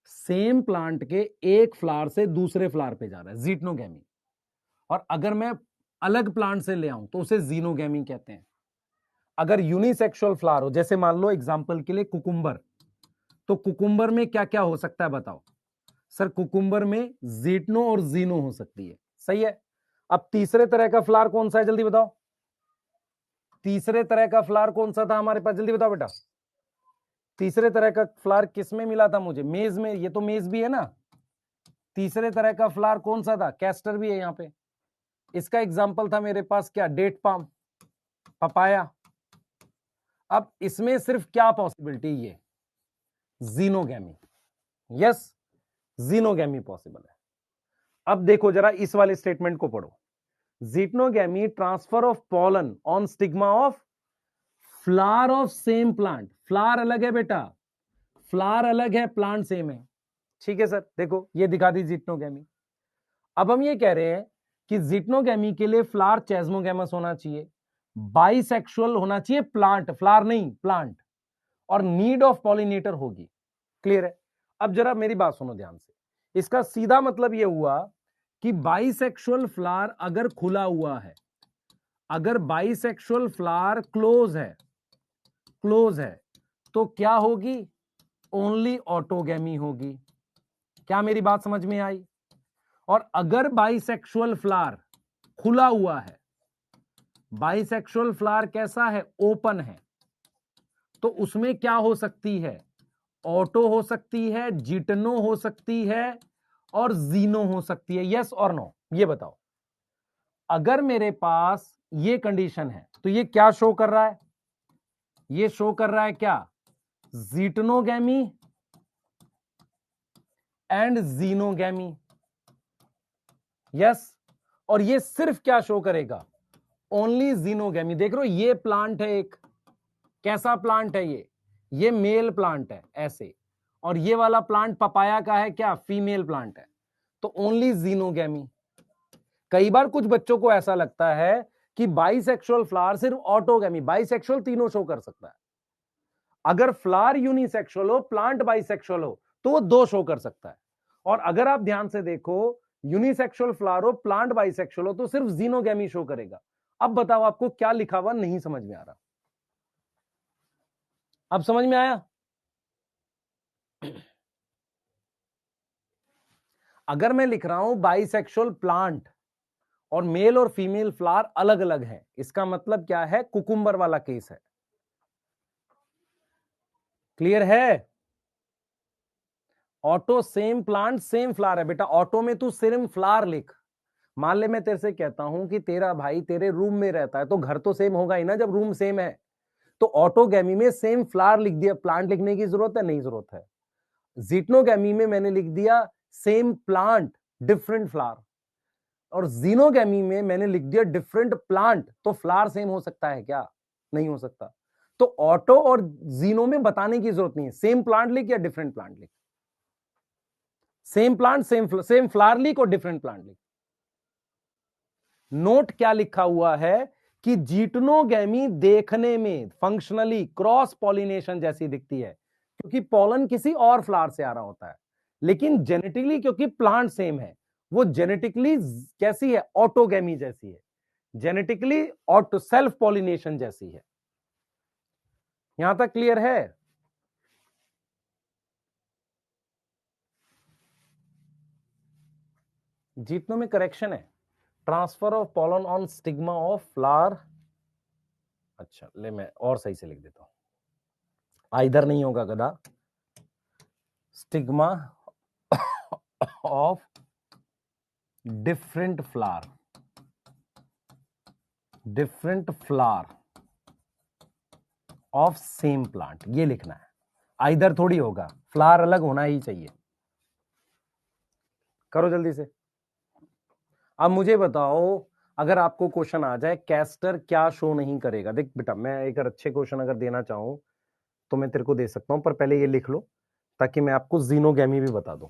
सेम प्लांट के एक फ्लावर से दूसरे फ्लावर पे जा रहा है, जीटनोगेमी। और अगर मैं अलग प्लांट से ले आऊं तो उसे जीनोगेमी कहते हैं। अगर यूनिसेक्सुअल फ्लावर हो, जैसे मान लो एग्जांपल के लिए कुकुम्बर, तो कुकुम्बर में क्या क्या हो सकता है बताओ? सर कुकुम्बर में जीटनो और जीनो हो सकती है, सही है। अब तीसरे तरह का फ्लावर कौन सा है, जल्दी बताओ। तीसरे तरह का फ्लावर कौन सा था हमारे पास, जल्दी बताओ बेटा। तीसरे तरह का फ्लावर किस में मिला था मुझे? मेज में। ये तो मेज भी है ना। तीसरे तरह का फ्लावर कौन सा था? कैस्टर भी है यहां पे। इसका एग्जाम्पल था मेरे पास क्या? Date palm, papaya. अब इसमें सिर्फ क्या पॉसिबिलिटी? ये जीनोगेमी, यस, जीनोगेमी पॉसिबल है। अब देखो जरा इस वाले स्टेटमेंट को पढ़ो। Geitonogamy, transfer of pollen on stigma of flower of same plant. Flower अलग है बेटा, फ्लावर अलग है, प्लांट सेम है। ठीक है सर, देखो ये दिखा दी जीटनोगेमी। अब हम ये कह रहे हैं कि जीटनोगेमी के लिए फ्लावर चेस्मोगेमस होना चाहिए, बाइसेक्सुअल होना चाहिए प्लांट, फ्लावर नहीं प्लांट, और नीड ऑफ पॉलिनेटर होगी। क्लियर है? अब जरा मेरी बात सुनो ध्यान से। इसका सीधा मतलब यह हुआ कि बाइसेक्सुअल फ्लावर अगर खुला हुआ है, अगर बाइसेक्सुअल फ्लावर क्लोज है तो क्या होगी? ओनली ऑटोगेमी होगी। क्या मेरी बात समझ में आई? और अगर बाइसेक्सुअल फ्लावर खुला हुआ है, बाइसेक्सुअल फ्लावर कैसा है? ओपन है, तो उसमें क्या हो सकती है? ऑटो हो सकती है, जिटनो हो सकती है, और जीनो हो सकती है। यस और नो, ये बताओ। अगर मेरे पास ये कंडीशन है तो ये क्या शो कर रहा है? ये शो कर रहा है क्या? जीटनोगेमी एंड जीनोगेमी, यस। और ये सिर्फ क्या शो करेगा? Only xenogamy. देख रहे हो, ये प्लांट है एक, कैसा प्लांट है ये मेल प्लांट है ऐसे, और ये वाला प्लांट पपाया का है क्या? फीमेल प्लांट है, तो ओनली जीनोगेमी। कई बार कुछ बच्चों को ऐसा लगता है कि बाइसेक्सुअल फ्लावर सिर्फ ऑटोगेमी, बाइसेक्सुअल तीनों शो कर सकता है। अगर फ्लावर यूनिसेक्सुअल हो, प्लांट बाइसेक्सुअल हो, तो वो दो शो कर सकता है। और अगर आप ध्यान से देखो, यूनिसेक्सुअल फ्लावर हो, प्लांट बाइसेक्सुअल हो, तो सिर्फ जीनोगेमी शो करेगा। अब बताओ आपको क्या लिखा हुआ नहीं समझ में आ रहा? अब समझ में आया? अगर मैं लिख रहा हूं बाइसेक्सुअल प्लांट और मेल और फीमेल फ्लावर अलग अलग है, इसका मतलब क्या है? कुकुम्बर वाला केस है। क्लियर है? Auto same plant same flower है बेटा। ऑटो में तू सिर्फ फ्लावर लिख। मान ले मैं तेरे से कहता हूं कि तेरा भाई तेरे रूम में रहता है, तो घर तो सेम होगा ही ना जब रूम सेम है। तो ऑटोगेमी में सेम फ्लावर लिख दिया, प्लांट लिखने की जरूरत है? नहीं जरूरत है। जीटनोगेमी में मैंने लिख दिया सेम प्लांट डिफरेंट फ्लावर, और जीनोगेमी में मैंने लिख दिया डिफरेंट प्लांट, तो फ्लावर सेम हो सकता है क्या? नहीं हो सकता। तो ऑटो और जीनो में बताने की जरूरत नहीं है, सेम प्लांट लिख या डिफरेंट प्लांट लिख। सेम प्लांट सेम फ्लावर लिख और डिफरेंट प्लांट लिख। नोट क्या लिखा हुआ है कि जीटनोगेमी देखने में फंक्शनली क्रॉस पॉलिनेशन जैसी दिखती है, क्योंकि पॉलन किसी और फ्लावर से आ रहा होता है, लेकिन जेनेटिकली क्योंकि प्लांट सेम है, वो जेनेटिकली कैसी है? ऑटोगेमी जैसी है, जेनेटिकली ऑटो सेल्फ पॉलिनेशन जैसी है। यहां तक क्लियर है? जीटनो में करेक्शन है, transfer of pollen on stigma of flower. अच्छा ले मैं और सही से लिख देता हूं, इधर नहीं होगा गधा। Stigma of different flower, different flower of same plant, ये लिखना है। आइदर थोड़ी होगा, फ्लावर अलग होना ही चाहिए। करो जल्दी से। अब मुझे बताओ, अगर आपको क्वेश्चन आ जाए कैस्टर क्या शो नहीं करेगा। देख बेटा, मैं एक अच्छे क्वेश्चन अगर देना चाहूं तो मैं तेरे को दे सकता हूं, पर पहले ये लिख लो ताकि मैं आपको जीनोगैमी भी बता दूं।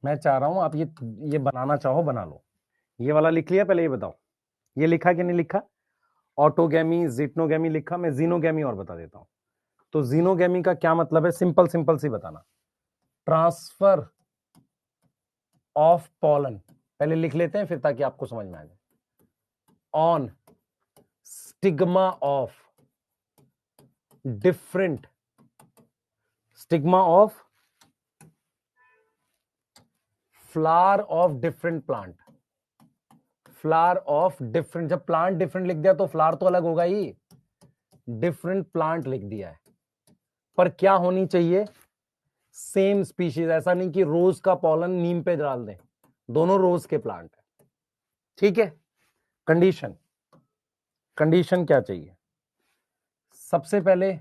मैं चाह रहा हूं आप ये बनाना चाहो बना लो। ये वाला लिख लिया, पहले ये बताओ ये लिखा कि नहीं लिखा। ऑटोगैमी, जिटनोगैमी लिखा, मैं जीनोगैमी और बता देता हूं। तो जीनोगैमी का क्या मतलब है, सिंपल सिंपल सी बताना। ट्रांसफर ऑफ पॉलन, पहले लिख लेते हैं फिर ताकि आपको समझ में आ जाए। On stigma of different, stigma of flower of different plant, flower of different, जब प्लांट डिफरेंट लिख दिया तो फ्लावर तो अलग होगा ही, डिफरेंट प्लांट लिख दिया है। पर क्या होनी चाहिए, सेम स्पीशीज। ऐसा नहीं कि रोज का पॉलन नीम पे डाल दें, दोनों रोज के प्लांट है। ठीक है। कंडीशन, कंडीशन क्या चाहिए, सबसे पहले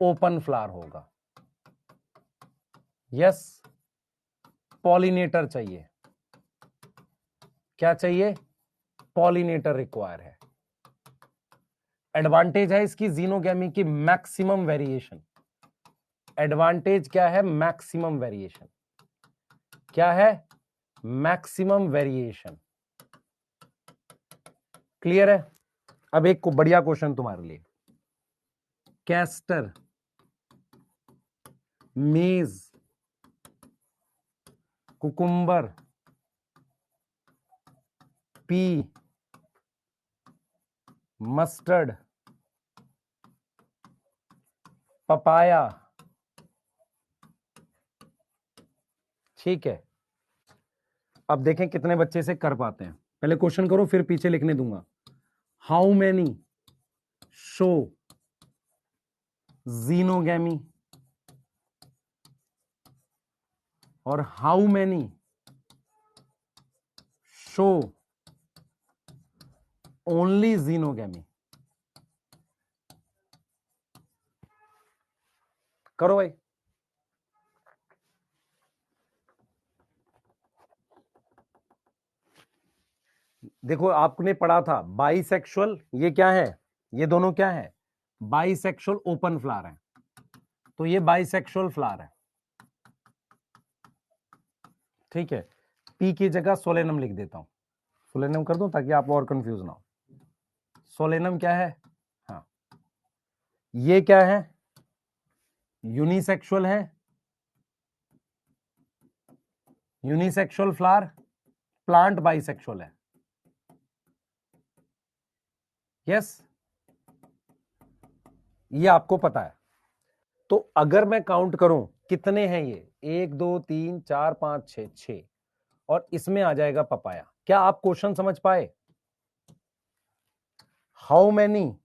ओपन फ्लावर होगा, यस। पॉलिनेटर चाहिए, क्या चाहिए, पॉलिनेटर रिक्वायर है। एडवांटेज है इसकी जीनोगैमी की मैक्सिमम वेरिएशन। एडवांटेज क्या है, मैक्सिमम वेरिएशन। क्या है, मैक्सिमम वेरिएशन। क्लियर है। अब एक को बढ़िया क्वेश्चन तुम्हारे लिए, कैस्टर, मेज, कुकुम्बर, पी, मस्टर्ड, पपाया। ठीक है। अब देखें कितने बच्चे से कर पाते हैं। पहले क्वेश्चन करो फिर पीछे लिखने दूंगा। हाउ मैनी शो जीनोगैमी और how many show only xenogamy. करो भाई। देखो आपने पढ़ा था बाइसेक्सुअल, ये क्या है, ये दोनों क्या है, बाइसेक्सुअल ओपन फ्लावर है। तो ये बाइसेक्सुअल फ्लावर है। ठीक है। पी की जगह सोलेनम लिख देता हूं, सोलेनम कर दूं ताकि आप और कंफ्यूज ना हो। सोलेनम क्या है, हाँ ये क्या है, यूनिसेक्सुअल है, यूनिसेक्सुअल फ्लावर, प्लांट बाइसेक्सुअल है, यस। ये आपको पता है। तो अगर मैं काउंट करूं कितने हैं ये, 1 2 3 4 5 6, 6, और इसमें आ जाएगा पपाया। क्या आप क्वेश्चन समझ पाए, हाउ मैनी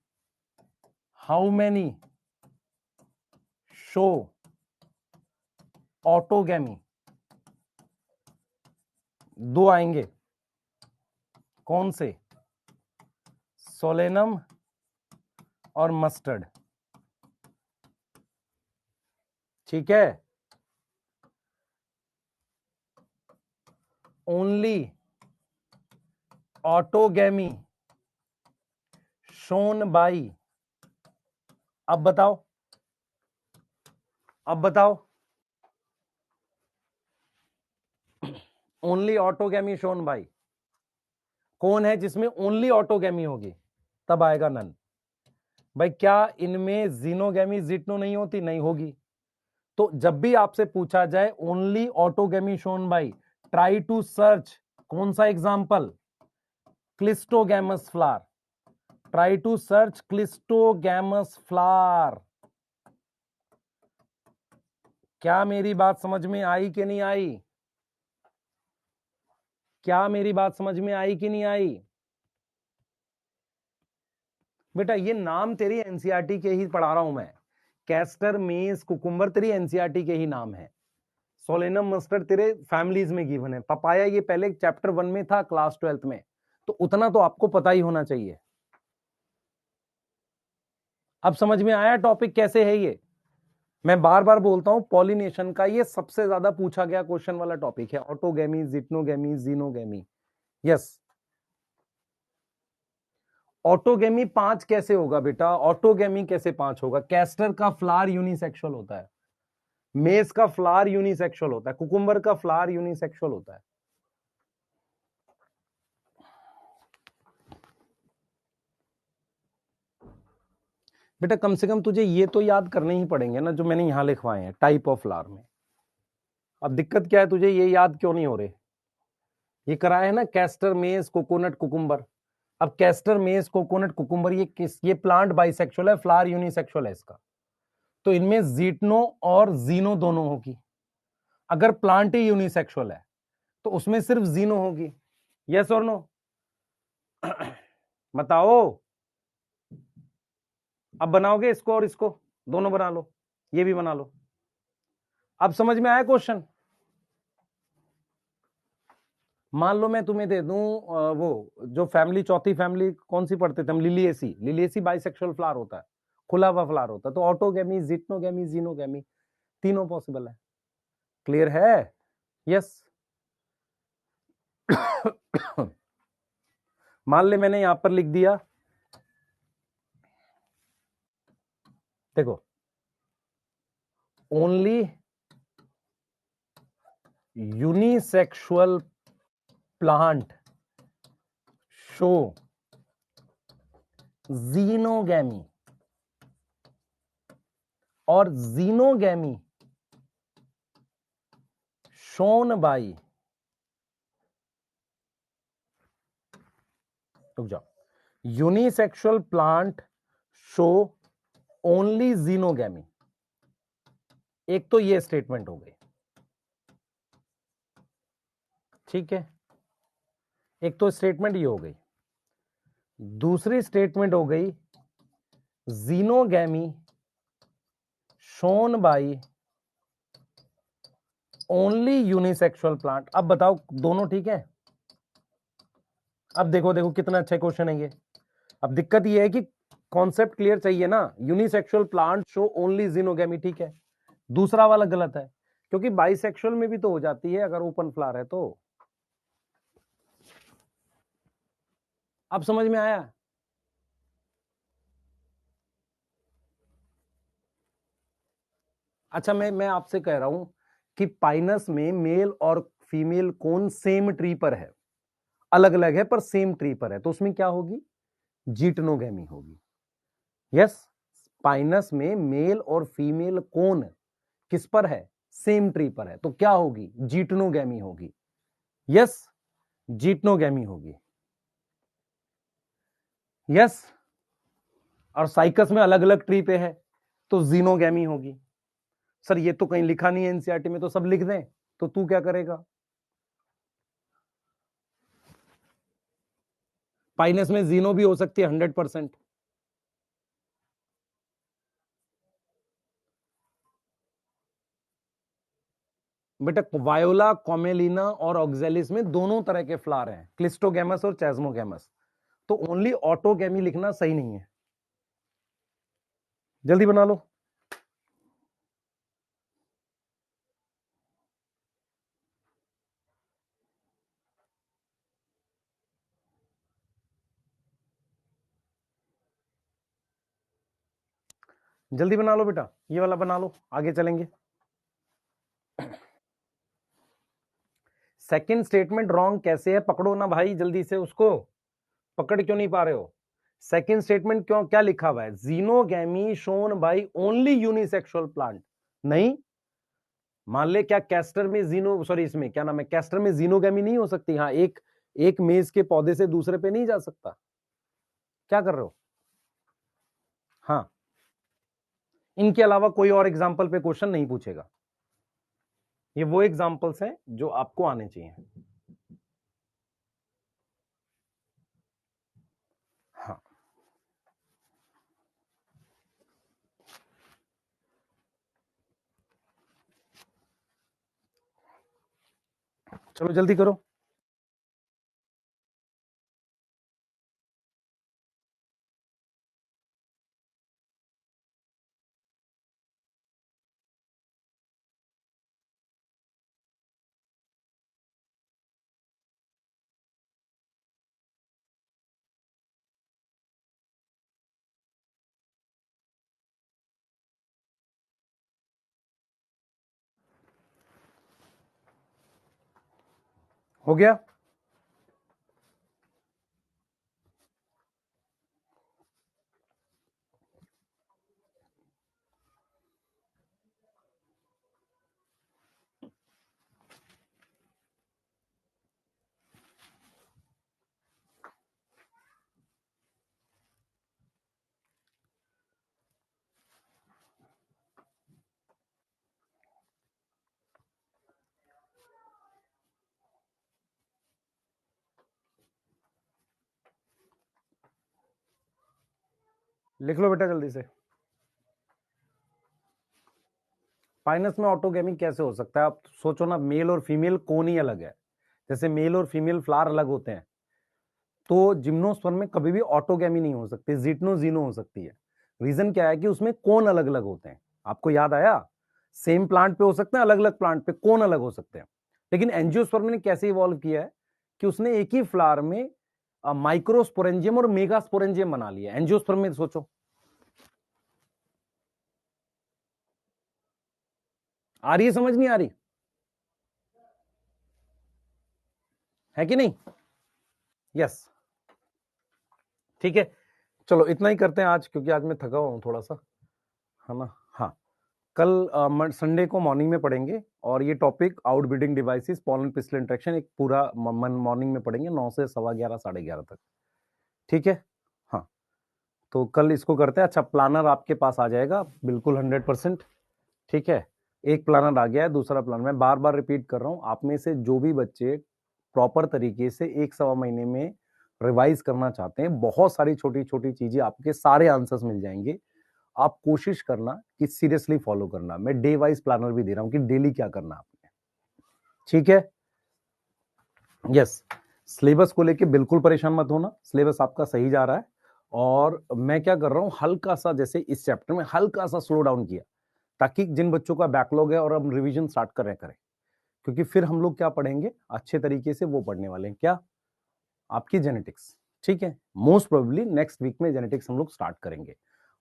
शो ऑटोगैमी, दो आएंगे, कौन से, सोलेनम और मस्टर्ड। ठीक है। ओनली ऑटोगैमी शोन बाई, अब बताओ, अब बताओ, ओनली ऑटोगैमी शोन बाई कौन है जिसमें ओनली ऑटोगैमी होगी, तब आएगा नन। भाई क्या इनमें जीनोगैमी जिटनो नहीं होती, नहीं होगी। तो जब भी आपसे पूछा जाए only autogamy shown by, try to search कौन सा example, cleistogamous flower, try to search cleistogamous flower. क्या मेरी बात समझ में आई कि नहीं आई, क्या मेरी बात समझ में आई कि नहीं आई। बेटा ये नाम तेरी एनसीईआरटी के ही पढ़ा रहा हूं मैं। कैस्टर, मेज, कुकुम्बर तेरी एनसीईआरटी के ही नाम है। सोलेनम, मस्टर्ड तेरे फैमिलीज में गिवन है। पपाया ये पहले चैप्टर 1 में था क्लास 12th में, तो उतना तो आपको पता ही होना चाहिए। अब समझ में आया टॉपिक कैसे है ये? मैं बार बार बोलता हूं, पॉलिनेशन का ये सबसे ज्यादा पूछा गया क्वेश्चन वाला टॉपिक है। Autogamy, geitonogamy, xenogamy. Yes. Autogamy 5 कैसे होगा बेटा? ऑटोगेमी कैसे 5 होगा? कैस्टर का फ्लावर यूनिसेक्सुअल होता है, मेज का फ्लावर यूनिसेक्सुअल होता है, कुकुम्बर का फ्लावर यूनिसेक्सुअल होता है। बेटा कम से कम तुझे ये तो याद करने ही पड़ेंगे ना जो मैंने यहां लिखवाए हैं टाइप ऑफ फ्लावर में। अब दिक्कत क्या है, तुझे ये याद क्यों नहीं हो रहे? ये कराया है ना, कैस्टर, मेज, कोकोनट, कुकुम्बर। अब कैस्टर, मेज, कोकोनट, कुकुम्बर ये प्लांट बाइसेक्सुअल है, फ्लावर यूनिसेक्सुअल है इसका। तो इनमें जीटनो और जीनो दोनों होगी। अगर प्लांट ही यूनिसेक्सुअल है तो उसमें सिर्फ जीनो होगी। यस और नो? बताओ। अब बनाओगे इसको और इसको, दोनों बना लो, ये भी बना लो। अब समझ में आया क्वेश्चन? मान लो मैं तुम्हें दे दूं वो जो फैमिली, चौथी फैमिली कौन सी पढ़ते थे हम? लिलिएसी। लिलिएसी बाइसेक्सुअल फ्लावर होता है, खुला हुआ फ्लावर होता है। तो ऑटोगेमी, जिटनोगेमी, जीनोगेमी तीनों पॉसिबल है। क्लियर है? यस। मान ले मैंने यहां पर लिख दिया, देखो, only unisexual plant show xenogamy, और जीनोगेमी शोन बाई, रुक जाओ, unisexual plant show only xenogamy. एक तो ये स्टेटमेंट हो गई, ठीक है? एक तो स्टेटमेंट ये हो गई। दूसरी स्टेटमेंट हो गई xenogamy shown by only unisexual plant. अब बताओ दोनों ठीक है? अब देखो देखो कितना अच्छा क्वेश्चन है ये। अब दिक्कत ये है कि कॉन्सेप्ट क्लियर चाहिए ना। Unisexual plant show only xenogamy, ठीक है। दूसरा वाला गलत है, क्योंकि बाइसेक्सुअल में भी तो हो जाती है अगर ओपन फ्लावर है तो। अब समझ में आया? अच्छा, मैं आपसे कह रहा हूं कि पाइनस में मेल और फीमेल कौन सेम ट्री पर है, अलग अलग है पर सेम ट्री पर है, तो उसमें क्या होगी? जीटनोगेमी होगी। यस। पाइनस में मेल और फीमेल कौन किस पर है? सेम ट्री पर है, तो क्या होगी? जीटनोगेमी होगी। यस, जीटनोगेमी होगी। यस। और साइकस में अलग अलग ट्री पे है तो जीनोगेमी होगी। सर ये तो कहीं लिखा नहीं है एनसीईआरटी में, तो सब लिख दें, तो तू क्या करेगा? पाइनस में जीनो भी हो सकती है 100%। बेटा वायोला, कॉमेलिना और ऑक्जेलिस में दोनों तरह के फ्लावर हैं, क्लिस्टोगेमस और चेस्मोगेमस। तो ओनली ऑटोगेमी लिखना सही नहीं है। जल्दी बना लो। जल्दी बना लो बेटा, ये वाला बना लो, आगे चलेंगे। सेकंड स्टेटमेंट रॉन्ग कैसे है? पकड़ो ना भाई जल्दी से उसको, पकड़ क्यों नहीं पा रहे हो? सेकंड स्टेटमेंट क्यों, क्या लिखा हुआ है? Xenogamy shown by only unisexual plant. नहीं, मान ले क्या कैस्टर में जीनो, सॉरी इसमें क्या नाम है, कैस्टर में जीनोगेमी नहीं हो सकती? हाँ, एक एक मेज के पौधे से दूसरे पे नहीं जा सकता। क्या कर रहे हो? हाँ, इनके अलावा कोई और एग्जाम्पल पे क्वेश्चन नहीं पूछेगा। ये वो एग्जाम्पल्स हैं जो आपको आने चाहिए। हाँ, चलो जल्दी करो। हो गया? लिख लो बेटा जल्दी से। फाइनस में ऑटोगेमी कैसे हो सकता है? आप सोचो ना, मेल और फीमेल कोन ही अलग है। जैसे मेल और फीमेल फ्लावर अलग होते हैं, तो जिम्नोस्पर्म में कभी भी ऑटोगेमी नहीं हो सकती, जिटनो जीनो हो सकती है। रीजन क्या है कि उसमें कोन अलग अलग होते हैं। आपको याद आया? सेम प्लांट पे हो सकते हैं, अलग अलग प्लांट पे कोन अलग हो सकते हैं। लेकिन एंजियोस्पर्म ने कैसे इवॉल्व किया है कि उसने एक ही फ्लावर में माइक्रोस्पोरेंजियम और मेगास्पोरेंजियम बना लिया। एंजियोस्पर्म में सोचो, आ रही है समझ? नहीं आ रही है कि नहीं? यस, ठीक है। चलो इतना ही करते हैं आज, क्योंकि आज मैं थका हुआ हूं थोड़ा सा, है ना। हाँ, कल संडे को मॉर्निंग में पढ़ेंगे, और ये topic outbreeding devices pollen pistol interaction एक पूरा मॉर्निंग में पढ़ेंगे 9 से 11:15 11:30 तक। ठीक है? हाँ, तो कल इसको करते हैं। अच्छा, प्लानर आपके पास आ जाएगा बिल्कुल 100%। ठीक है, एक प्लानर आ गया है, दूसरा प्लान मैं बार बार रिपीट कर रहा हूं। आप में से जो भी बच्चे प्रॉपर तरीके से 1 सवा महीने में रिवाइज करना चाहते हैं, बहुत सारी छोटी छोटी चीजें, आपके सारे आंसर्स मिल जाएंगे। आप कोशिश करना कि सीरियसली फॉलो करना। मैं डे वाइज प्लानर भी दे रहा हूं कि डेली क्या करना आपने। ठीक है? यस, सिलेबस को लेके बिल्कुल परेशान मत होना, सिलेबस आपका सही जा रहा है। और मैं क्या कर रहा हूं, हल्का सा जैसे इस चैप्टर में हल्का सा स्लो डाउन किया, ताकि जिन बच्चों का बैकलॉग है और अब रिवीजन स्टार्ट करें, क्योंकि फिर हम लोग क्या पढ़ेंगे अच्छे तरीके से, वो पढ़ने वाले हैं क्या, आपकी जेनेटिक्स। ठीक है, मोस्ट प्रोबेबली नेक्स्ट वीक में जेनेटिक्स हम लोग स्टार्ट करेंगे।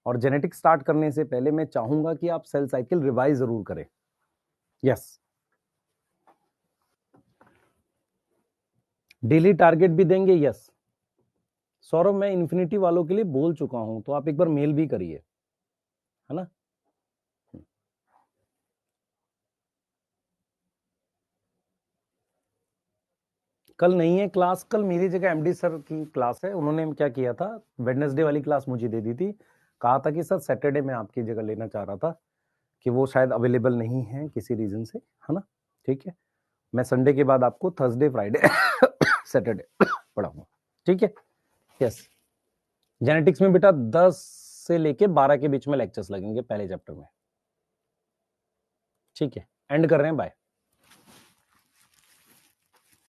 और जेनेटिक्स स्टार्ट करने से पहले मैं चाहूंगा कि आप सेल साइकिल रिवाइज जरूर करें। यस, डेली टारगेट भी देंगे। यस सौरभ, मैं इन्फिनिटी वालों के लिए बोल चुका हूं, तो आप एक बार मेल भी करिए, है ना। कल नहीं है क्लास, कल मेरी जगह एमडी सर की क्लास है। उन्होंने क्या किया था, वेडनेसडे वाली क्लास मुझे दे दी थी, कहा था कि सर सैटरडे में आपकी जगह लेना चाह रहा था, कि वो शायद अवेलेबल नहीं है किसी रीजन से, है ना। ठीक है, मैं संडे के बाद आपको थर्सडे फ्राइडे सैटरडे पढ़ाऊंगा। ठीक है? यस, जेनेटिक्स में बेटा 10 से लेके 12 के बीच में लेक्चर्स लगेंगे पहले चैप्टर में। ठीक है, एंड कर रहे हैं, बाय।